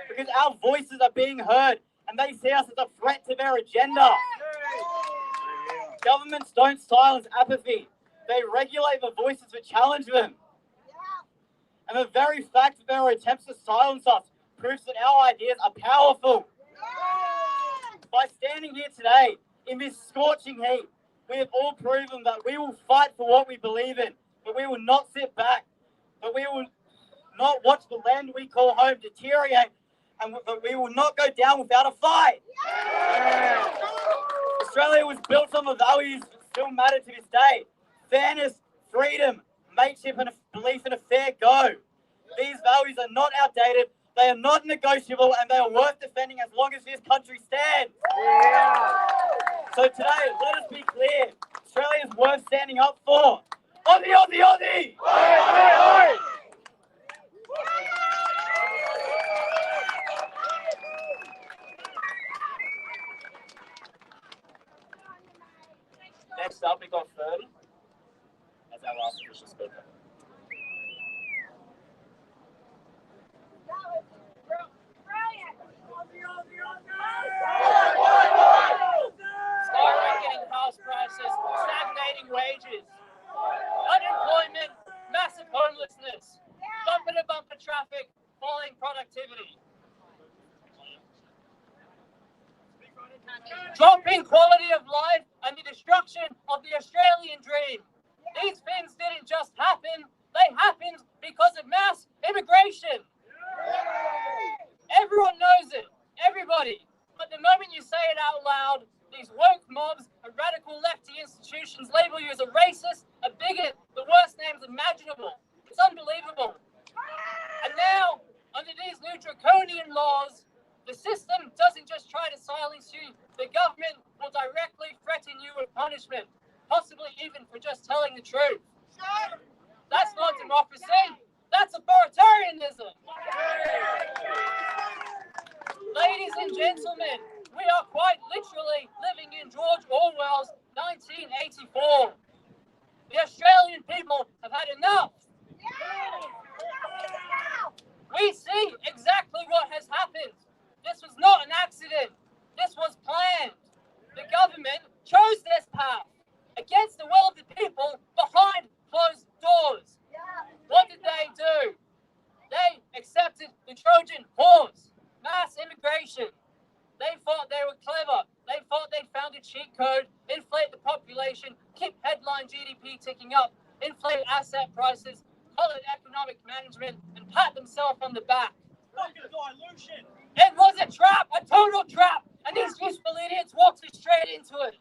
Because our voices are being heard, and they see us as a threat to their agenda. Governments don't silence apathy. They regulate the voices that challenge them. And the very fact that there are attempts to silence us proves that our ideas are powerful. By standing here today, in this scorching heat, we have all proven that we will fight for what we believe in, but we will not sit back, but we will not watch the land we call home deteriorate, and that we will not go down without a fight. Australia was built on the values that still matter to this day: fairness, freedom, mateship, and a belief in a fair go. These values are not outdated, they are not negotiable, and they are worth defending as long as this country stands. So today, let us be clear, Australia is worth standing up for. Aussie, Aussie, Aussie! Next up, we got Ferdy as our last official speaker. Skyrocketing house prices, stagnating wages, unemployment, massive homelessness, bumper-to-bumper traffic, falling productivity. Dropping quality of life and the destruction of the Australian dream. These things didn't just happen, they happened because of mass immigration. Everyone knows it, everybody. But the moment you say it out loud, these woke mobs and radical lefty institutions label you as a racist, a bigot, the worst names imaginable. It's unbelievable. And now, under these new draconian laws, the system doesn't just try to silence you, the government will directly threaten you with punishment, possibly even for just telling the truth. That's not democracy, that's authoritarianism. Ladies and gentlemen, we are quite literally living in George Orwell's 1984. The Australian people have had enough. We see exactly what has happened. This was not an accident. This was planned. The government chose this path against the will of the people behind closed doors. What did they do? They accepted the economic management and pat themselves on the back. It was a trap, a total trap, and these useful idiots walked us straight into it.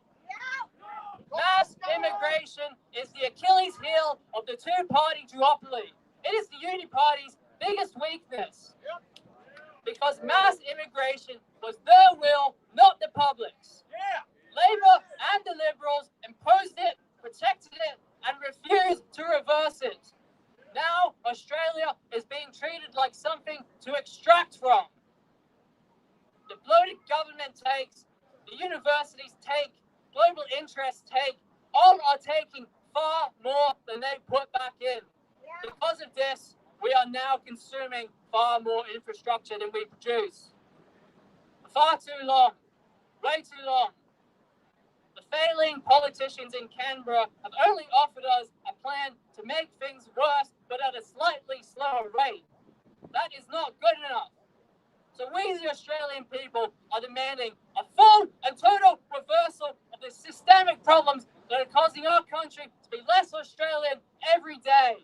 Mass immigration is the Achilles heel of the two-party duopoly. It is the Uni Party's biggest weakness. Because mass immigration was their will, not the public's. Labour and the Liberals imposed it, protected it, and refused to reverse it. Now, Australia is being treated like something to extract from. The bloated government takes, the universities take, global interests take, all are taking far more than they put back in. Because of this, we are now consuming far more infrastructure than we produce. Far too long, way too long. The failing politicians in Canberra have only offered us a plan to make things worse, but at a slightly slower rate. That is not good enough. So we, the Australian people, are demanding a full and total reversal of the systemic problems that are causing our country to be less Australian every day.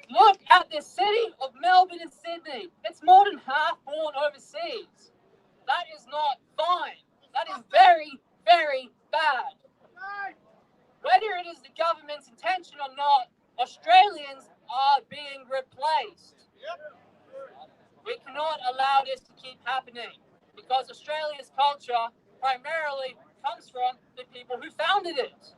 Look at the city of Melbourne and Sydney. It's more than half born overseas. That is not fine. That is very, very bad. Whether it is the government's intention or not, Australians are being replaced. We cannot allow this to keep happening because Australia's culture primarily comes from the people who founded it.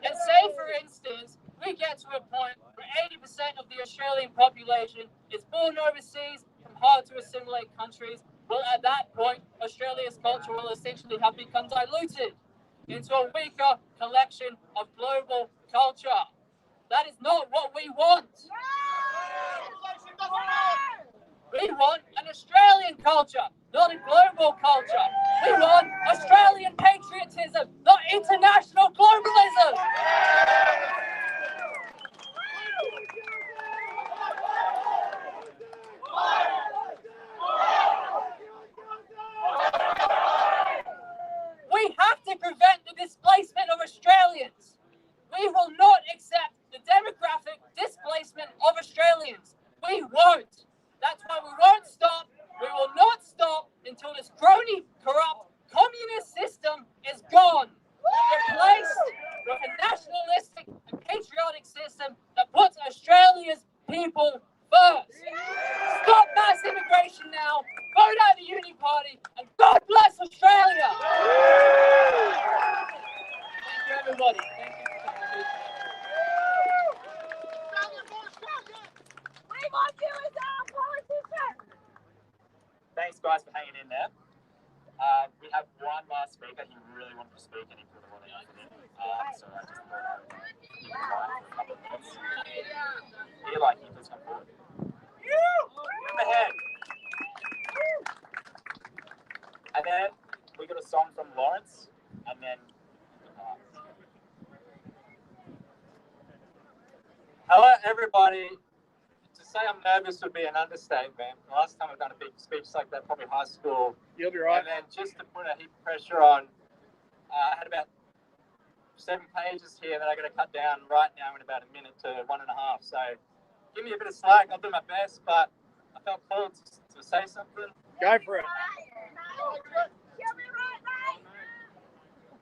And say, for instance, we get to a point where 80% of the Australian population is born overseas from hard to assimilate countries. Well, at that point, Australia's culture will essentially have become diluted into a weaker collection of global culture. That is not what we want. We want an Australian culture, not a global culture. We want Australian patriotism, not international globalism. We have to prevent the displacement of Australians. We will not accept the demographic displacement of Australians. We won't. That's why we won't stop. We will not stop until this crony, corrupt, communist system is gone. Replaced with a nationalistic and patriotic system that puts Australia's people first. Stop mass immigration now. Vote out the Uni Party, and God bless Australia. Thank you, everybody. Thank you for coming. We want you as our politician. Thanks, guys, for hanging in there. We have one last speaker. He really wanted to speak, and he put a lot of effort in. So I just thought I would invite a couple of minutes. Here, like, you please come forward. In the head. And then we got a song from Lawrence, and then. Hello, everybody. To say I'm nervous would be an understatement. The last time I've done a big speech like that, probably high school. You'll be right. And then just to put a heap of pressure on, I had about 7 pages here that I got to cut down right now in about a minute to 1.5. So give me a bit of slack. I'll do my best, but I felt called to say something. Go for it.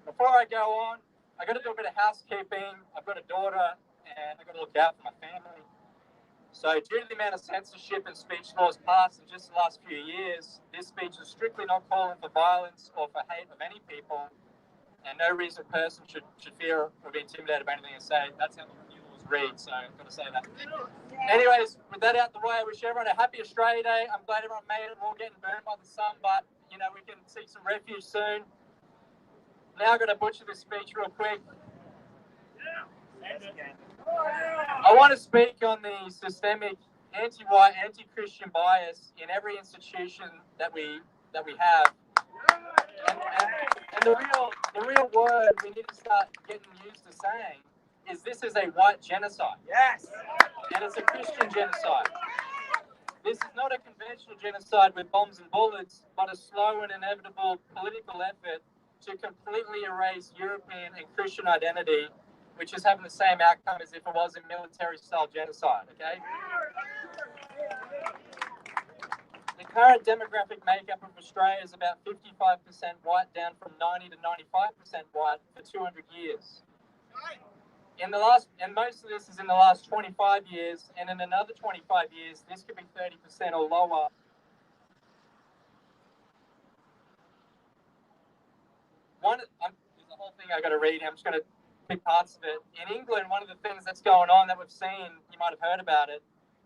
Before I go on, I got to do a bit of housekeeping. I've got a daughter, and I got to look out for my family. So due to the amount of censorship and speech laws passed in just the last few years, this speech is strictly not calling for violence or for hate of any people, and no reasonable person should fear or be intimidated by anything I say. That's how the new laws read, so I've got to say that. Anyways, with that out the way, I wish everyone a happy Australia Day. I'm glad everyone made it. We're all getting burned by the sun, but, you know, we can seek some refuge soon. Now I'm going to butcher this speech real quick. I want to speak on the systemic anti-white, anti-Christian bias in every institution that we have, and the real word we need to start getting used to saying is this is a white genocide. Yes, and it's a Christian genocide. This is not a conventional genocide with bombs and bullets, but a slow and inevitable political effort to completely erase European and Christian identity, which is having the same outcome as if it was a military-style genocide, okay? The current demographic makeup of Australia is about 55% white, down from 90 to 95% white for 200 years. And most of this is in the last 25 years, and in another 25 years, this could be 30% or lower. There's a whole thing I got to read. I'm just going to pick parts of it. In England, one of the things that's going on that we've seen, you might have heard about it,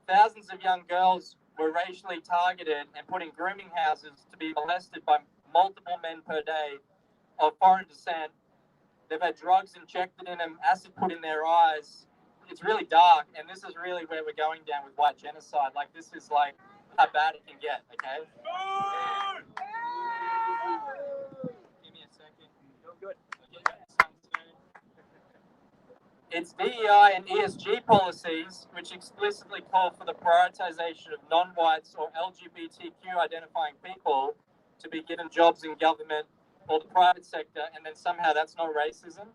thousands of young girls were racially targeted and put in grooming houses to be molested by multiple men per day of foreign descent. They've had drugs injected in them, acid put in their eyes. It's really dark, and this is really where we're going down with white genocide. Like, this is like how bad it can get, okay? Give me a second. You're good. It's DEI and ESG policies which explicitly call for the prioritization of non-whites or LGBTQ identifying people to be given jobs in government or the private sector, and then somehow that's not racism.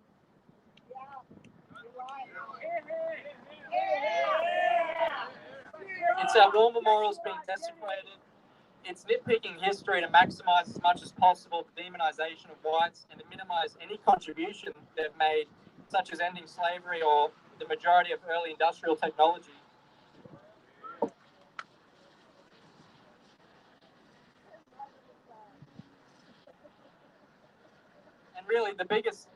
It's our war memorials being desecrated. It's nitpicking history to maximize as much as possible the demonization of whites and to minimize any contribution they've made, such as ending slavery or the majority of early industrial technology. And really, the biggest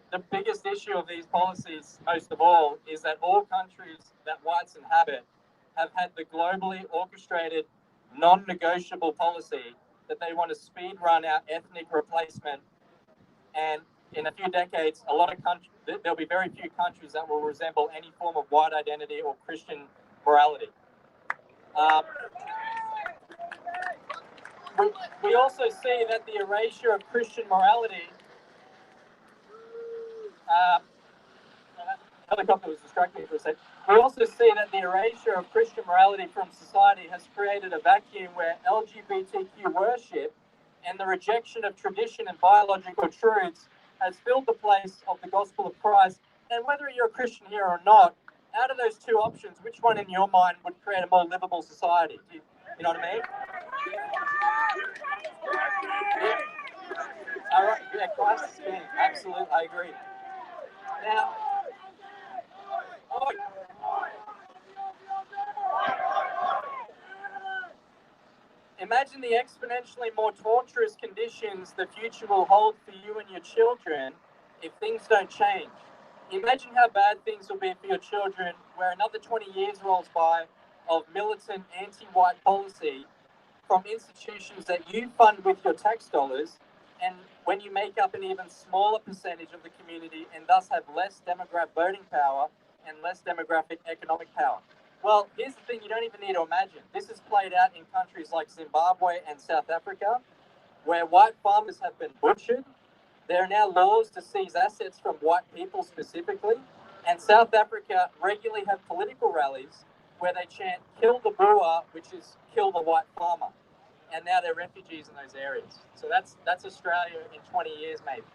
issue of these policies, most of all, is that all countries that whites inhabit have had the globally orchestrated, non-negotiable policy that they want to speed run our ethnic replacement. And in a few decades, there'll be very few countries that will resemble any form of white identity or Christian morality. We also see that the erasure of Christian morality, helicopter was distracting me for a second. We also see that the erasure of Christian morality from society has created a vacuum where LGBTQ worship and the rejection of tradition and biological truths has filled the place of the gospel of Christ. And whether you're a Christian here or not, out of those two options, which one in your mind would create a more livable society? You know what I mean? Yeah. All right, yeah, Christ is king. Absolutely, I agree. Now, imagine the exponentially more torturous conditions the future will hold for you and your children if things don't change. Imagine how bad things will be for your children where another 20 years rolls by of militant anti-white policy from institutions that you fund with your tax dollars, and when you make up an even smaller percentage of the community and thus have less demographic voting power and less demographic economic power. Well, here's the thing you don't even need to imagine. This is played out in countries like Zimbabwe and South Africa, where white farmers have been butchered. There are now laws to seize assets from white people specifically, and South Africa regularly have political rallies where they chant, "Kill the Boer," which is kill the white farmer. And now they're refugees in those areas. So that's Australia in 20 years, maybe.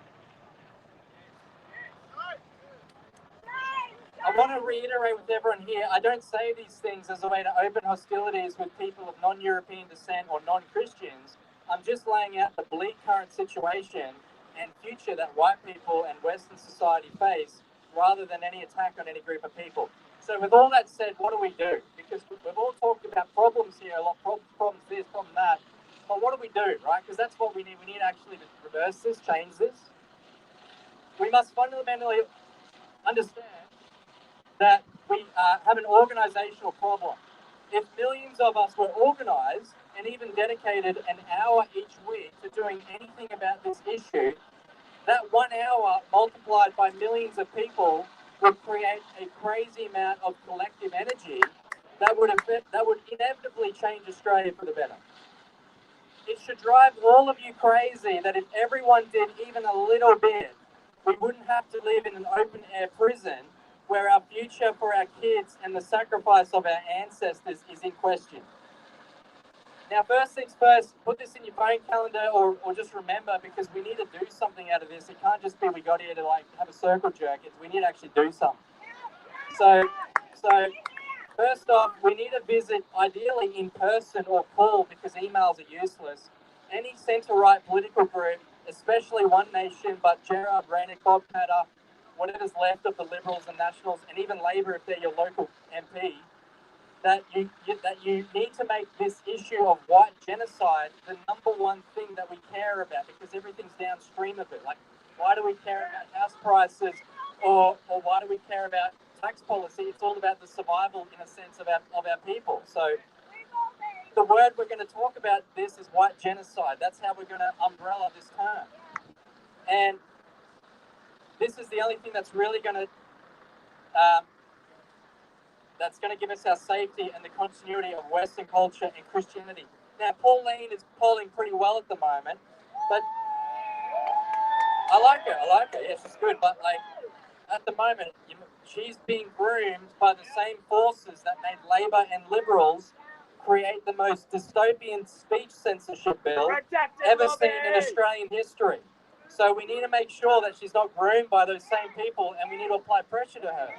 I want to reiterate with everyone here, I don't say these things as a way to open hostilities with people of non-European descent or non-Christians. I'm just laying out the bleak current situation and future that white people and Western society face, rather than any attack on any group of people. So with all that said, what do we do? Because we've all talked about problems here, a lot of problems this, problem that. But what do we do, right? Because that's what we need. We need actually to reverse this, change this. We must fundamentally understand that we have an organizational problem. If millions of us were organized and even dedicated an hour each week to doing anything about this issue, that 1 hour multiplied by millions of people would create a crazy amount of collective energy that would inevitably change Australia for the better. It should drive all of you crazy that if everyone did even a little bit, we wouldn't have to live in an open-air prison where our future for our kids and the sacrifice of our ancestors is in question. Now, first things first, put this in your phone calendar or just remember, because we need to do something out of this. It can't just be we got here to like have a circle jerk. We need to actually do something. So first off, we need to visit, ideally in person or call, because emails are useless, any centre-right political group, especially One Nation, but Gerard Rayner, Bob Katter, whatever's left of the Liberals and Nationals, and even Labor if they're your local MP, that you need to make this issue of white genocide the number one thing that we care about, because everything's downstream of it. Like, why do we care about house prices, or why do we care about tax policy? It's all about the survival, in a sense, of our people. So the word we're going to talk about this is white genocide. That's how we're going to umbrella this term. And this is the only thing that's really going to give us our safety and the continuity of Western culture and Christianity. Now, Pauline is polling pretty well at the moment, but I like her. Yeah, she's good, but like at the moment, she's being groomed by the same forces that made Labor and Liberals create the most dystopian speech censorship bill ever seen in Australian history. So we need to make sure that she's not groomed by those same people, and we need to apply pressure to her.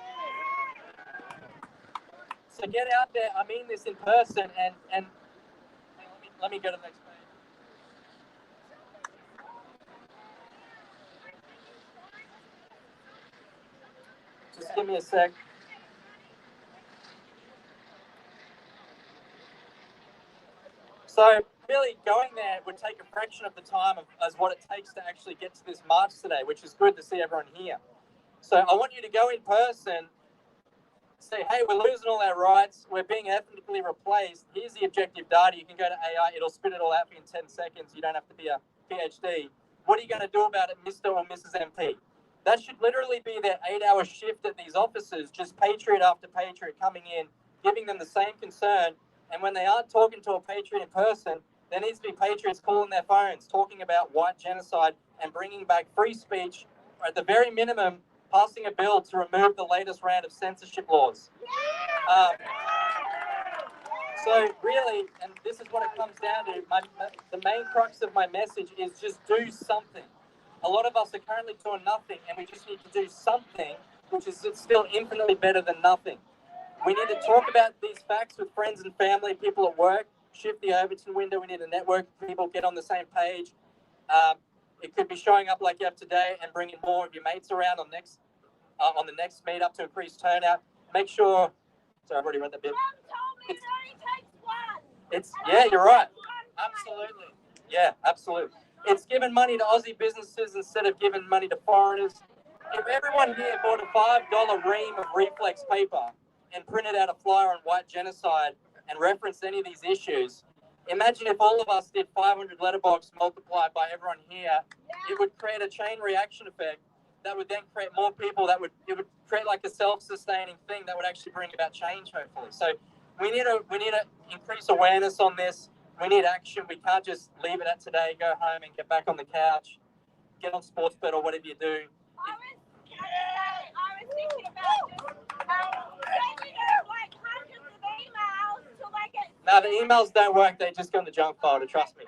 So get out there. I mean this in person, and let me go to the next page. Just give me a sec. So really going there would take a fraction of the time as what it takes to actually get to this march today, which is good to see everyone here. So I want you to go in person, say, hey, we're losing all our rights, we're being ethnically replaced, here's the objective data, you can go to AI, it'll spit it all out for you in 10 seconds, you don't have to be a PhD. What are you going to do about it, Mr. or Mrs. MP? That should literally be their 8-hour shift at these offices, just patriot after patriot coming in, giving them the same concern. And when they aren't talking to a patriot in person, there needs to be patriots calling their phones, talking about white genocide and bringing back free speech, or at the very minimum, passing a bill to remove the latest round of censorship laws. So really, and this is what it comes down to, the main crux of my message is just do something. A lot of us are currently doing nothing, and we just need to do something, which is still infinitely better than nothing. We need to talk about these facts with friends and family, people at work, shift the Overton window. We need to network people, get on the same page. It could be showing up like you have today and bringing more of your mates around on the next meetup to increase turnout. Make sure. Sorry, I've already read that bit. Yeah, you're right. Absolutely. Yeah, absolutely. It's giving money to Aussie businesses instead of giving money to foreigners. If everyone here bought a $5 ream of reflex paper and printed out a flyer on white genocide and referenced any of these issues, imagine if all of us did 500 letterbox multiplied by everyone here. It would create a chain reaction effect that would then create more people. It would create like a self-sustaining thing that would actually bring about change, hopefully. So we need to increase awareness on this. We need action. We can't just leave it at today, go home and get back on the couch, get on Sportsbet or whatever you do. I was thinking about sending her like hundreds of emails to like it. No, the emails don't work. They just go in the junk folder, trust me.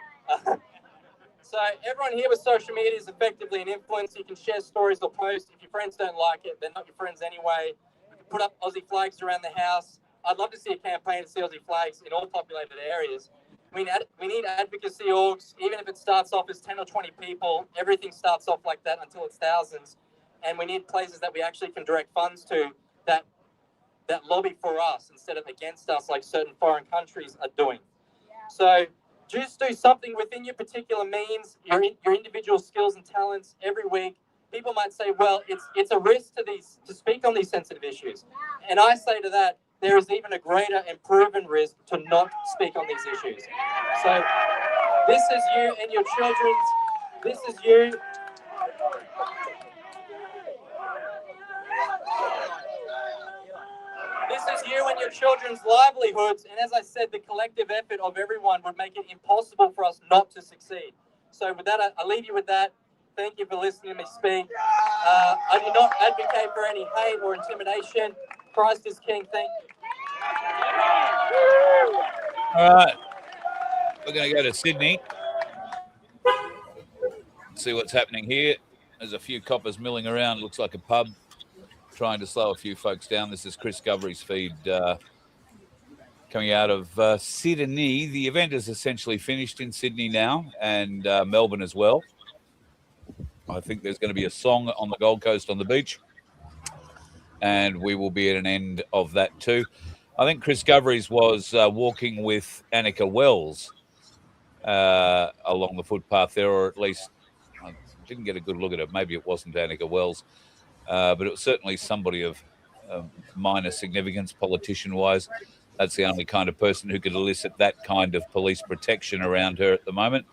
So everyone here with social media is effectively an influencer. You can share stories or posts. If your friends don't like it, they're not your friends anyway. You can put up Aussie flags around the house. I'd love to see a campaign to see Aussie flags in all populated areas. We need advocacy orgs, even if it starts off as 10 or 20 people. Everything starts off like that until it's thousands. And we need places that we actually can direct funds to that lobby for us instead of against us like certain foreign countries are doing. So just do something within your particular means, your individual skills and talents every week. People might say, well, it's a risk to speak on these sensitive issues. And I say to that, there is even a greater and proven risk to not speak on these issues. So this is you and your children's, this is you. This is you and your children's livelihoods, and as I said, the collective effort of everyone would make it impossible for us not to succeed. So with that, I leave you with that. Thank you for listening to me speak. I do not advocate for any hate or intimidation. Christ is King. Thank you. All right. we're going to go to Sydney. See what's happening here. There's a few coppers milling around. Looks like a pub, trying to slow a few folks down. This is Chris Govery's feed coming out of Sydney. The event is essentially finished in Sydney now, and Melbourne as well. I think there's going to be a song on the Gold Coast on the beach, and we will be at an end of that too. I think Chris Govery's was walking with Annika Wells along the footpath there, or at least I didn't get a good look at it. Maybe it wasn't Annika Wells, but it was certainly somebody of minor significance politician-wise. That's the only kind of person who could elicit that kind of police protection around her at the moment.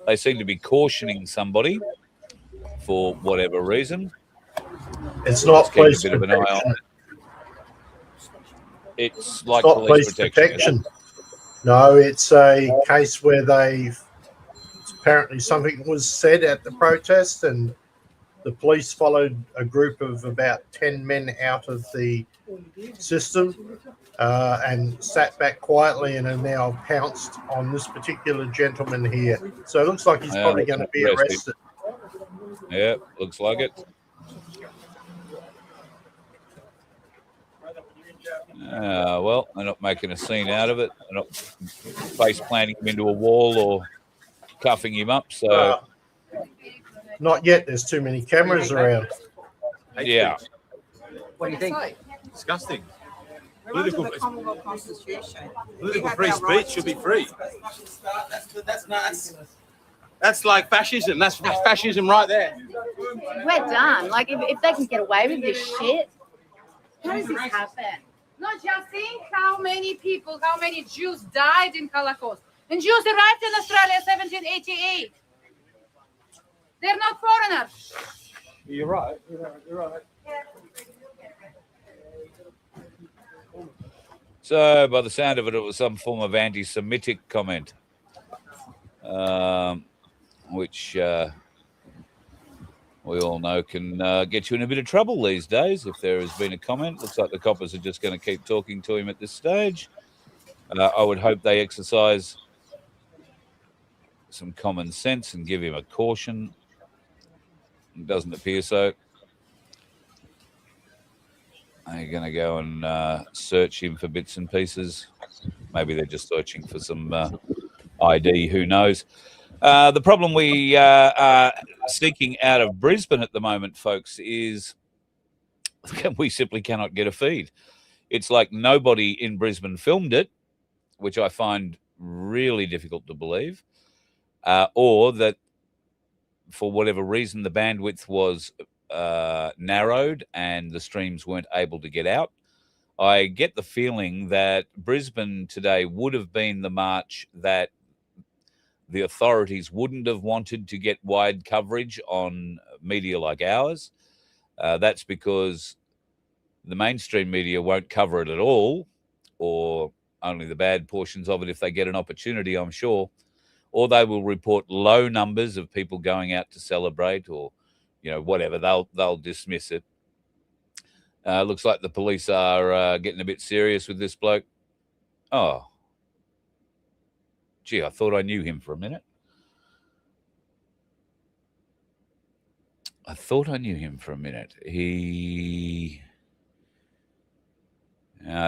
They seem to be cautioning somebody for whatever reason. It's not police a bit of an eye on it. It's like not police protection. No, it's a case where apparently something was said at the protest, and the police followed a group of about 10 men out of the system and sat back quietly and are now pounced on this particular gentleman here. So it looks like he's probably going to be arrested. Yeah, looks like it. Well, they're not making a scene out of it. They're not face planting him into a wall or cuffing him up. So, not yet. There's too many cameras around. Yeah. What do you think? Disgusting. Political free speech should be free. That's like fascism. That's fascism right there. We're done. Like, if they can get away with this shit, how does this happen? No, just think how many people, how many Jews died in Holocaust. And Jews arrived in Australia in 1788. They're not foreigners. You're right. You're right. So, by the sound of it, it was some form of anti-Semitic comment, which we all know can get you in a bit of trouble these days if there has been a comment. Looks like the coppers are just going to keep talking to him at this stage. I would hope they exercise some common sense and give him a caution. It doesn't appear so. Are you going to go and search him for bits and pieces? Maybe they're just searching for some ID. Who knows? The problem we are seeking out of Brisbane at the moment, folks, is we simply cannot get a feed. It's like nobody in Brisbane filmed it, which I find really difficult to believe, or that for whatever reason the bandwidth was narrowed and the streams weren't able to get out. I get the feeling that Brisbane today would have been the march that the authorities wouldn't have wanted to get wide coverage on media like ours. That's because the mainstream media won't cover it at all, or only the bad portions of it if they get an opportunity, I'm sure. Or they will report low numbers of people going out to celebrate, or whatever. They'll dismiss it. Looks like the police are getting a bit serious with this bloke. Oh. Gee, I thought I knew him for a minute. I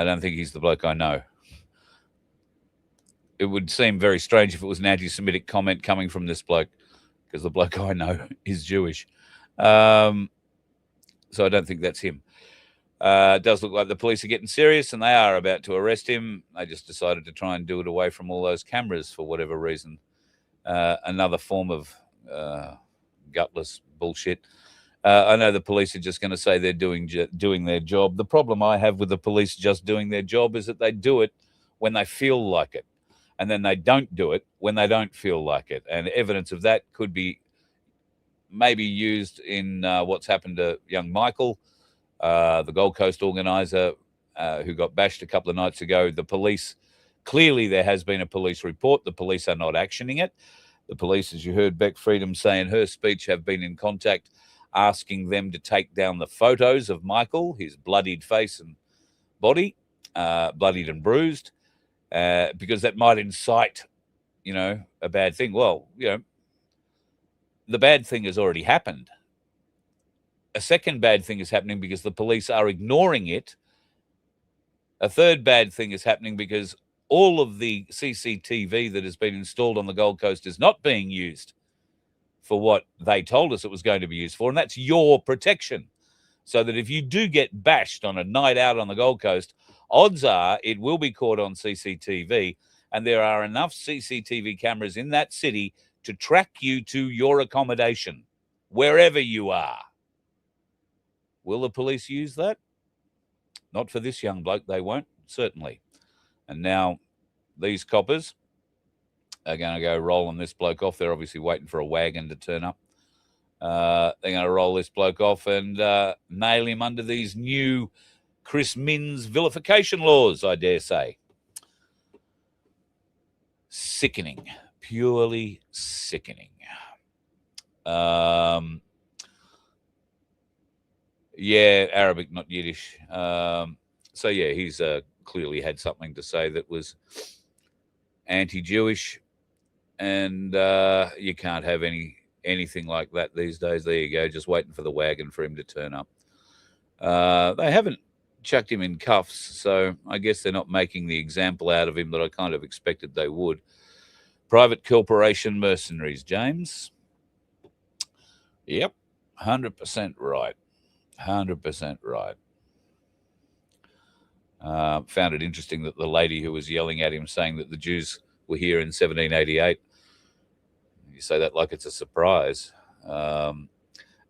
don't think he's the bloke I know. It would seem very strange if it was an anti-Semitic comment coming from this bloke, because the bloke I know is Jewish. So I don't think that's him. It does look like the police are getting serious, and they are about to arrest him. They just decided to try and do it away from all those cameras for whatever reason. Another form of gutless bullshit. I know the police are just going to say they're doing their job. The problem I have with the police just doing their job is that they do it when they feel like it, and then they don't do it when they don't feel like it. And evidence of that could be maybe used in what's happened to young Michael, the Gold Coast organizer who got bashed a couple of nights ago. The police, clearly there has been a police report. The police are not actioning it. The police, as you heard Beck Freedom say in her speech, have been in contact asking them to take down the photos of Michael, his bloodied face and body, bloodied and bruised, because that might incite a bad thing. Well, the bad thing has already happened. A second bad thing is happening because the police are ignoring it. A third bad thing is happening because all of the CCTV that has been installed on the Gold Coast is not being used for what they told us it was going to be used for, and that's your protection. So that if you do get bashed on a night out on the Gold Coast, odds are it will be caught on CCTV, and there are enough CCTV cameras in that city to track you to your accommodation, wherever you are. Will the police use that? Not for this young bloke, they won't, certainly. And now these coppers are going to go rolling this bloke off. They're obviously waiting for a wagon to turn up. They're going to roll this bloke off and nail him under these new Chris Minns vilification laws, I dare say. Sickening. Purely sickening. Yeah, Arabic, not Yiddish. So, yeah, he's clearly had something to say that was anti-Jewish, and you can't have anything like that these days. There you go, just waiting for the wagon for him to turn up. They haven't chucked him in cuffs, so I guess they're not making the example out of him that I kind of expected they would. Private corporation mercenaries, James. Yep, 100% right. 100% right. Found it interesting that the lady who was yelling at him saying that the Jews were here in 1788, you say that like it's a surprise, and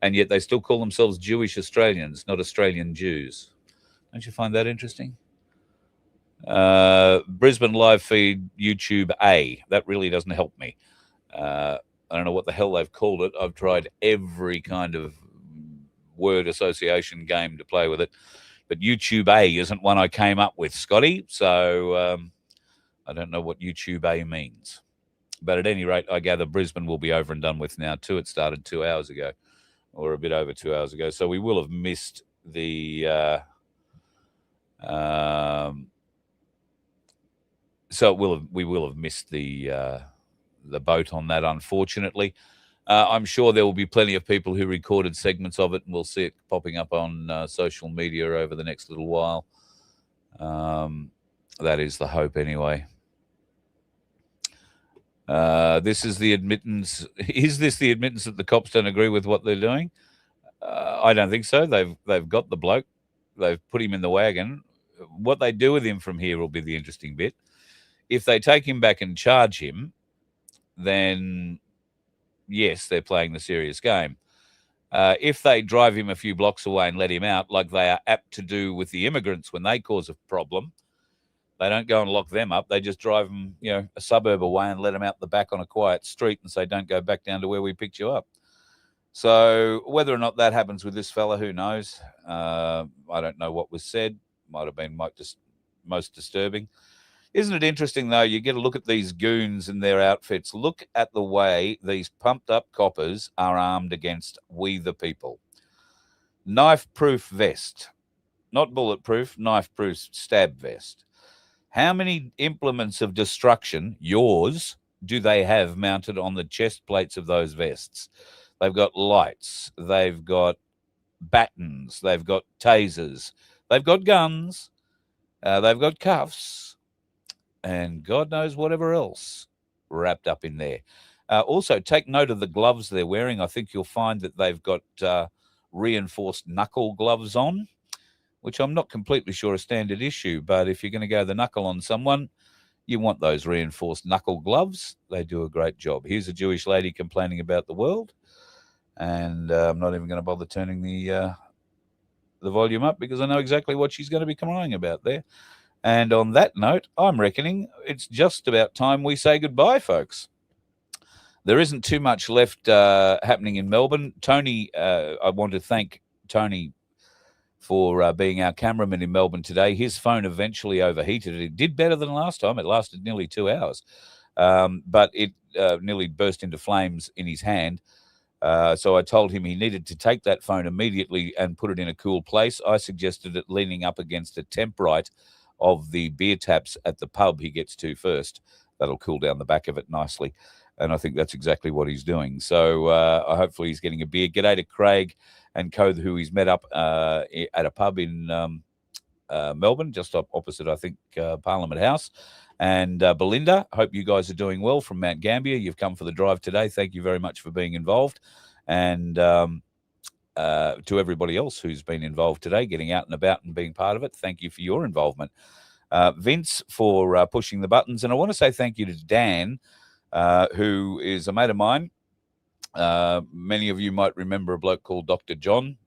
yet they still call themselves Jewish Australians, not Australian Jews. Don't you find that interesting? Brisbane live feed YouTube A. That really doesn't help me. I don't know what the hell they've called it. I've tried every kind of word association game to play with it, but YouTube A isn't one I came up with, Scotty. So I don't know what YouTube A means. But at any rate, I gather Brisbane will be over and done with now too. It started 2 hours ago, or a bit over 2 hours ago. So we will have missed the we will have missed the boat on that, unfortunately. I'm sure there will be plenty of people who recorded segments of it, and we'll see it popping up on social media over the next little while. That is the hope, anyway. This is the admittance. Is this the admittance that the cops don't agree with what they're doing? I don't think so. They've got the bloke. They've put him in the wagon. What they do with him from here will be the interesting bit. If they take him back and charge him, then yes, they're playing the serious game. If they drive him a few blocks away and let him out, like they are apt to do with the immigrants when they cause a problem, they don't go and lock them up. They just drive them, a suburb away and let them out the back on a quiet street and say, don't go back down to where we picked you up. So whether or not that happens with this fella, who knows? I don't know what was said. Might have been most disturbing. Isn't it interesting, though? You get a look at these goons and their outfits. Look at the way these pumped-up coppers are armed against we the people. Knife-proof vest. Not bulletproof, knife-proof stab vest. How many implements of destruction, yours, do they have mounted on the chest plates of those vests? They've got lights. They've got batons. They've got tasers. They've got guns. They've got cuffs. And God knows whatever else wrapped up in there. Also, take note of the gloves they're wearing. I think you'll find that they've got reinforced knuckle gloves on, which I'm not completely sure a standard issue. But if you're going to go the knuckle on someone, you want those reinforced knuckle gloves. They do a great job. Here's a Jewish lady complaining about the world. And I'm not even going to bother turning the volume up because I know exactly what she's going to be crying about there. And on that note, I'm reckoning it's just about time we say goodbye, folks. There isn't too much left happening in Melbourne. Tony, I want to thank Tony for being our cameraman in Melbourne today. His phone eventually overheated. It did better than last time. It lasted nearly 2 hours, but it nearly burst into flames in his hand. So I told him he needed to take that phone immediately and put it in a cool place. I suggested it leaning up against a temp right of the beer taps at the pub he gets to first. that'll cool down the back of it nicely. And I think that's exactly what he's doing. So hopefully he's getting a beer. G'day to Craig and Co, who he's met up at a pub in Melbourne, just opposite, I think, Parliament House. And Belinda, hope you guys are doing well from Mount Gambier. You've come for the drive today. Thank you very much for being involved. And to everybody else who's been involved today, getting out and about and being part of it, thank you for your involvement. Vince for pushing the buttons. And I want to say thank you to Dan, who is a mate of mine. Many of you might remember a bloke called Dr. John,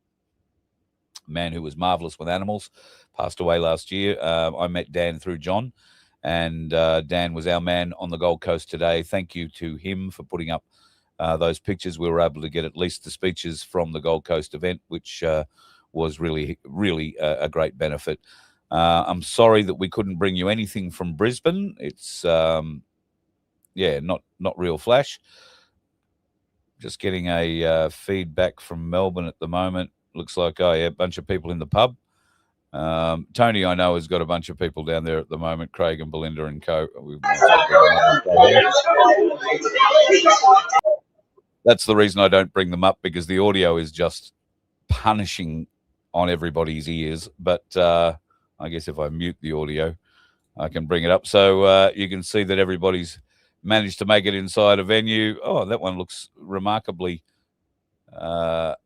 a man who was marvellous with animals, passed away last year. I met Dan through John, and Dan was our man on the Gold Coast today. Thank you to him for putting up those pictures. We were able to get at least the speeches from the Gold Coast event, which was really, really a great benefit. I'm sorry that we couldn't bring you anything from Brisbane. It's, not real flash. Just getting a feedback from Melbourne at the moment. Looks like, a bunch of people in the pub. Tony, I know, has got a bunch of people down there at the moment, Craig and Belinda and Co. That's the reason I don't bring them up, because the audio is just punishing on everybody's ears. But I guess if I mute the audio, I can bring it up. So you can see that everybody's managed to make it inside a venue. Oh, that one looks remarkably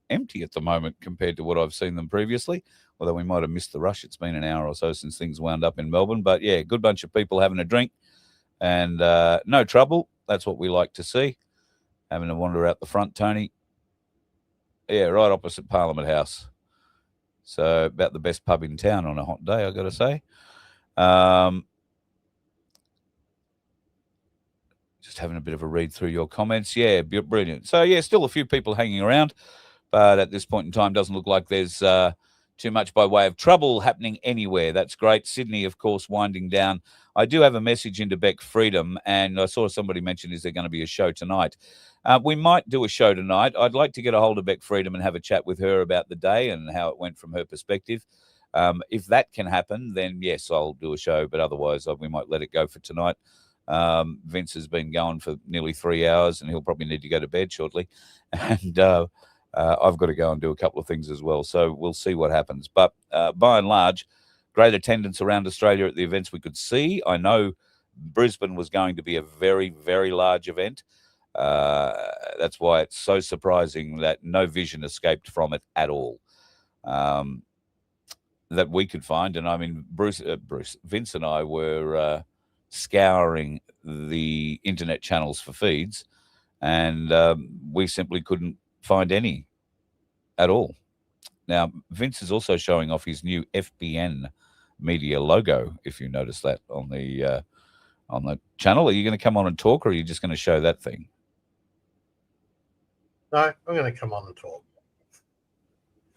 empty at the moment compared to what I've seen them previously, although we might have missed the rush. It's been an hour or so since things wound up in Melbourne. But, yeah, good bunch of people having a drink and no trouble. That's what we like to see. Having a wander out the front, Tony. Yeah, right opposite Parliament House. So about the best pub in town on a hot day, I've got to say. Just having a bit of a read through your comments. Yeah, brilliant. So, yeah, still a few people hanging around, but at this point in time, doesn't look like there's too much by way of trouble happening anywhere. That's great. Sydney, of course, winding down. I do have a message into Beck Freedom, and I saw somebody mention, is there going to be a show tonight? We might do a show tonight. I'd like to get a hold of Beck Freedom and have a chat with her about the day and how it went from her perspective. If that can happen, then yes, I'll do a show, but otherwise we might let it go for tonight. Vince has been going for nearly 3 hours, and he'll probably need to go to bed shortly. And I've got to go and do a couple of things as well. So we'll see what happens. But by and large, great attendance around Australia at the events we could see. I know Brisbane was going to be a very, very large event. That's why it's so surprising that no vision escaped from it at all. That we could find. And I mean, Vince and I were scouring the internet channels for feeds, and we simply couldn't find any at all. Now, Vince is also showing off his new FBN Media logo, if you notice that on the channel. Are you going to come on and talk, or are you just going to show that thing? No, I'm going to come on and talk.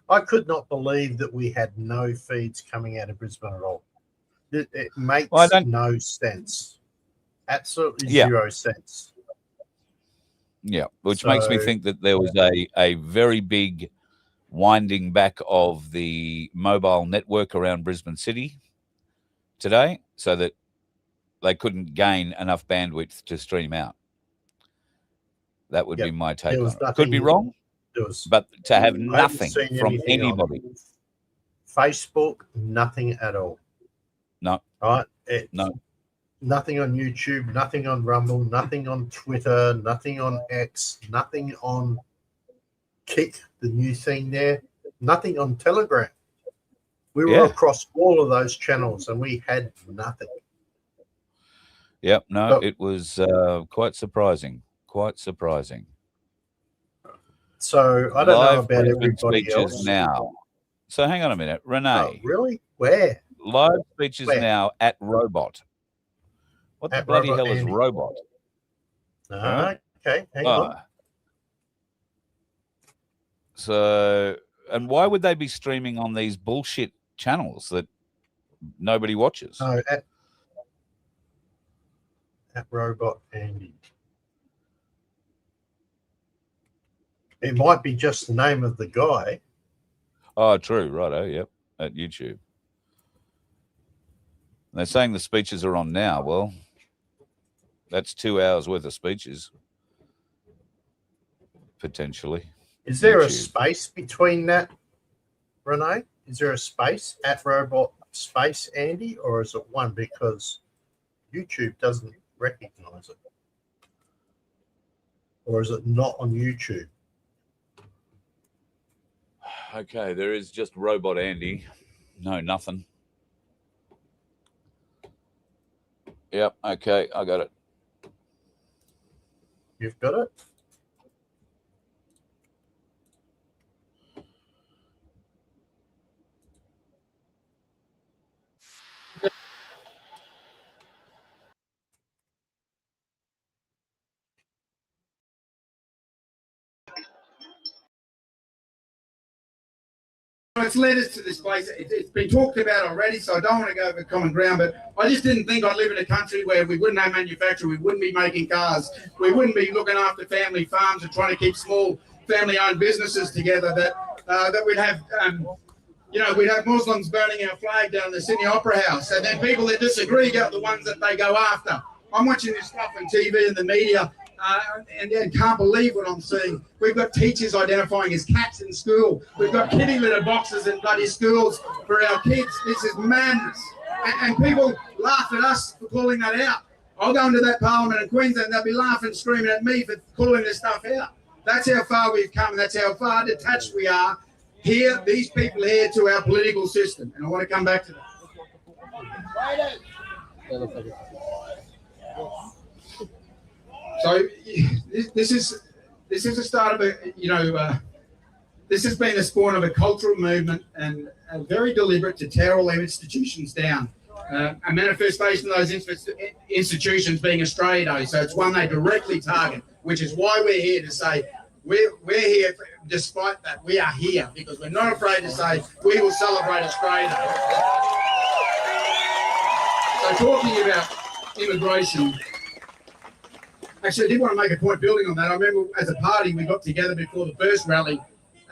I could not believe that we had no feeds coming out of Brisbane at all. It makes no sense. Absolutely zero sense. Yeah, which makes me think that there was a very big winding back of the mobile network around Brisbane City today, so that they couldn't gain enough bandwidth to stream out. That would be my take on it. Could be wrong, but to have nothing from anybody. Facebook, nothing at all. No. Right? No. Nothing on YouTube, nothing on Rumble, nothing on Twitter, nothing on X, nothing on Kick, the new thing there, nothing on Telegram. We were across all of those channels and we had nothing. Yep, no, it was quite surprising. Quite surprising. So I don't know about everybody else now. So hang on a minute, Renee. Oh, really? Where? Live speeches now at Robot. What the bloody hell is Robot? Okay, hang on. So, and why would they be streaming on these bullshit channels that nobody watches? No, at Robot Andy. It might be just the name of the guy. Oh, true. Righto. Yep. At YouTube. They're saying the speeches are on now. Well, That's 2 hours worth of speeches, potentially. Is there a YouTube. space between that, Renee? Is there a space at Robot Space Andy, or is it one because YouTube doesn't recognize it? Or is it not on YouTube? Okay, there is just Robot Andy. No, nothing. Yep, okay, I got it. You've got it? It's led us to this place. It's been talked about already, so I don't want to go over common ground, but I just didn't think I'd live in a country where we wouldn't have manufacturing, we wouldn't be making cars, we wouldn't be looking after family farms and trying to keep small family-owned businesses together, that we'd have, we'd have Muslims burning our flag down in the Sydney Opera House, and then people that disagree get the ones that they go after. I'm watching this stuff on TV and the media, and can't believe what I'm seeing. We've got teachers identifying as cats in school. We've got kitty litter boxes in bloody schools for our kids. This is madness. And people laugh at us for calling that out. I'll go into that parliament in Queensland, they'll be laughing, screaming at me for calling this stuff out. That's how far we've come, and that's how far detached we are here, these people here, to our political system. And I want to come back to that. So this is the start of this has been the spawn of a cultural movement, and very deliberate to tear all our institutions down. A manifestation of those institutions being Australia, so it's one they directly target, which is why we're here to say we're here. Despite that, we are here because we're not afraid to say we will celebrate Australia. So talking about immigration. Actually, I did want to make a point building on that. I remember as a party we got together before the first rally,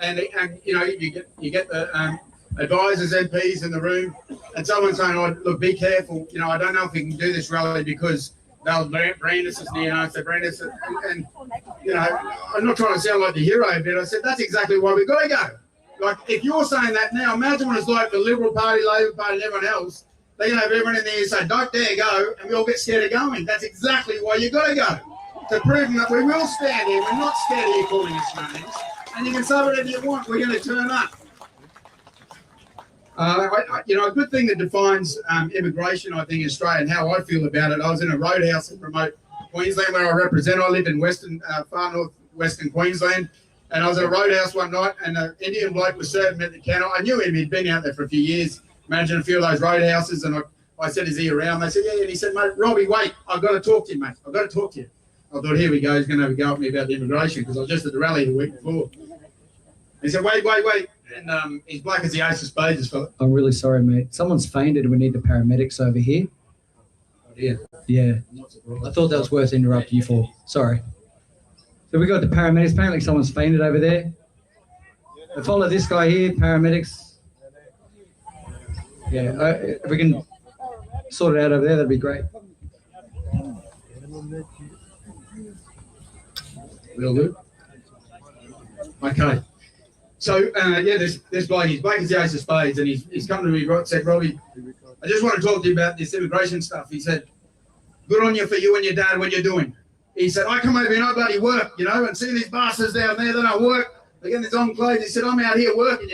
and you get the advisors, MPs in the room, and someone saying, "Oh, look, be careful. I don't know if we can do this rally because they'll brand us as neo-Nazis, brand us." And I'm not trying to sound like the hero, but I said that's exactly why we've got to go. Like, if you're saying that now, imagine what it's like for the Liberal Party, Labor Party, and everyone else. They're going to have everyone in there say, "Don't dare go," and we all get scared of going. That's exactly why you've got to go. To prove that we will stand here, we're not scared of you calling us names, and you can say whatever you want, we're going to turn up. A good thing that defines immigration, I think, in Australia, and how I feel about it. I was in a roadhouse in remote Queensland where I represent. I live in far north western Queensland, and I was at a roadhouse one night, and an Indian bloke was serving me at the counter. I knew him; he'd been out there for a few years, managing a few of those roadhouses, and I said, "Is he around?" They said, "Yeah," and he said, "Mate, Robbie, wait, I've got to talk to you, mate. I've got to talk to you." I thought, here we go, he's going to have a go at me about the immigration because I was just at the rally the week before. He said, wait. And he's black as the ace of spades, this fella. I'm really sorry, mate. Someone's fainted and we need the paramedics over here. Oh, dear. Yeah. I thought that was worth interrupting you for. Sorry. So we got the paramedics. Apparently someone's fainted over there. So follow this guy here, paramedics. Yeah, if we can sort it out over there, that'd be great. Will do. Okay. So, this bloke, he's black as the ace of spades, and he's come to me, said, "Robbie, I just want to talk to you about this immigration stuff." He said, "Good on you for you and your dad, what you're doing." He said, "I come over here and I bloody work, and see these bastards down there, they don't work. They get this enclave." He said, "I'm out here working,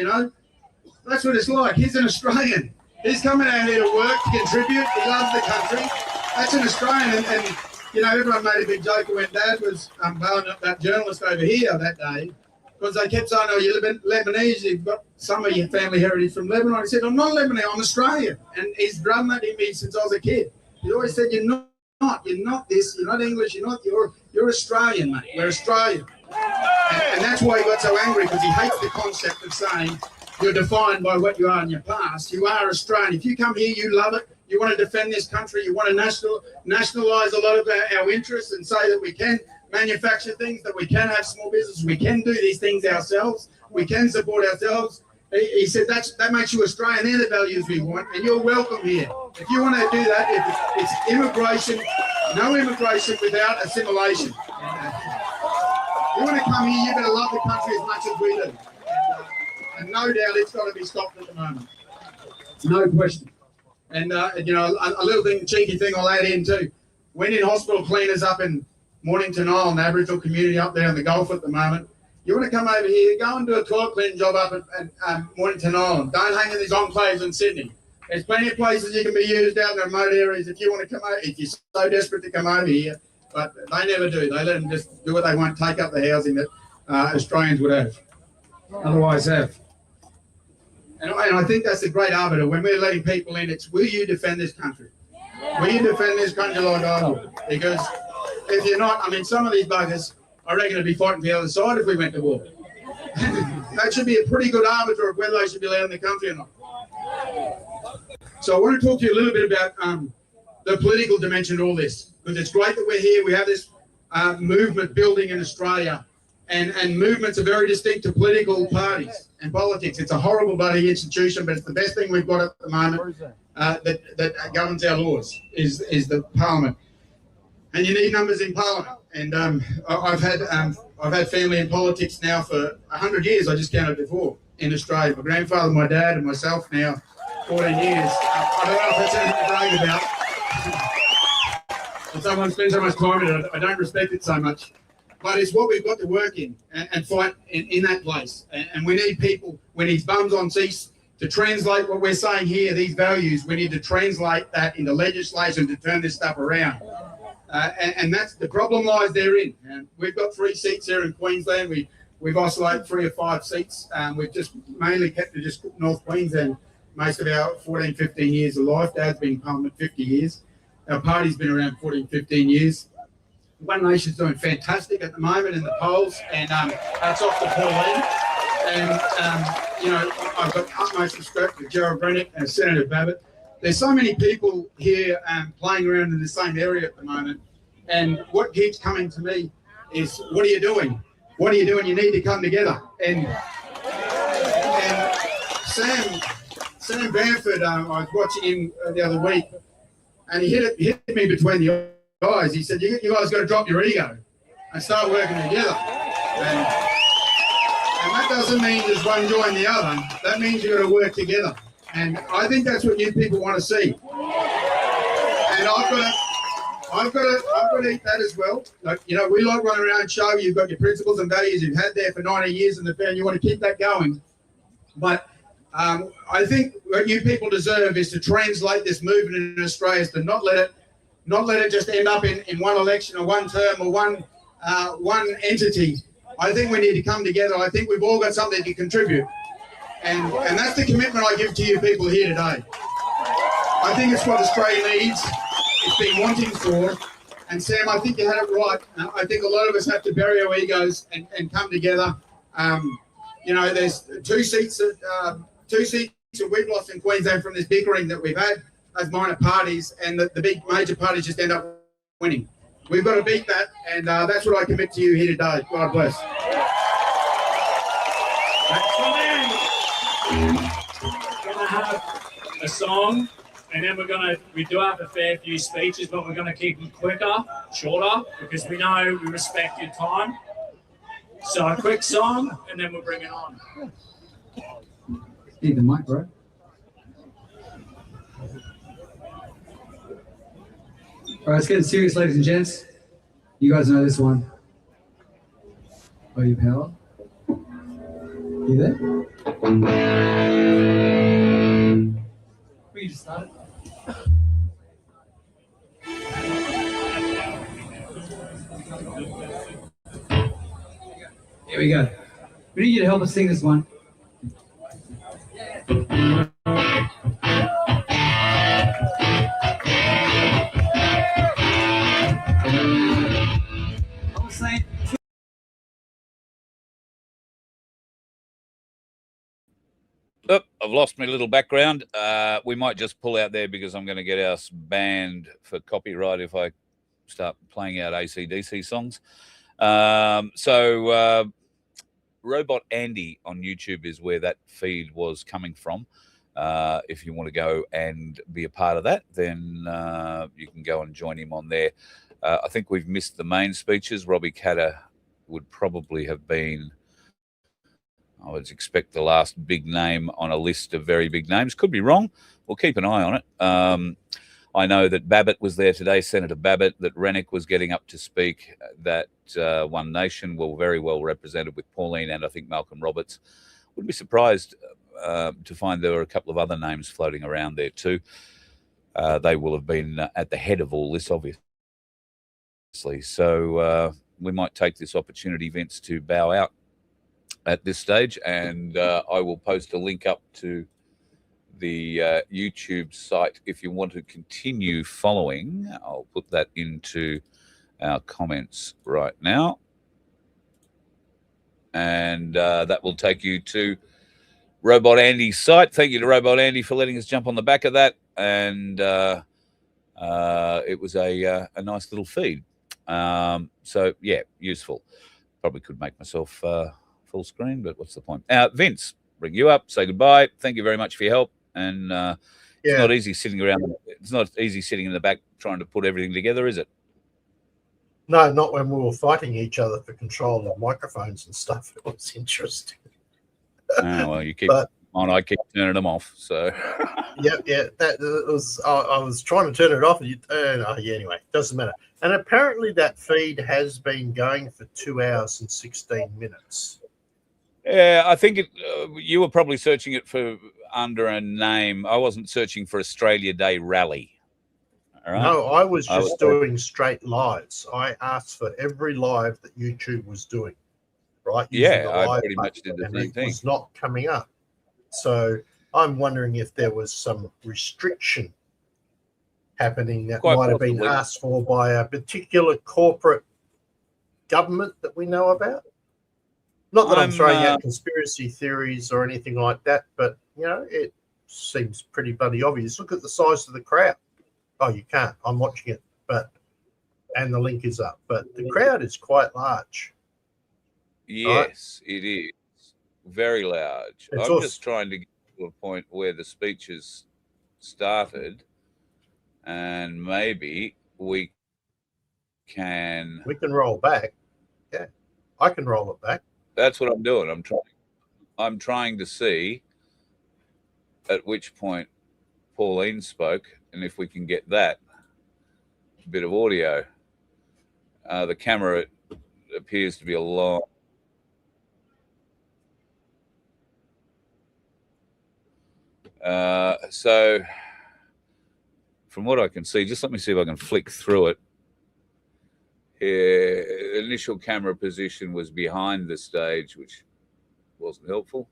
That's what it's like. He's an Australian. He's coming out here to work, to contribute. He loves the country. That's an Australian, and everyone made a big joke when Dad was bailing up that journalist over here that day, because they kept saying, "Oh, you're Lebanese, you've got some of your family heritage from Lebanon." He said, "I'm not Lebanese, I'm Australian." And he's drummed that in me since I was a kid. He always said, "You're not this, you're not English, you're Australian, mate. We're Australian." And that's why he got so angry, because he hates the concept of saying you're defined by what you are in your past. You are Australian. If you come here, you love it. You want to defend this country. You want to nationalise a lot of our interests and say that we can manufacture things, that we can have small business, we can do these things ourselves, we can support ourselves. He said that makes you Australian. They're the values we want, and you're welcome here. If you want to do that, if it's immigration, No immigration without assimilation. You want to come here, you better love the country as much as we do. And no doubt it's got to be stopped at the moment. No question. And, you know, a little thing, cheeky thing I'll add in too. When in hospital cleaners up in Mornington Island, the Aboriginal community up there in the Gulf at the moment, you want to come over here, go and do a toilet cleaning job up at Mornington Island. Don't hang in these enclaves in Sydney. There's plenty of places you can be used out in the remote areas if you want to come over, if you're so desperate to come over here. But they never do. They let them just do what they want, take up the housing that Australians would have, otherwise have. And I think that's the great arbiter. When we're letting people in, it's will you defend this country? Will you defend this country like I will? Because if you're not, I mean, some of these buggers, I reckon, would be fighting for the other side if we went to war. That should be a pretty good arbiter of whether they should be allowed in the country or not. So I want to talk to you a little bit about the political dimension of all this, because it's great that we're here. We have this movement building in Australia, and movements are very distinct to political parties and politics. It's a horrible bloody institution, but it's the best thing we've got at the moment that governs our laws is the Parliament. And you need numbers in Parliament. And I've had family in politics now for 100 years. I just counted before in Australia. My grandfather, my dad, and myself now 14 years. I don't know if that's anything to brag about. If someone spends so much time in it, I don't respect it so much. But it's what we've got to work in and fight in that place. And we need people, when he's bums on seats, to translate what we're saying here, these values. We need to translate that into legislation to turn this stuff around. And that's the problem lies therein. And we've got 3 seats here in Queensland. We've isolated 3 or 5 seats. We've just mainly kept to just North Queensland most of our 14, 15 years of life. Dad's been in Parliament 50 years. Our party's been around 14, 15 years. One Nation's doing fantastic at the moment in the polls, and hats off to Pauline. And, you know, I've got utmost respect for Gerald Brennick and Senator Babbitt. There's so many people here playing around in the same area at the moment, and what keeps coming to me is, what are you doing? What are you doing? You need to come together. And Sam Bamford, I was watching him the other week, and he hit me between the eyes. He said, you guys got to drop your ego and start working together. And that doesn't mean just one join the other. That means you've got to work together. And I think that's what you people want to see. And I've got to eat that as well. Like, you know, we like running around and show you've got your principles and values you've had there for 90 years in the family. You want to keep that going. But I think what you people deserve is to translate this movement in Australia, to not let it just end up in one election or one term or one entity. I think we need to come together. I think we've all got something to contribute. And that's the commitment I give to you people here today. I think it's what Australia needs. It's been wanting for. And Sam, I think you had it right. I think a lot of us have to bury our egos and come together. You know, there's 2 seats that we've lost in Queensland from this bickering that we've had as minor parties, and the big major parties just end up winning. We've got to beat that, and that's what I commit to you here today. God bless. We're going to have a song, and then we do have a fair few speeches, but we're going to keep them quicker, shorter, because we know we respect your time. So a quick song, and then we'll bring it on. Need the mic, bro. All right, it's getting serious, ladies and gents. You guys know this one. Are you power? You there? We just started. Here we go. We need you to help us sing this one. Oh, I've lost my little background. We might just pull out there because I'm going to get us banned for copyright if I start playing out AC/DC songs. So Robot Andy on YouTube is where that feed was coming from. If you want to go and be a part of that, then you can go and join him on there. I think we've missed the main speeches. Robbie Katter would probably have been, I would expect, the last big name on a list of very big names. Could be wrong. We'll keep an eye on it. I know that Babbitt was there today, Senator Babbitt, that Rennick was getting up to speak, that One Nation were very well represented with Pauline and I think Malcolm Roberts. Wouldn't be surprised to find there were a couple of other names floating around there too. They will have been at the head of all this, obviously. So we might take this opportunity, Vince, to bow out at this stage, and I will post a link up to the YouTube site if you want to continue following. I'll put that into our comments right now, and that will take you to Robot Andy's site. Thank you to Robot Andy for letting us jump on the back of that, and it was a nice little feed. So yeah, useful. Probably could make myself full screen, but what's the point? Vince, bring you up, say goodbye. Thank you very much for your help. And it's not easy sitting around. It's not easy sitting in the back trying to put everything together, is it? No, not when we were fighting each other for control of microphones and stuff. It was interesting. Well, you keep on. I keep turning them off. So yeah. That was. I was trying to turn it off. And anyway, doesn't matter. And apparently, that feed has been going for 2 hours and 16 minutes. Yeah, I think you were probably searching it for under a name. I wasn't searching for Australia Day Rally. All right? No, I was just doing straight lives. I asked for every live that YouTube was doing, right? Yeah, I pretty much did the same thing. It was not coming up. So I'm wondering if there was some restriction happening that might have been asked for by a particular corporate government that we know about. Not that I'm throwing out conspiracy theories or anything like that, but, it seems pretty bloody obvious. Look at the size of the crowd. Oh, you can't. I'm watching it, and the link is up. But the crowd is quite large. Yes, right? It is. Very large. I'm just trying to get to a point where the speeches started, and maybe we can roll back. Yeah, I can roll it back. That's what I'm doing. I'm trying to see at which point Pauline spoke, and if we can get that bit of audio. The camera appears to be a long. So from what I can see, just let me see if I can flick through it. Here, initial camera position was behind the stage, which wasn't helpful.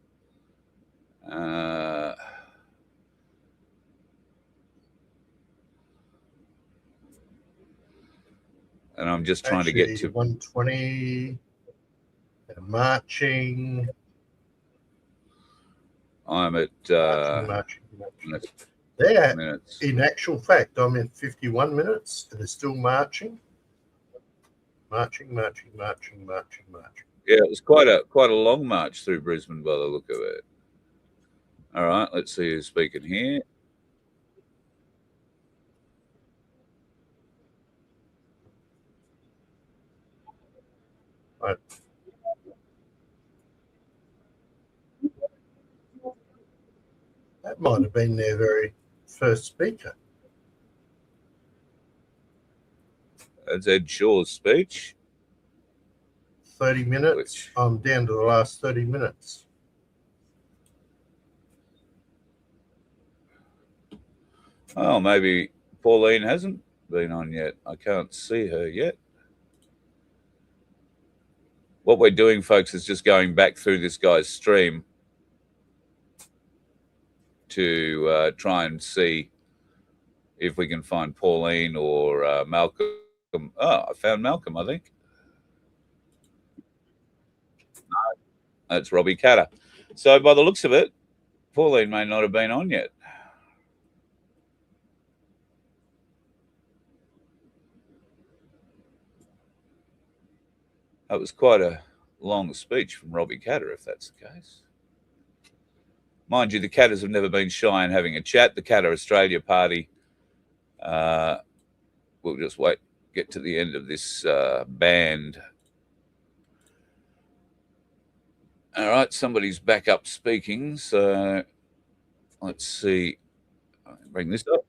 And I'm just trying to get to 120 marching. I'm at marching. In actual fact, I'm at 51 minutes and they're still marching. Marching. Yeah, it was quite a long march through Brisbane by the look of it. All right, let's see who's speaking here. Right. That might have been their very first speaker. That's Ed Shaw's speech. 30 minutes. I'm down to the last 30 minutes. Oh, maybe Pauline hasn't been on yet. I can't see her yet. What we're doing, folks, is just going back through this guy's stream to try and see if we can find Pauline or Malcolm. Oh, I found Malcolm, I think. No, that's Robbie Katter. So by the looks of it, Pauline may not have been on yet. That was quite a long speech from Robbie Katter, if that's the case. Mind you, the Katters have never been shy in having a chat. The Katter Australia Party, we'll just wait get to the end of this band. All right, somebody's back up speaking, so let's see. I'll bring this up.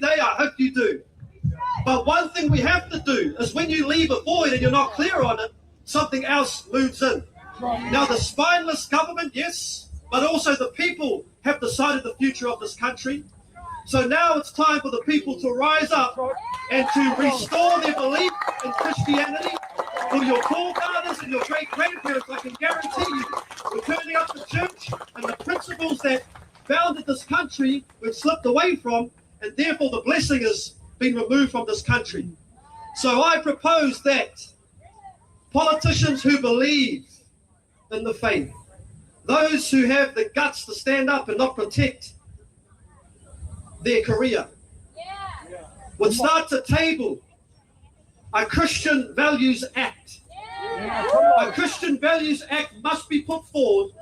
Day, I hope you do. But one thing we have to do is when you leave a void and you're not clear on it, something else moves in. Now, the spineless government, yes, but also the people have decided the future of this country. So now it's time for the people to rise up and to restore their belief in Christianity. For your forefathers and your great-grandparents, I can guarantee you, we're turning up the church and the principles that founded this country we've slipped away from, and therefore the blessing has been removed from this country. So I propose that politicians who believe in the faith, those who have the guts to stand up and not protect their career, would start to table a Christian Values Act. A Christian Values Act must be put forward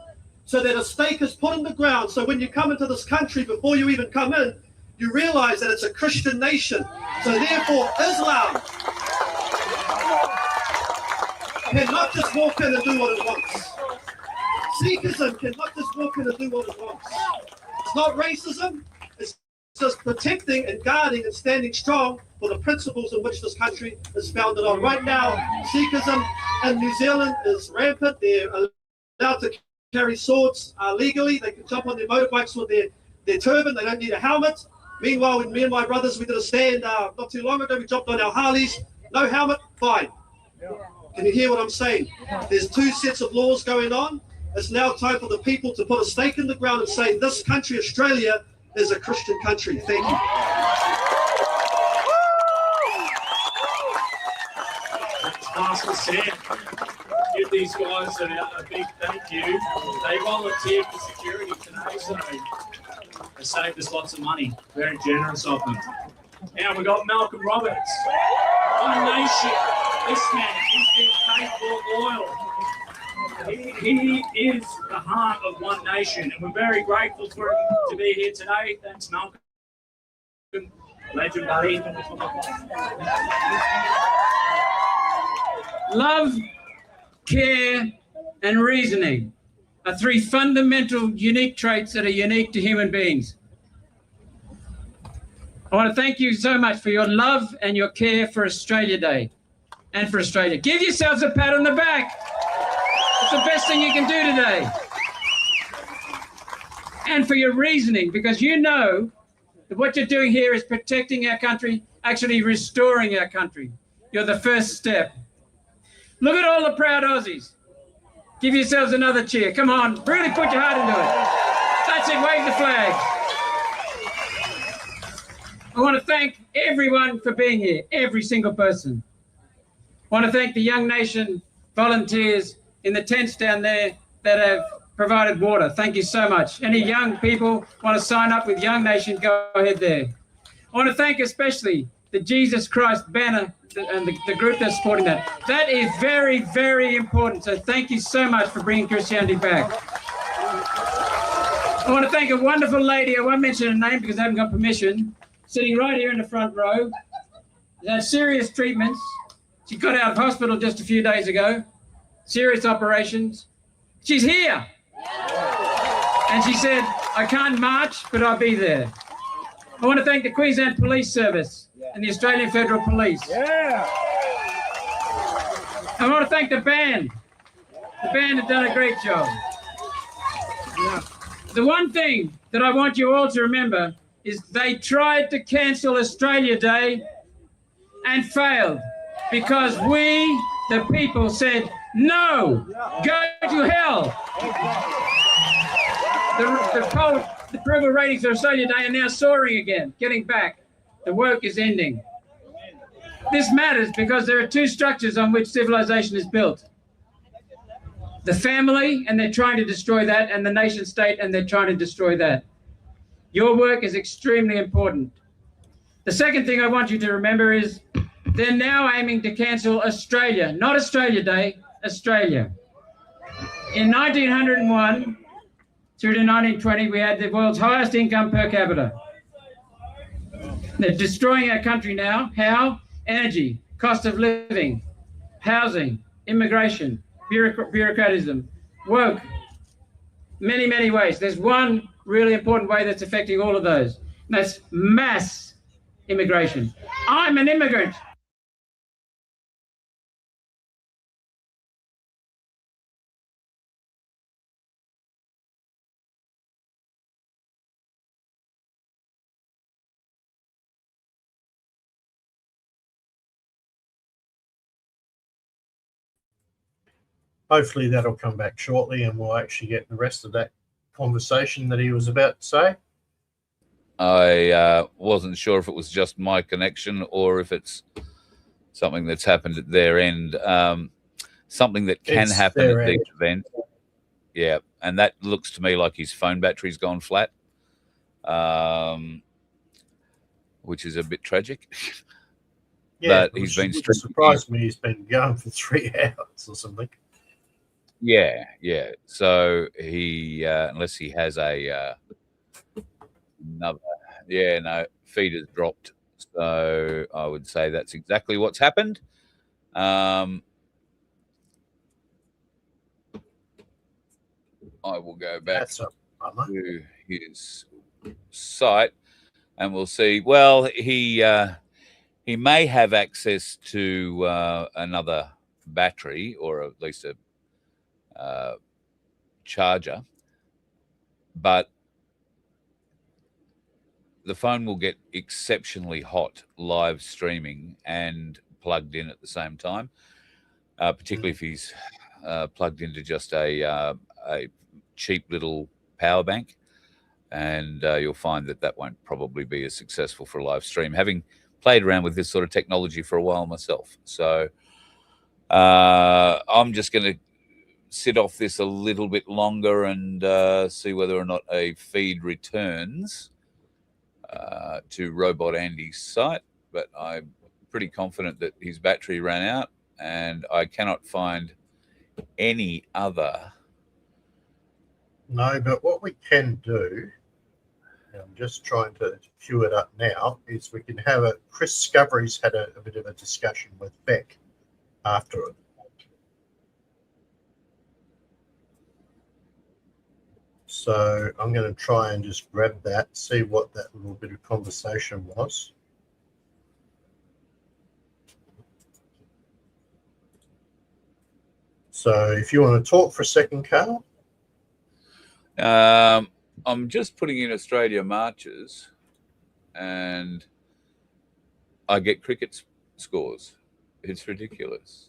so that a stake is put in the ground, so when you come into this country, before you even come in, you realize that it's a Christian nation. So therefore, Islam cannot just walk in and do what it wants. Sikhism cannot just walk in and do what it wants. It's not racism. It's just protecting and guarding and standing strong for the principles in which this country is founded on. Right now, Sikhism in New Zealand is rampant. They're allowed to carry swords legally. They can jump on their motorbikes with their turban. They don't need a helmet. Meanwhile, when me and my brothers, we did a stand not too long ago, we jumped on our Harleys, no helmet, fine. Can you hear what I'm saying? There's two sets of laws going on. It's now time for the people to put a stake in the ground and say, this country, Australia, is a Christian country. Thank you. Pastor Sam, give these guys a big thank you. They volunteered for security today, so they saved us lots of money. Very generous of them. Now we've got Malcolm Roberts. One Nation. This man, he's been faithful, loyal. He is the heart of One Nation, and we're very grateful for him to be here today. Thanks, Malcolm. Legend, buddy. Love, care, and reasoning are three fundamental unique traits that are unique to human beings. I want to thank you so much for your love and your care for Australia Day and for Australia. Give yourselves a pat on the back. It's the best thing you can do today. And for your reasoning, because you know that what you're doing here is protecting our country, actually restoring our country. You're the first step. Look at all the proud Aussies. Give yourselves another cheer. Come on, really put your heart into it. That's it, wave the flag. I want to thank everyone for being here, every single person. I want to thank the Young Nation volunteers in the tents down there that have provided water. Thank you so much. Any young people want to sign up with Young Nation, go ahead there. I want to thank especially the Jesus Christ banner and the group that's supporting that. That is very, very important. So thank you so much for bringing Christianity back. I want to thank a wonderful lady, I won't mention her name because I haven't got permission, sitting right here in the front row. She's had serious treatments. She got out of hospital just a few days ago. Serious operations. She's here. And she said, I can't march, but I'll be there. I want to thank the Queensland Police Service and the Australian Federal Police. Yeah. I want to thank the band. The band have done a great job. The one thing that I want you all to remember is they tried to cancel Australia Day and failed because we, the people, said, no, go to hell. The approval ratings for Australia Day are now soaring again, getting back. The work is ending. This matters because there are two structures on which civilization is built. The family, and they're trying to destroy that, and the nation state, and they're trying to destroy that. Your work is extremely important. The second thing I want you to remember is they're now aiming to cancel Australia, not Australia Day, Australia. In 1901 through to 1920, we had the world's highest income per capita. They're destroying our country now. How? Energy, cost of living, housing, immigration, bureaucratism, woke, many, many ways. There's one really important way that's affecting all of those, and that's mass immigration. I'm an immigrant. Hopefully that'll come back shortly and we'll actually get the rest of that conversation that he was about to say. I wasn't sure if it was just my connection or if it's something that's happened at their end. Something that can happen at these events. Yeah, and that looks to me like his phone battery's gone flat, which is a bit tragic. Yeah, but he's been surprised me. He's been going for 3 hours or something. Yeah, yeah. So he, unless he has a another, feed has dropped. So I would say that's exactly what's happened. I will go back to his site, and we'll see. Well, he may have access to another battery, or at least a charger, but the phone will get exceptionally hot live streaming and plugged in at the same time, particularly if he's plugged into just a cheap little power bank, and you'll find that won't probably be as successful for a live stream, having played around with this sort of technology for a while myself. So I'm just going to sit off this a little bit longer and see whether or not a feed returns to Robot Andy's site, but I'm pretty confident that his battery ran out, and I cannot find any other. No, but what we can do, and I'm just trying to queue it up now, is we can have Chris Scovery's had a bit of a discussion with Beck after it. So I'm going to try and just grab that, see what that little bit of conversation was. So if you want to talk for a second, Carl. I'm just putting in Australia marches. and I get cricket scores. It's ridiculous.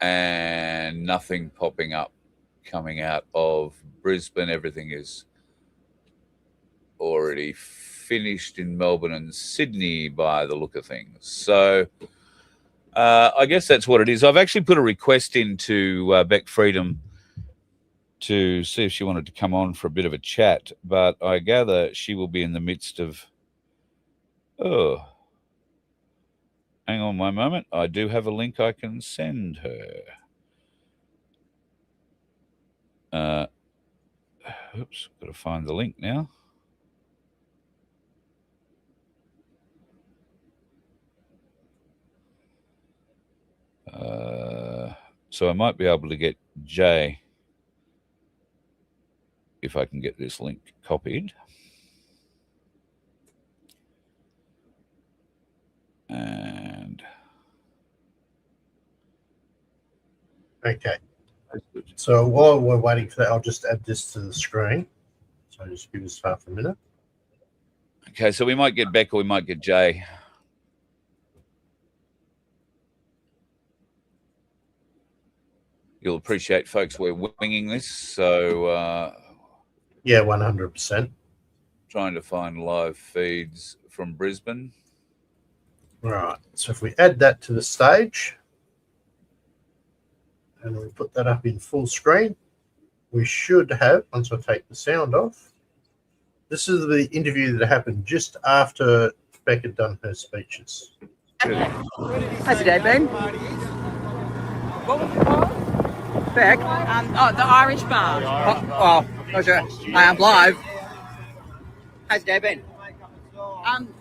And nothing popping up coming out of Brisbane. Everything is already finished in Melbourne and Sydney by the look of things. So I guess that's what it is. I've actually put a request into Beck Freedom to see if she wanted to come on for a bit of a chat, but I gather she will be in the midst of... Oh, hang on one moment. I do have a link I can send her. Oops, got to find the link now. So I might be able to get Jay, if I can get this link copied. And okay. So while we're waiting for that, I'll just add this to the screen. So just give us half a minute. Okay, so we might get Beck or we might get Jay. You'll appreciate, folks, we're winging this, so yeah, 100%. Trying to find live feeds from Brisbane. Right, so if we add that to the stage and we put that up in full screen, we should have, once I take the sound off, this is the interview that happened just after Beck had done her speeches. How's your day been? What was it called? Beck? The Irish Bar. Oh, not sure. I am live. How's your day been?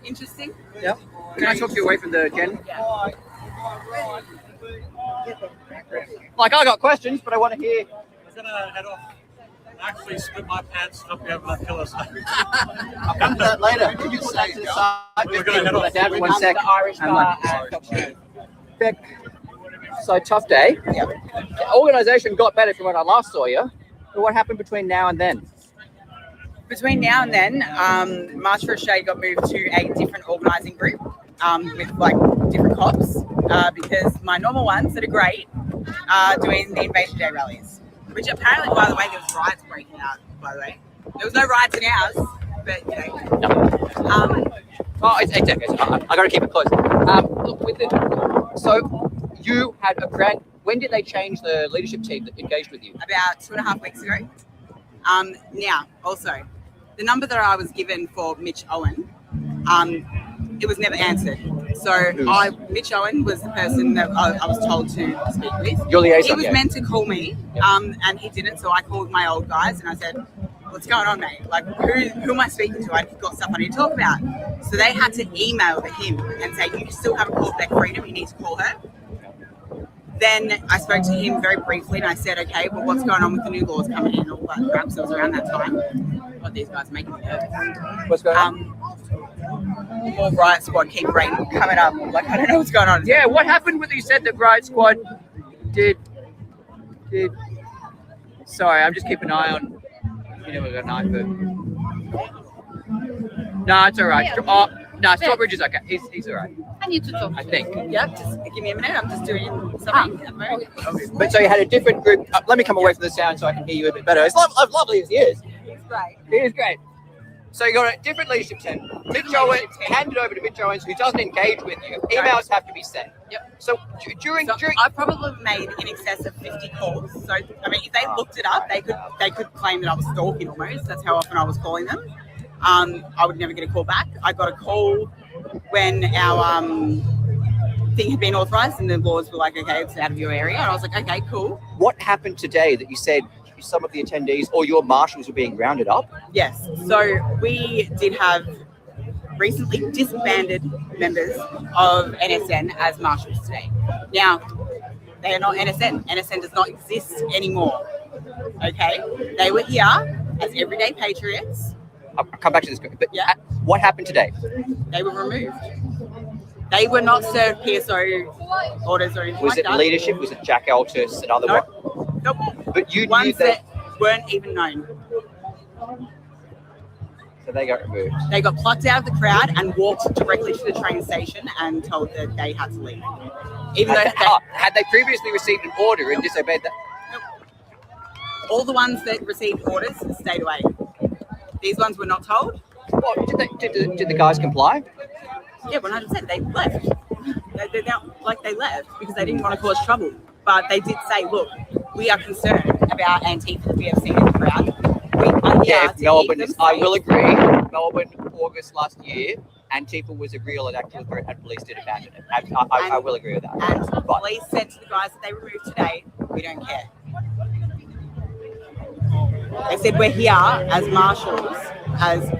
Interesting. Yep. Can I talk to you away from the Jen? Yeah. Like, I got questions, but I want to hear. I'm gonna head off. Actually, split my pants, not be able to kill us. I'll come to that later. Could you stand to the side? We're gonna head off. Down for 1 sec. The Irish Bar. Beck, so tough day. Yeah. The organisation got better from when I last saw you. But what happened between now and then? Between now and then, March for Australia got moved to a different organising group with like different cops because my normal ones that are great are doing the Invasion Day rallies, which apparently, by the way, there was riots breaking out. By the way, there was no riots in ours, but you know. It's okay. I got to keep it close. Look, with it. So you had a grand. When did they change the leadership team that engaged with you? About 2.5 weeks ago. Now, also, the number that I was given for Mitch Owen, it was never answered. So Mitch Owen was the person that I was told to speak with. Your liaison, he was meant to call me, and he didn't. So I called my old guys and I said, "What's going on, mate? Like, who am I speaking to? I've got stuff I need to talk about." So they had to email him and say, "You still haven't called Beck Freedom. You need to call her." Then I spoke to him very briefly and I said, "Okay, well, what's going on with the new laws coming in?" All that crap. So it was around that time. What these guys are making me nervous. What's going on? More Riot Squad keep coming up. Like, I don't know what's going on. Yeah, what happened with you said the Riot Squad did. Sorry, I'm just keeping an eye on. You never got an eye, but. No, it's all right. Oh, no, Strawbridge is okay. He's all right. I need to talk. I think. Yep, just give me a minute. I'm just doing something. at the moment. But so you had a different group. Let me come away from the sound so I can hear you a bit better. As lovely as he is. It's great. He is great. So you got a different leadership team. Mitch Owen, handed over to Mitch Owens, who doesn't engage with you. Emails have to be sent. Yep. So during I probably made in excess of 50 calls. So I mean, if they looked it up, they could claim that I was stalking almost. That's how often I was calling them. I would never get a call back. I got a call when our thing had been authorised and the laws were like, "Okay, it's out of your area." And I was like, "Okay, cool." What happened today that you said some of the attendees or your marshals were being rounded up? Yes. So we did have recently disbanded members of NSN as marshals today. Now, they are not NSN. NSN does not exist anymore. Okay? They were here as everyday patriots. I'll come back to this. But yeah, what happened today? They were removed. They were not served PSO orders or anything Was like it that. leadership? Was it Jack Altus and other? Nope. But you knew ones that. that weren't even known. So they got removed. They got plucked out of the crowd and walked directly to the train station and told that they had to leave. Even though Had they previously received an order and disobeyed that? all the ones that received orders stayed away. These ones were not told. Well, did the guys comply? Yeah, 100%. They left. They're now, like, they left because they didn't want to cause trouble. But they did say, look, we are concerned about Antifa that we have seen in the crowd. We are here to Melbourne keep them I safe. will agree. Melbourne, August last year, Antifa was a real attacker and police did abandon it. I will agree with that. And police said to the guys that they removed today, we don't care. They said we're here as marshals, as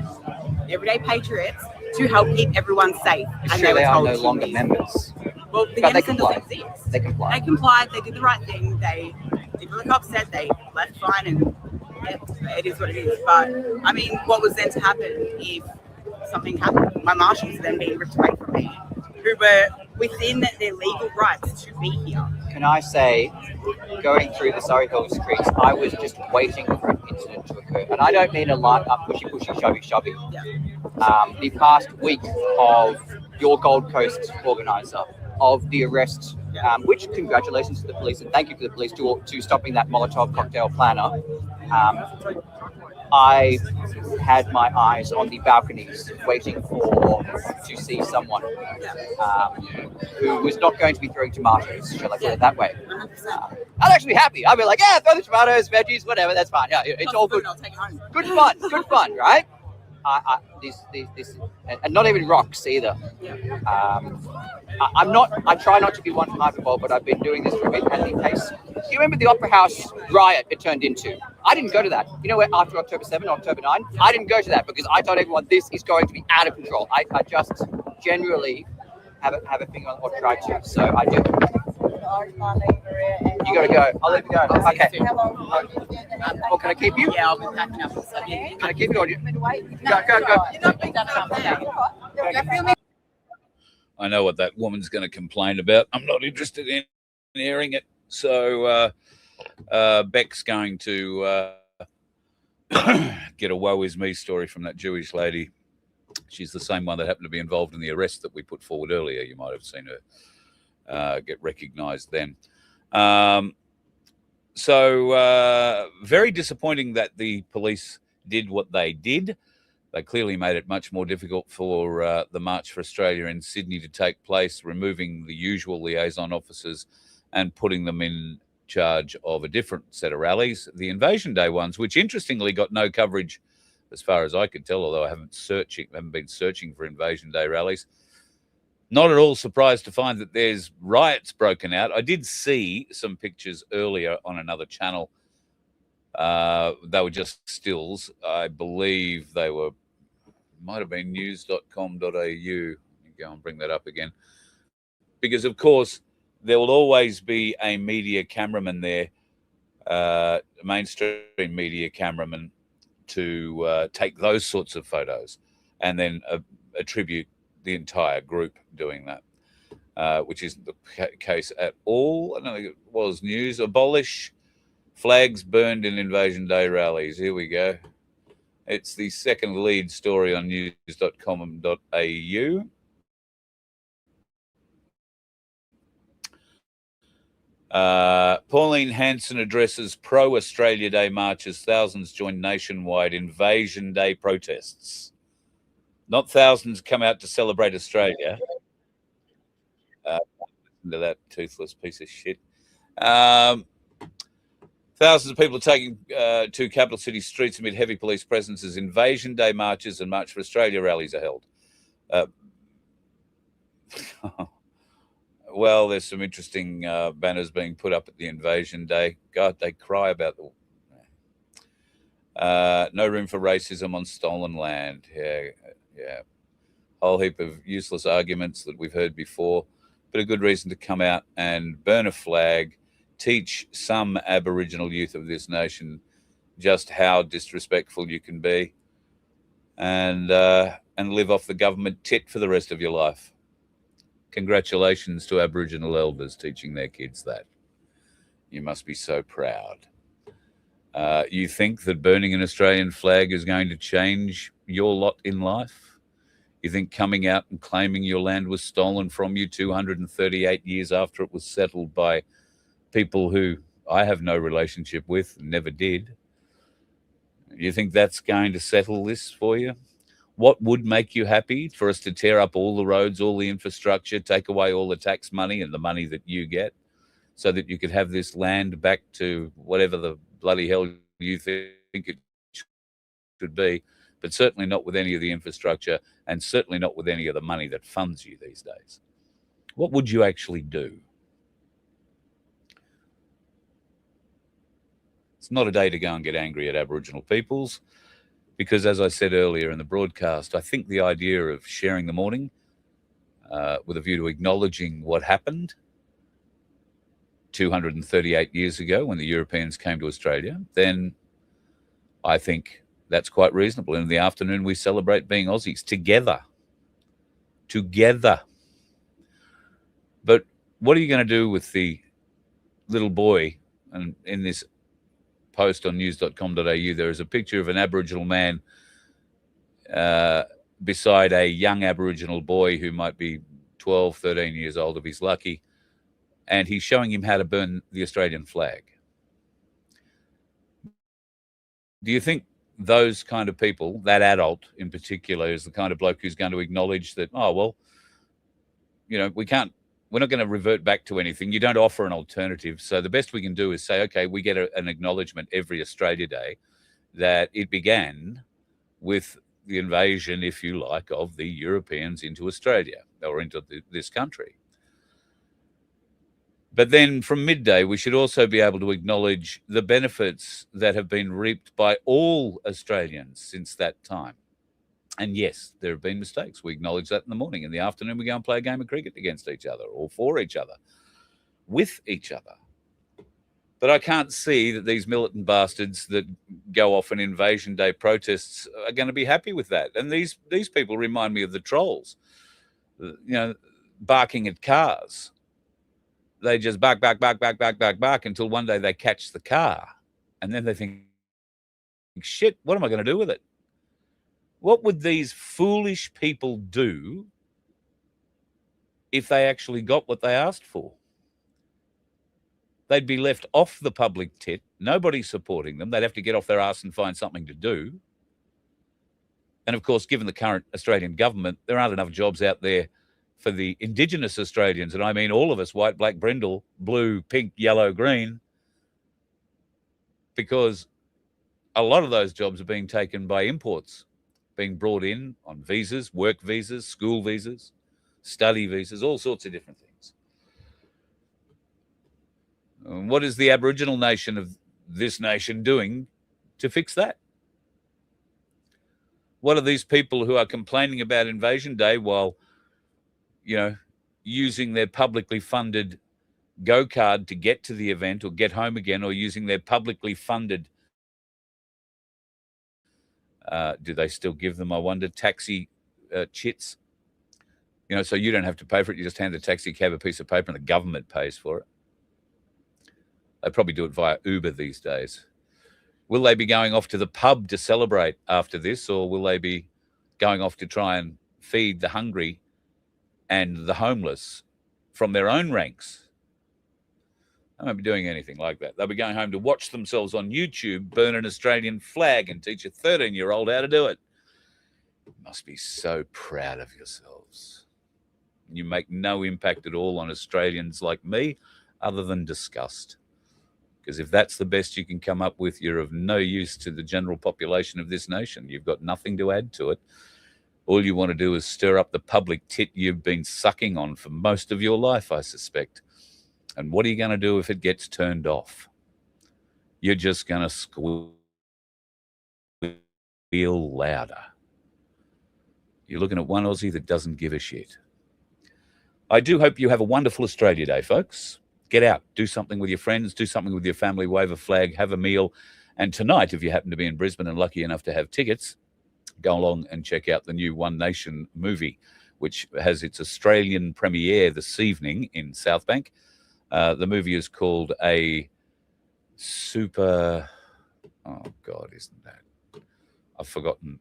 everyday patriots, to help keep everyone safe. And Sure, they are told no to longer leave. members. Well, the But they unison doesn't complied. exist. They complied. They complied. They did the right thing. They did what the cops said. They left fine, and yeah, it is what it is. But I mean, what was then to happen if something happened? My marshals then being ripped away from me, who were within their legal rights to be here. Can I say, going through the Surrey Hills streets, I was just waiting for an incident to occur. And I don't mean a light up, pushy, shovey. The past week of your Gold Coast organiser, of the arrest, which congratulations to the police and thank you to the police to stopping that Molotov cocktail planner. I had my eyes on the balconies waiting to see someone who was not going to be throwing tomatoes, shall I put it that way. I'd actually be happy. I'd be like, yeah, throw the tomatoes, veggies, whatever, that's fine. Yeah, it's all good. Good fun, right? And not even rocks either. I try not to be one for hyperbole, but I've been doing this for a bit. And in case you remember the Opera House riot it turned into, I didn't go to that. You know where after October 7, October 9, I didn't go to that because I told everyone this is going to be out of control. I just generally have a finger on or try to. So I do. You gotta go. I'll let you go. Okay. Well, can I keep you? Yeah, I'll be packing up. Can I keep you? Or do you... Go. I know what that woman's going to complain about. I'm not interested in hearing it. So Beck's going to get a woe is me story from that Jewish lady. She's the same one that happened to be involved in the arrest that we put forward earlier. You might have seen her get recognised then. So very disappointing that the police did what they did. They clearly made it much more difficult for the March for Australia in Sydney to take place, removing the usual liaison officers and putting them in charge of a different set of rallies, the Invasion Day ones, which interestingly got no coverage as far as I could tell, although I haven't been searching for Invasion Day rallies. Not at all surprised to find that there's riots broken out. I did see some pictures earlier on another channel. They were just stills. I believe they were, might have been news.com.au. Let me go and bring that up again. Because, of course, there will always be a media cameraman there, mainstream media cameraman, to take those sorts of photos and then attribute the entire group doing that, which isn't the case at all. I don't think it was news. Abolish flags burned in Invasion Day rallies. Here we go. It's the second lead story on news.com.au. Pauline Hanson addresses pro-Australia Day marches. Thousands joined nationwide Invasion Day protests. Not thousands come out to celebrate Australia. Listen to that toothless piece of shit. Thousands of people are taking to capital city streets amid heavy police presence as Invasion Day marches and March for Australia rallies are held. Well, there's some interesting banners being put up at the Invasion Day. God, they cry about the no room for racism on stolen land. Yeah. Whole heap of useless arguments that we've heard before, but a good reason to come out and burn a flag, teach some Aboriginal youth of this nation just how disrespectful you can be, and live off the government tit for the rest of your life. Congratulations to Aboriginal elders teaching their kids that. You must be so proud. You think that burning an Australian flag is going to change your lot in life? You think coming out and claiming your land was stolen from you 238 years after it was settled by people who I have no relationship with, never did? You think that's going to settle this for you? What would make you happy? For us to tear up all the roads, all the infrastructure, take away all the tax money and the money that you get so that you could have this land back to whatever the bloody hell you think it should be, but certainly not with any of the infrastructure and certainly not with any of the money that funds you these days. What would you actually do? It's not a day to go and get angry at Aboriginal peoples because, as I said earlier in the broadcast, I think the idea of sharing the morning with a view to acknowledging what happened 238 years ago when the Europeans came to Australia, then I think that's quite reasonable. And in the afternoon, we celebrate being Aussies together. Together. But what are you going to do with the little boy? And in this post on news.com.au, there is a picture of an Aboriginal man beside a young Aboriginal boy who might be 12, 13 years old if he's lucky. And he's showing him how to burn the Australian flag. Do you think those kind of people, that adult in particular, is the kind of bloke who's going to acknowledge that, oh, well, you know, we're not going to revert back to anything. You don't offer an alternative. So the best we can do is say, okay, we get an acknowledgement every Australia Day that it began with the invasion, if you like, of the Europeans into Australia or into this country. But then from midday, we should also be able to acknowledge the benefits that have been reaped by all Australians since that time. And yes, there have been mistakes. We acknowledge that in the morning. In the afternoon, we go and play a game of cricket against each other or for each other, with each other. But I can't see that these militant bastards that go off on Invasion Day protests are going to be happy with that. And these people remind me of the trolls, you know, barking at cars. They just bark until one day they catch the car. And then they think, shit, what am I going to do with it? What would these foolish people do if they actually got what they asked for? They'd be left off the public tit, nobody supporting them. They'd have to get off their ass and find something to do. And of course, given the current Australian government, there aren't enough jobs out there for the Indigenous Australians, and I mean all of us, white, black, brindle, blue, pink, yellow, green, because a lot of those jobs are being taken by imports, being brought in on visas, work visas, school visas, study visas, all sorts of different things. And what is the Aboriginal nation of this nation doing to fix that? What are these people who are complaining about Invasion Day while, you know, using their publicly funded go card to get to the event or get home again, or using their publicly funded, do they still give them, I wonder, taxi chits? You know, so you don't have to pay for it. You just hand the taxi cab a piece of paper and the government pays for it. They probably do it via Uber these days. Will they be going off to the pub to celebrate after this, or will they be going off to try and feed the hungry and the homeless from their own ranks? They won't be doing anything like that. They'll be going home to watch themselves on YouTube burn an Australian flag and teach a 13-year-old how to do it. You must be so proud of yourselves. You make no impact at all on Australians like me other than disgust. Because if that's the best you can come up with, you're of no use to the general population of this nation. You've got nothing to add to it. All you want to do is stir up the public tit you've been sucking on for most of your life, I suspect. And what are you going to do if it gets turned off? You're just going to squeal louder. You're looking at one Aussie that doesn't give a shit. I do hope you have a wonderful Australia Day, folks. Get out, do something with your friends, do something with your family, wave a flag, have a meal. And tonight, if you happen to be in Brisbane and lucky enough to have tickets, go along and check out the new One Nation movie, which has its Australian premiere this evening in Southbank. The movie is called A Super Oh, God, isn't that? I've forgotten.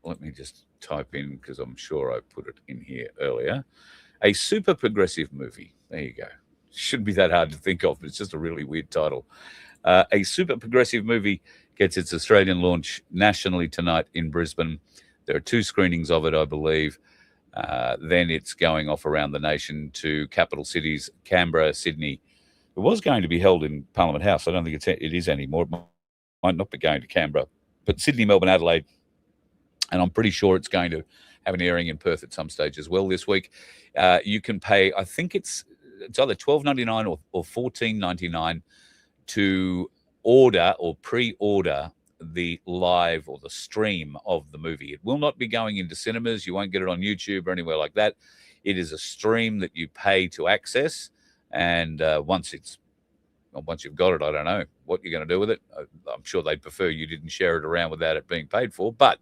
Let me just type in, because I'm sure I put it in here earlier. A super progressive movie. There you go. Shouldn't be that hard to think of, but it's just a really weird title. A super progressive movie gets its Australian launch nationally tonight in Brisbane. There are 2 screenings of it, I believe. Then it's going off around the nation to capital cities, Canberra, Sydney. It was going to be held in Parliament House. I don't think it is anymore. It might not be going to Canberra. But Sydney, Melbourne, Adelaide, and I'm pretty sure it's going to have an airing in Perth at some stage as well this week. You can pay, I think it's either $12.99 or $14.99 to order or pre-order the live or the stream of the movie. It will not be going into cinemas. You won't get it on YouTube or anywhere like that. It is a stream that you pay to access, and once you've got it, I don't know what you're going to do with it. I'm sure they'd prefer you didn't share it around without it being paid for, but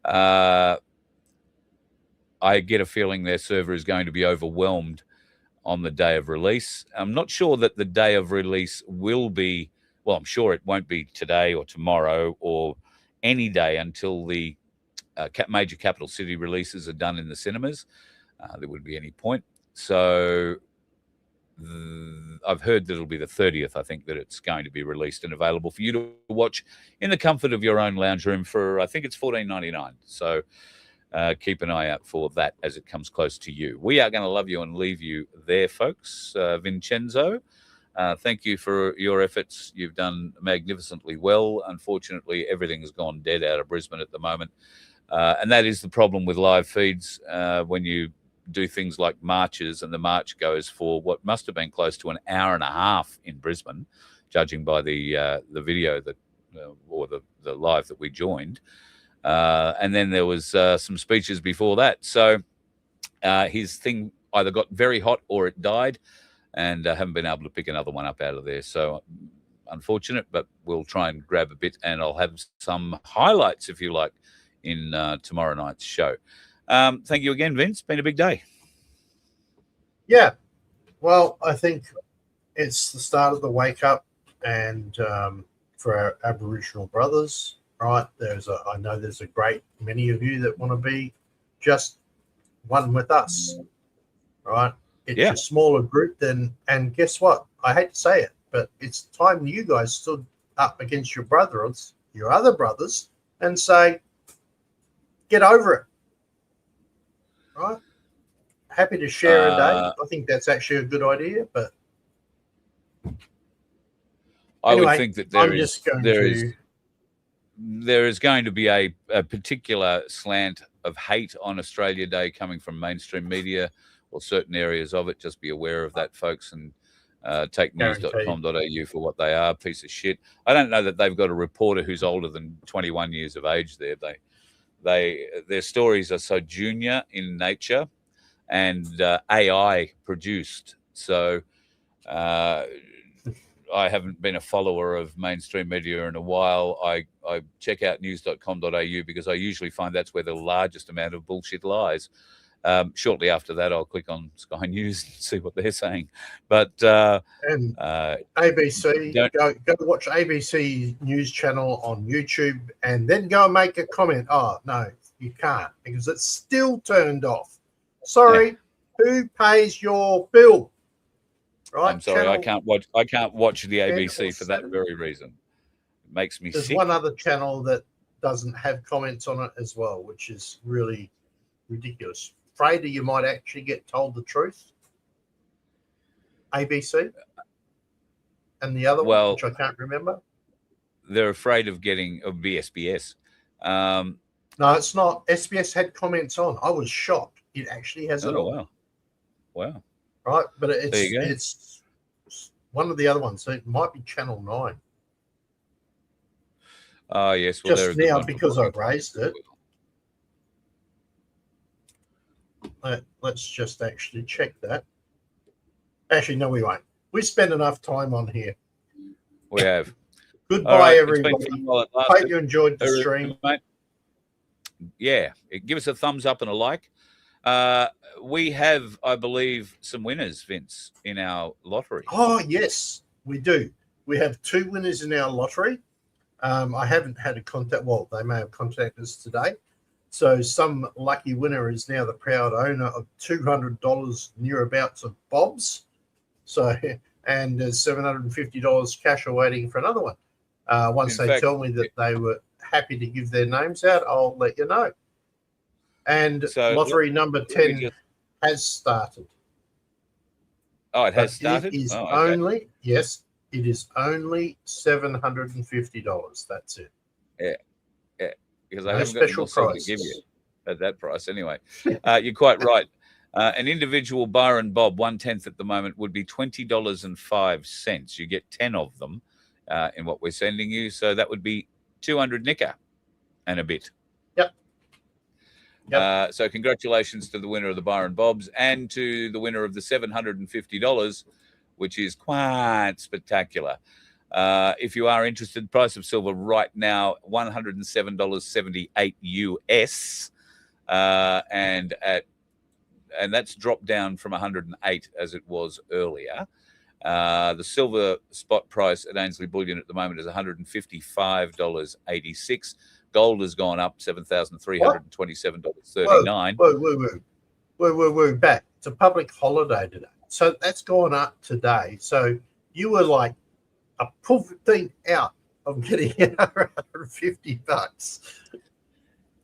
I get a feeling their server is going to be overwhelmed on the day of release. I'm not sure that the day of release will be, well, I'm sure it won't be today or tomorrow or any day until the major capital city releases are done in the cinemas. There wouldn't be any point. So I've heard that it'll be the 30th, I think, that it's going to be released and available for you to watch in the comfort of your own lounge room for, I think it's $14.99. So keep an eye out for that as it comes close to you. We are going to love you and leave you there, folks. Vincenzo, thank you for your efforts. You've done magnificently well. Unfortunately, everything has gone dead out of Brisbane at the moment. And that is the problem with live feeds when you do things like marches, and the march goes for what must have been close to an hour and a half in Brisbane, judging by the video that or the live that we joined. And then there was some speeches before that. So his thing either got very hot or it died, and haven't been able to pick another one up out of there. So unfortunate, but we'll try and grab a bit, and I'll have some highlights, if you like, in tomorrow night's show. Thank you again, Vince. Been a big day. Yeah. Well, I think it's the start of the wake up, and for our Aboriginal brothers, right? I know there's a great many of you that want to be just one with us, right? It's a smaller group and guess what? I hate to say it, but it's time you guys stood up against your brothers, your other brothers, and say, get over it. Right? Happy to share a day. I think that's actually a good idea, but I anyway, would think that there is going to be a particular slant of hate on Australia Day coming from mainstream media or certain areas of it. Just be aware of that, folks, and take news.com.au for what they are. Piece of shit. I don't know that they've got a reporter who's older than 21 years of age there. Their stories are so junior in nature and AI produced. So I haven't been a follower of mainstream media in a while. I check out news.com.au because I usually find that's where the largest amount of bullshit lies. Shortly after that, I'll click on Sky News and see what they're saying. But ABC, go watch ABC News Channel on YouTube and then go and make a comment. Oh, no, you can't because it's still turned off. Sorry, who pays your bill? Right? I'm sorry, I can't watch the ABC for that very reason. It makes me There's sick. one other channel that doesn't have comments on it as well, which is really ridiculous. Afraid you might actually get told the truth. ABC. And the other one, which I can't remember. They're afraid of getting SBS. No, it's not. SBS had comments on. I was shocked. It actually has it on. Wow. Right, but There you go. it's one of the other ones. So it might be Channel 9. Oh, yes. Well, Just now because I've raised it. Let's just actually check that. Actually, no, we won't. We spend enough time on here. We have. Goodbye, All right, everybody. it's been fun while it lasted. Hope you enjoyed the stream. Mate. Yeah, give us a thumbs up and a like. We have, I believe, some winners, Vince, in our lottery. Oh, yes, we do. We have 2 winners in our lottery. I haven't had a contact. Well, they may have contacted us today. So some lucky winner is now the proud owner of $200 nearabouts of Bob's. So, and there's $750 cash awaiting for another one. Once they tell me that they were happy to give their names out, I'll let you know. And So lottery number 10 has started. Oh, it has But started? It is Oh, okay. only, yes, it is only $750. That's it. Yeah, yeah. Because I No haven't got any special more silver to prices. give you at that price anyway. You're quite right. An individual Byron Bob, 1/10 at the moment, would be $20.05. You get 10 of them in what we're sending you. So that would be 200 nicker and a bit. Yep. So congratulations to the winner of the Byron Bobs and to the winner of the $750, which is quite spectacular. If you are interested, price of silver right now, $107.78 US. And that's dropped down from 108 as it was earlier. The silver spot price at Ainsley Bullion at the moment is $155.86. Gold has gone up $7,327.39. Whoa, back. It's a public holiday today. So that's gone up today. So you were like a thing out of getting $150.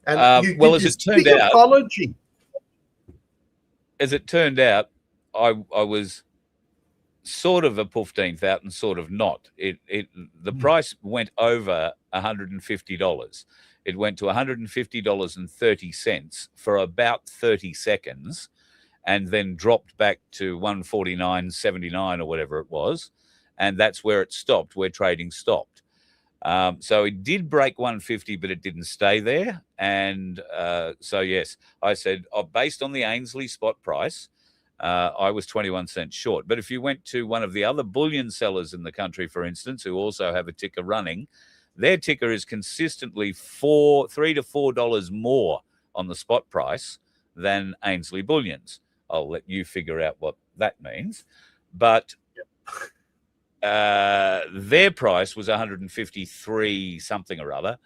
And you well, did as this it turned big out, apology. I was sort of a 15th out and sort of not. The price went over $150. It went to $150.30 for about 30 seconds, and then dropped back to $149.79 or whatever it was, and that's where it stopped. Where trading stopped. So it did break 150, but it didn't stay there. And so yes, I said based on the Ainsley spot price, I was 21 cents short. But if you went to one of the other bullion sellers in the country, for instance, who also have a ticker running, their ticker is consistently $3 to $4 more on the spot price than Ainsley Bullion's. I'll let you figure out what that means. But their price was 153 something or other.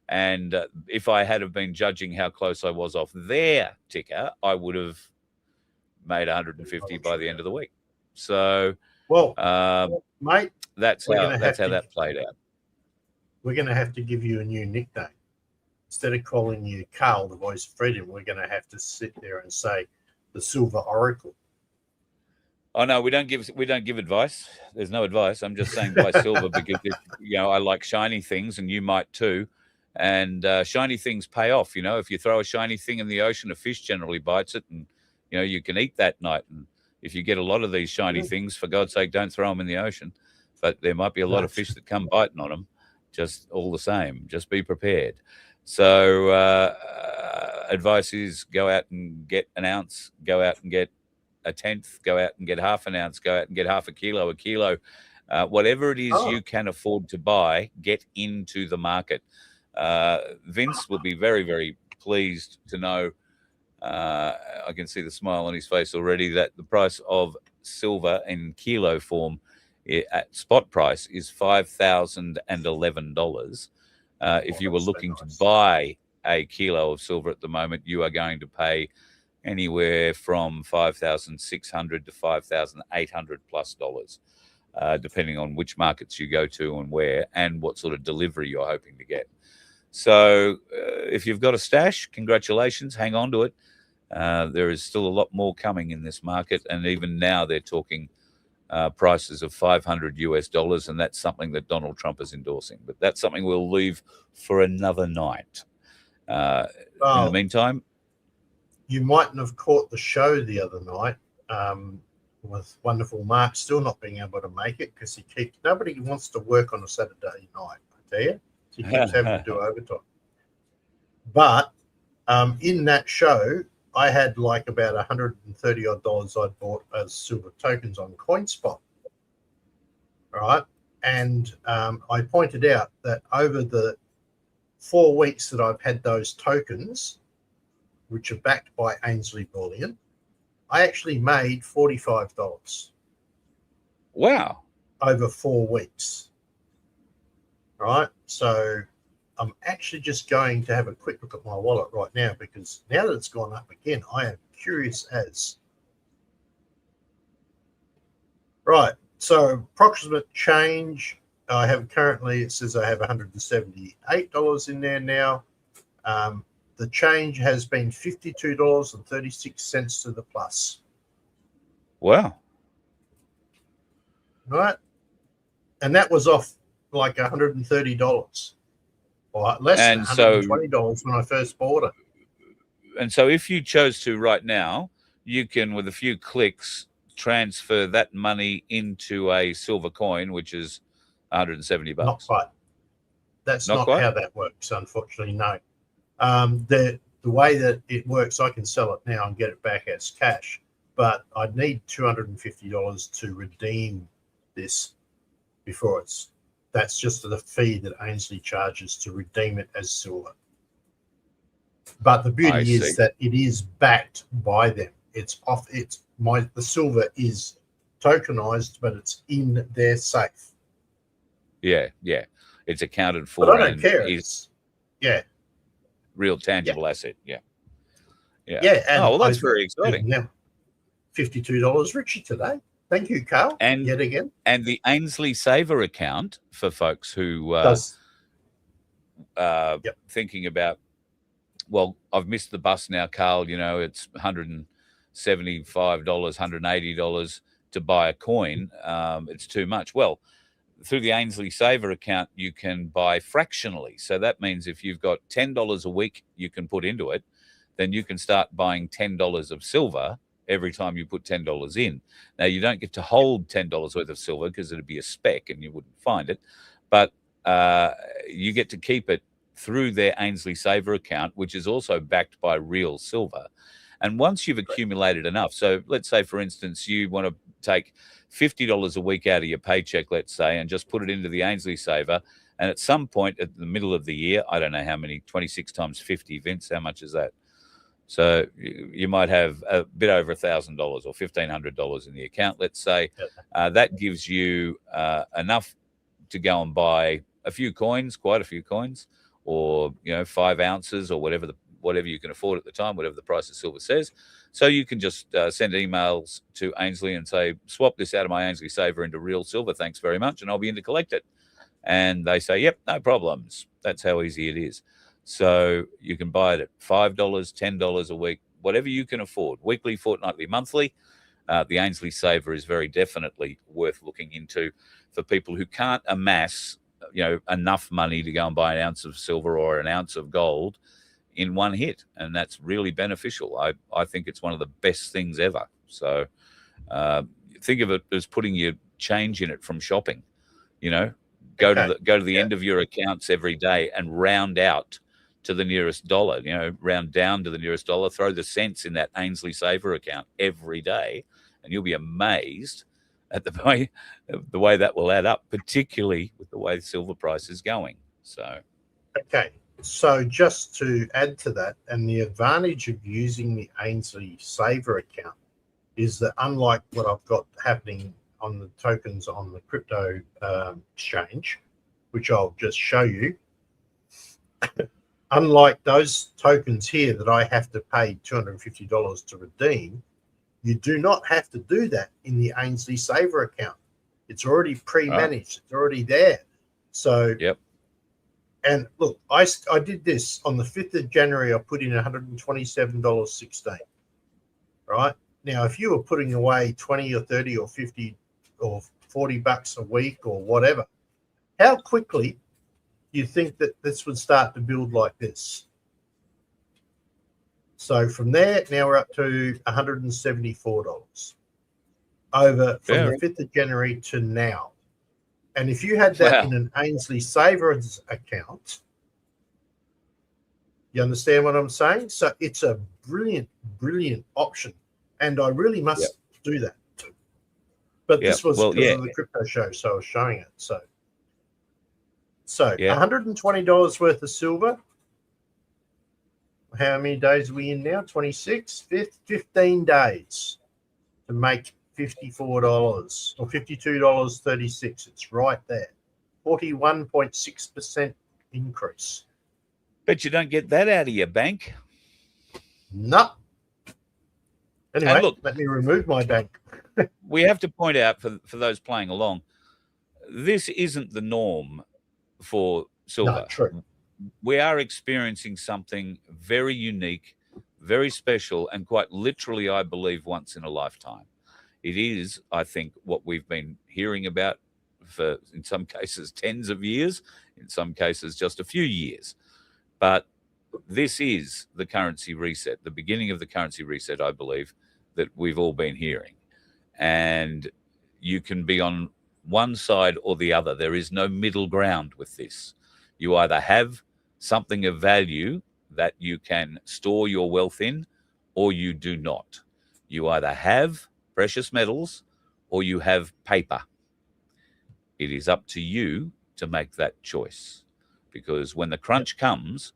And if I had have been judging how close I was off their ticker, I would have made 150 by the end of the week. So, well, mate, that's how that played out. We're going to have to give you a new nickname. Instead of calling you Carl, the voice of freedom, we're going to have to sit there and say the Silver Oracle. Oh no, we don't give advice. There's no advice. I'm just saying buy silver because I like shiny things, and you might too. And shiny things pay off. If you throw a shiny thing in the ocean, a fish generally bites it, and you can eat that night. And if you get a lot of these shiny things, for God's sake, don't throw them in the ocean. But there might be a lot of fish that come biting on them. Just all the same, just be prepared. So advice is go out and get an ounce, go out and get a tenth, go out and get half an ounce, go out and get half a kilo, whatever it is you can afford to buy, get into the market. Vince will be very, very pleased to know, I can see the smile on his face already, that the price of silver in kilo form at spot price is $5,011. If you were looking to buy a kilo of silver at the moment, you are going to pay anywhere from $5,600 to $5,800 plus dollars, depending on which markets you go to and where, and what sort of delivery you're hoping to get. So if you've got a stash, congratulations, hang on to it. There is still a lot more coming in this market, and even now they're talking prices of $500 US, and that's something that Donald Trump is endorsing. But that's something we'll leave for another night. In the meantime, you mightn't have caught the show the other night with wonderful Mark still not being able to make it because nobody wants to work on a Saturday night, I tell you. He keeps having to do overtime. But in that show, I had like about $130 odd I'd bought as silver tokens on CoinSpot. Right. And I pointed out that over the 4 weeks that I've had those tokens, which are backed by Ainsley Bullion, I actually made $45. Wow. Over 4 weeks. All right. So I'm actually just going to have a quick look at my wallet right now, because now that it's gone up again, I am curious as. Right. So approximate change I have currently, it says I have $178 in there now. The change has been $52.36 to the plus. Wow. Right. And that was off like $130 or less than $120 when I first bought it. And so if you chose to right now, you can, with a few clicks, transfer that money into a silver coin, which is $170. Not quite. That's not quite? how that works, unfortunately, no. The way that it works, I can sell it now and get it back as cash, but I'd need $250 to redeem this before that's just the fee that Ainsley charges to redeem it as silver. But the beauty is that it is backed by them. It's off. The silver is tokenized, but it's in their safe. Yeah. It's accounted for. But I don't care. Real tangible asset. Yeah. And well, that's very exciting. Now, $52 richer today. Thank you, Carl. And yet again. And the Ainsley Saver account for folks who thinking about, well, I've missed the bus now, Carl. You know, it's $175, $180 to buy a coin. It's too much. Well, through the Ainsley Saver account, you can buy fractionally. So that means if you've got $10 a week you can put into it, then you can start buying $10 of silver every time you put $10 in. Now, you don't get to hold $10 worth of silver because it'd be a speck and you wouldn't find it. But you get to keep it through their Ainsley Saver account, which is also backed by real silver. And once you've accumulated enough, so let's say, for instance, you want to take $50 a week out of your paycheck, let's say, and just put it into the Ainsley Saver. And at some point at the middle of the year, I don't know how many, 26 times 50, Vince, how much is that? So you might have a bit over $1,000 or $1,500 in the account, let's say. That gives you enough to go and buy a few coins, quite a few coins, or 5 ounces or whatever you can afford at the time, whatever the price of silver says. So you can just send emails to Ainsley and say, swap this out of my Ainsley Saver into real silver, thanks very much, and I'll be in to collect it. And they say, yep, no problems. That's how easy it is. So you can buy it at $5, $10 a week, whatever you can afford, weekly, fortnightly, monthly. The Ainsley Saver is very definitely worth looking into for people who can't amass, enough money to go and buy an ounce of silver or an ounce of gold in one hit. And that's really beneficial. I think it's one of the best things ever. So think of it as putting your change in it from shopping, go to the end of your accounts every day and round out to the nearest dollar, round down to the nearest dollar, throw the cents in that Ainsley Saver account every day, and you'll be amazed at the way that will add up, particularly with the way the silver price is going. So, okay. So just to add to that, and the advantage of using the Ainsley Saver account is that, unlike what I've got happening on the tokens on the crypto exchange, which I'll just show you, unlike those tokens here that I have to pay $250 to redeem, you do not have to do that in the Ainsley Saver account. It's already pre-managed. It's already there. So, and look, I did this on the 5th of January. I put in $127.16. Right now, if you were putting away 20 or 30 or 50 or $40 a week or whatever, how quickly do you think that this would start to build like this? So from there, now we're up to $174 over from the 5th of January to now. And if you had that in an Ainsley Savers account, you understand what I'm saying? So it's a brilliant, brilliant option. And I really must do that too. But this was because of the crypto show, so I was showing it. So $120 worth of silver. How many days are we in now? 26, 15 days to make $54 or $52.36. It's right there. 41.6% increase. Bet you don't get that out of your bank. No. Anyway, look, let me remove my bank. We have to point out for those playing along, this isn't the norm for silver. No, true. We are experiencing something very unique, very special, and quite literally, I believe, once in a lifetime. It is, I think, what we've been hearing about for, in some cases, tens of years, in some cases, just a few years. But this is the currency reset, the beginning of the currency reset, I believe, that we've all been hearing. And you can be on one side or the other. There is no middle ground with this. You either have something of value that you can store your wealth in, or you do not. You either have precious metals or you have paper. It is up to you to make that choice, because when the crunch comes,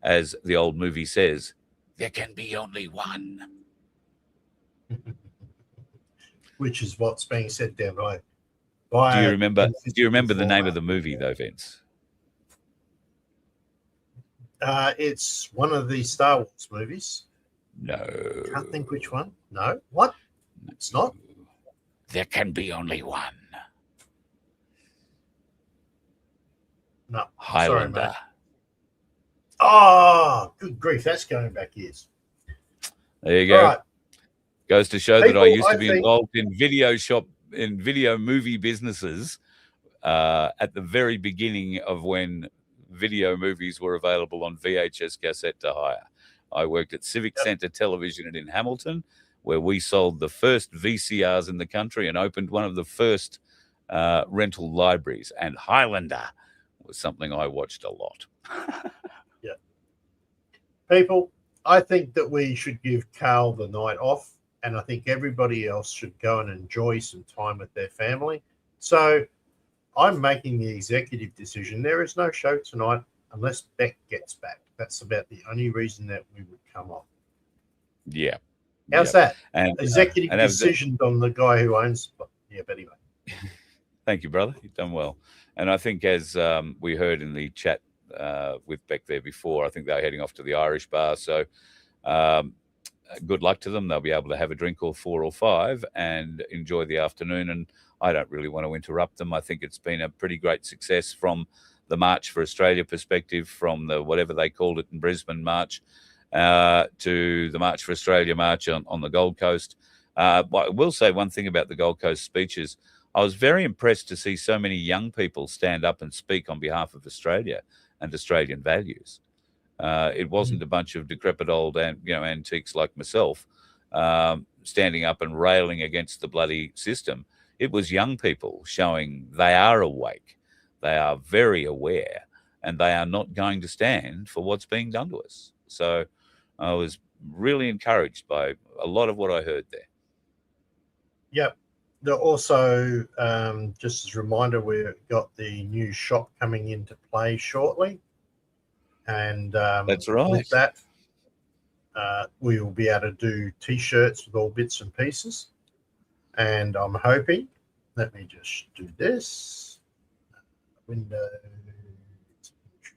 as the old movie says, there can be only one. Which is what's being said there by Do you remember the name of the movie though, Vince? It's one of the Star Wars movies. No. Can't think which one. No. What? It's not. There can be only one. No. Highlander. Sorry, mate. Oh, good grief. That's going back years. There you go. All right. Goes to show that I used to be think- involved in video movie businesses at the very beginning of when video movies were available on VHS cassette to hire. I worked at Civic Centre Television in Hamilton, where we sold the first VCRs in the country and opened one of the first rental libraries. And Highlander was something I watched a lot. Yeah. People, I think that we should give Carl the night off, and I think everybody else should go and enjoy some time with their family. So I'm making the executive decision. There is no show tonight unless Beck gets back. That's about the only reason that we would come on. Yeah. How's Yeah. that? And Executive and as- decision on the guy who owns. Yeah, but anyway. Thank you, brother. You've done well. And I think as we heard in the chat with Beck there before, I think they're heading off to the Irish bar. So good luck to them. They'll be able to have a drink or 4 or 5 and enjoy the afternoon. And I don't really want to interrupt them. I think it's been a pretty great success from the March for Australia perspective, from the whatever they called it in Brisbane March to the March for Australia March on the Gold Coast. I will say one thing about the Gold Coast speeches. I was very impressed to see so many young people stand up and speak on behalf of Australia and Australian values. It wasn't a bunch of decrepit old antiques like myself standing up and railing against the bloody system. It was young people showing they are awake, they are very aware, and they are not going to stand for what's being done to us. So I was really encouraged by a lot of what I heard there. Yep. There also, just as a reminder, we've got the new shop coming into play shortly. And That's right. with that, we will be able to do T-shirts with all bits and pieces. And I'm hoping, let me just do this. Windows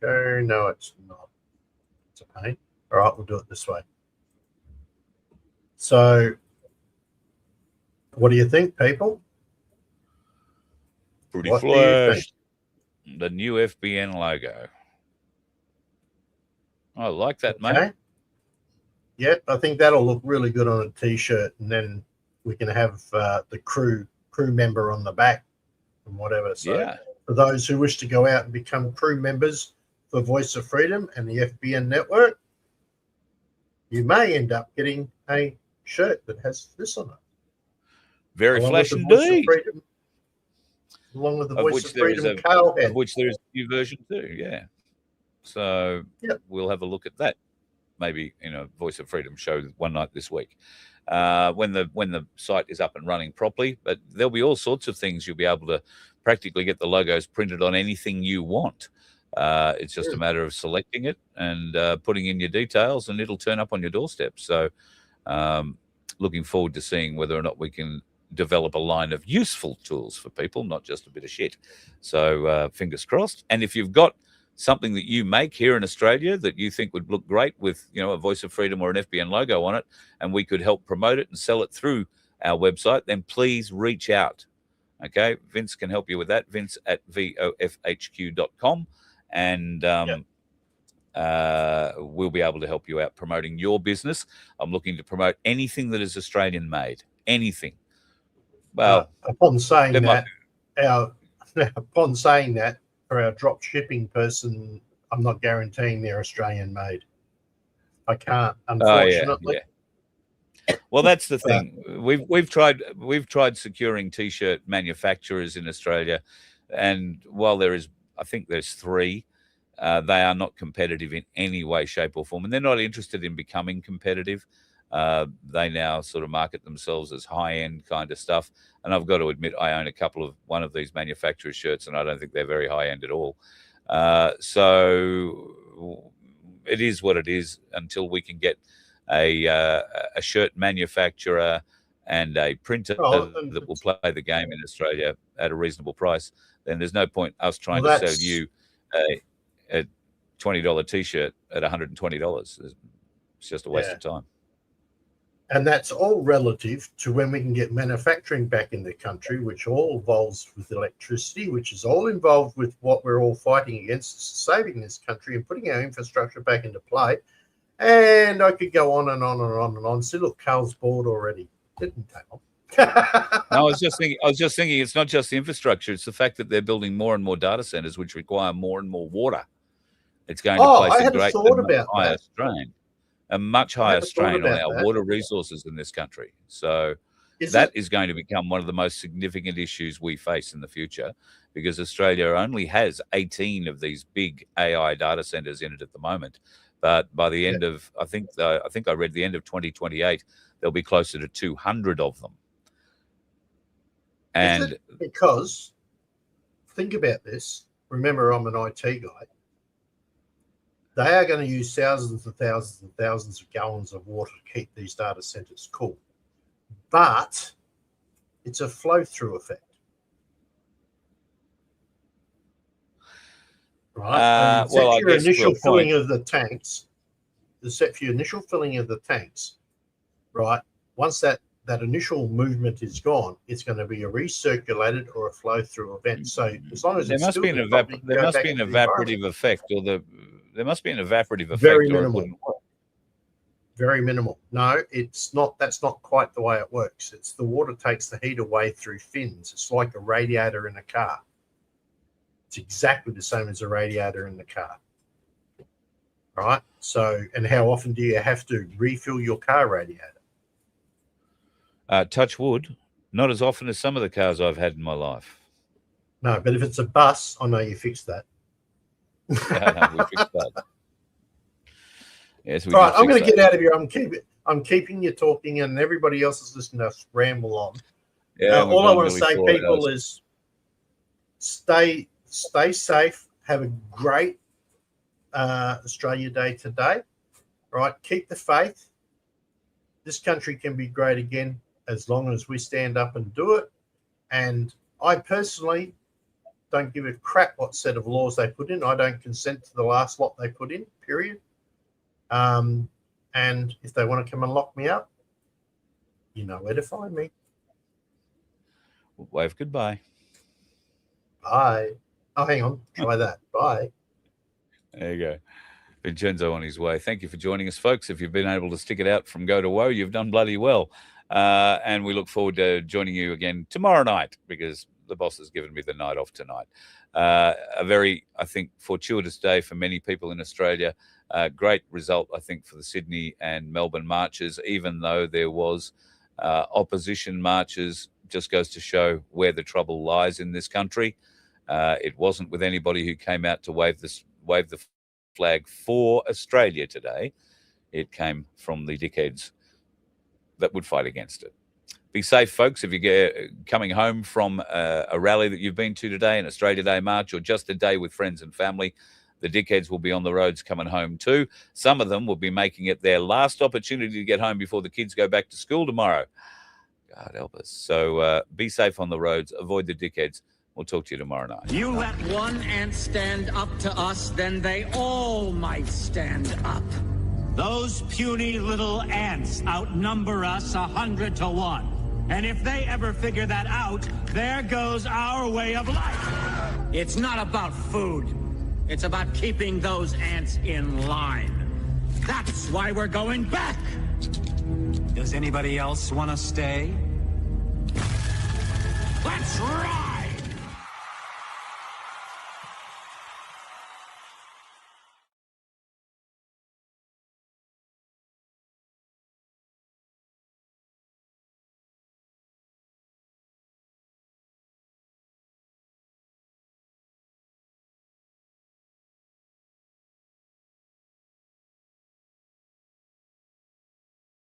show. No, it's not. It's a pain. All right, we'll do it this way. So, what do you think, people? Pretty What do you flash. think? The new FBN logo. I like that, mate. Okay. Yep, I think that'll look really good on a T-shirt, and then we can have the crew member on the back and whatever. So Yeah. for those who wish to go out and become crew members for Voice of Freedom and the FBN network, you may end up getting a shirt that has this on it. Very Along flash with the Voice of indeed. Freedom, along with the Of Voice which of there is Freedom a Carl head. of which there is a new version too. Yeah. So we'll have a look at that. Maybe in a Voice of Freedom show one night this week, when the site is up and running properly. But there'll be all sorts of things you'll be able to practically get the logos printed on anything you want. It's just a matter of selecting it and putting in your details, and it'll turn up on your doorstep. So, looking forward to seeing whether or not we can develop a line of useful tools for people, not just a bit of shit. So fingers crossed. And if you've got something that you make here in Australia that you think would look great with, you know, a Voice of Freedom or an FBN logo on it, and we could help promote it and sell it through our website, then please reach out. Okay, Vince can help you with that. Vince at vofhq.com, and we'll be able to help you out promoting your business. I'm looking to promote anything that is Australian made. Anything. Well, upon saying that, for our drop shipping person, I'm not guaranteeing they're Australian made. I can't, unfortunately. Well, that's the thing. We've tried securing T-shirt manufacturers in Australia, and while I think there's 3, they are not competitive in any way, shape, or form, and they're not interested in becoming competitive. They now sort of market themselves as high-end kind of stuff, and I've got to admit I own one of these manufacturers' shirts, and I don't think they're very high-end at all. So it is what it is until we can get a shirt manufacturer and a printer that will play the game in Australia at a reasonable price. Then there's no point us trying to sell you a $20 T-shirt at $120. It's just a waste of time. And that's all relative to when we can get manufacturing back in the country, which all involves with electricity, which is all involved with what we're all fighting against, saving this country and putting our infrastructure back into play. And I could go on and on and on and on. See, look, Carl's bored already. Didn't take long. No, I was just thinking it's not just the infrastructure, it's the fact that they're building more and more data centers which require more and more water. It's going to place a much higher strain on our water resources in this country. So that is going to become one of the most significant issues we face in the future, because Australia only has 18 of these big AI data centers in it at the moment. But by the end of, I think I read the end of 2028, there'll be closer to 200 of them. And because, think about this. Remember, I'm an IT guy. They are going to use thousands and thousands and thousands of gallons of water to keep these data centers cool. But it's a flow-through effect. Right? Well, I guess initial filling of the tanks, right? Once that initial movement is gone, it's going to be a recirculated or a flow-through event. So as long as there must be an evaporative effect, or there must be an evaporative effect. Very minimal. Very minimal. No, it's not. That's not quite the way it works. It's the water takes the heat away through fins. It's like a radiator in a car. It's exactly the same as a radiator in the car. Right? So, and how often do you have to refill your car radiator? Touch wood, not as often as some of the cars I've had in my life. No, but if it's a bus, I know you fixed that. We fixed that. Yes, right, I'm going to get out of here. I'm keeping you talking, and everybody else is listening to us ramble on. Yeah, all I want to say, people, is stay safe. Have a great Australia Day today. Right, keep the faith. This country can be great again as long as we stand up and do it. And I personally don't give a crap what set of laws they put in. I don't consent to the last lot they put in, period. And if they want to come and lock me up, you know where to find me. Wave goodbye. Bye. Oh, hang on. Try that. Bye. There you go. Vincenzo on his way. Thank you for joining us, folks. If you've been able to stick it out from go to woe, you've done bloody well. And we look forward to joining you again tomorrow night, because the boss has given me the night off tonight. A very, I think, fortuitous day for many people in Australia. Great result, I think, for the Sydney and Melbourne marches, even though there was opposition marches. Just goes to show where the trouble lies in this country. It wasn't with anybody who came out to wave the flag for Australia today. It came from the dickheads that would fight against it. Be safe, folks. If you're coming home from a rally that you've been to today, an Australia Day march, or just a day with friends and family, the dickheads will be on the roads coming home too. Some of them will be making it their last opportunity to get home before the kids go back to school tomorrow. God help us. So be safe on the roads. Avoid the dickheads. We'll talk to you tomorrow night. You let one ant stand up to us, then they all might stand up. Those puny little ants outnumber us 100 to 1. And if they ever figure that out, there goes our way of life. It's not about food. It's about keeping those ants in line. That's why we're going back. Does anybody else want to stay? Let's rock!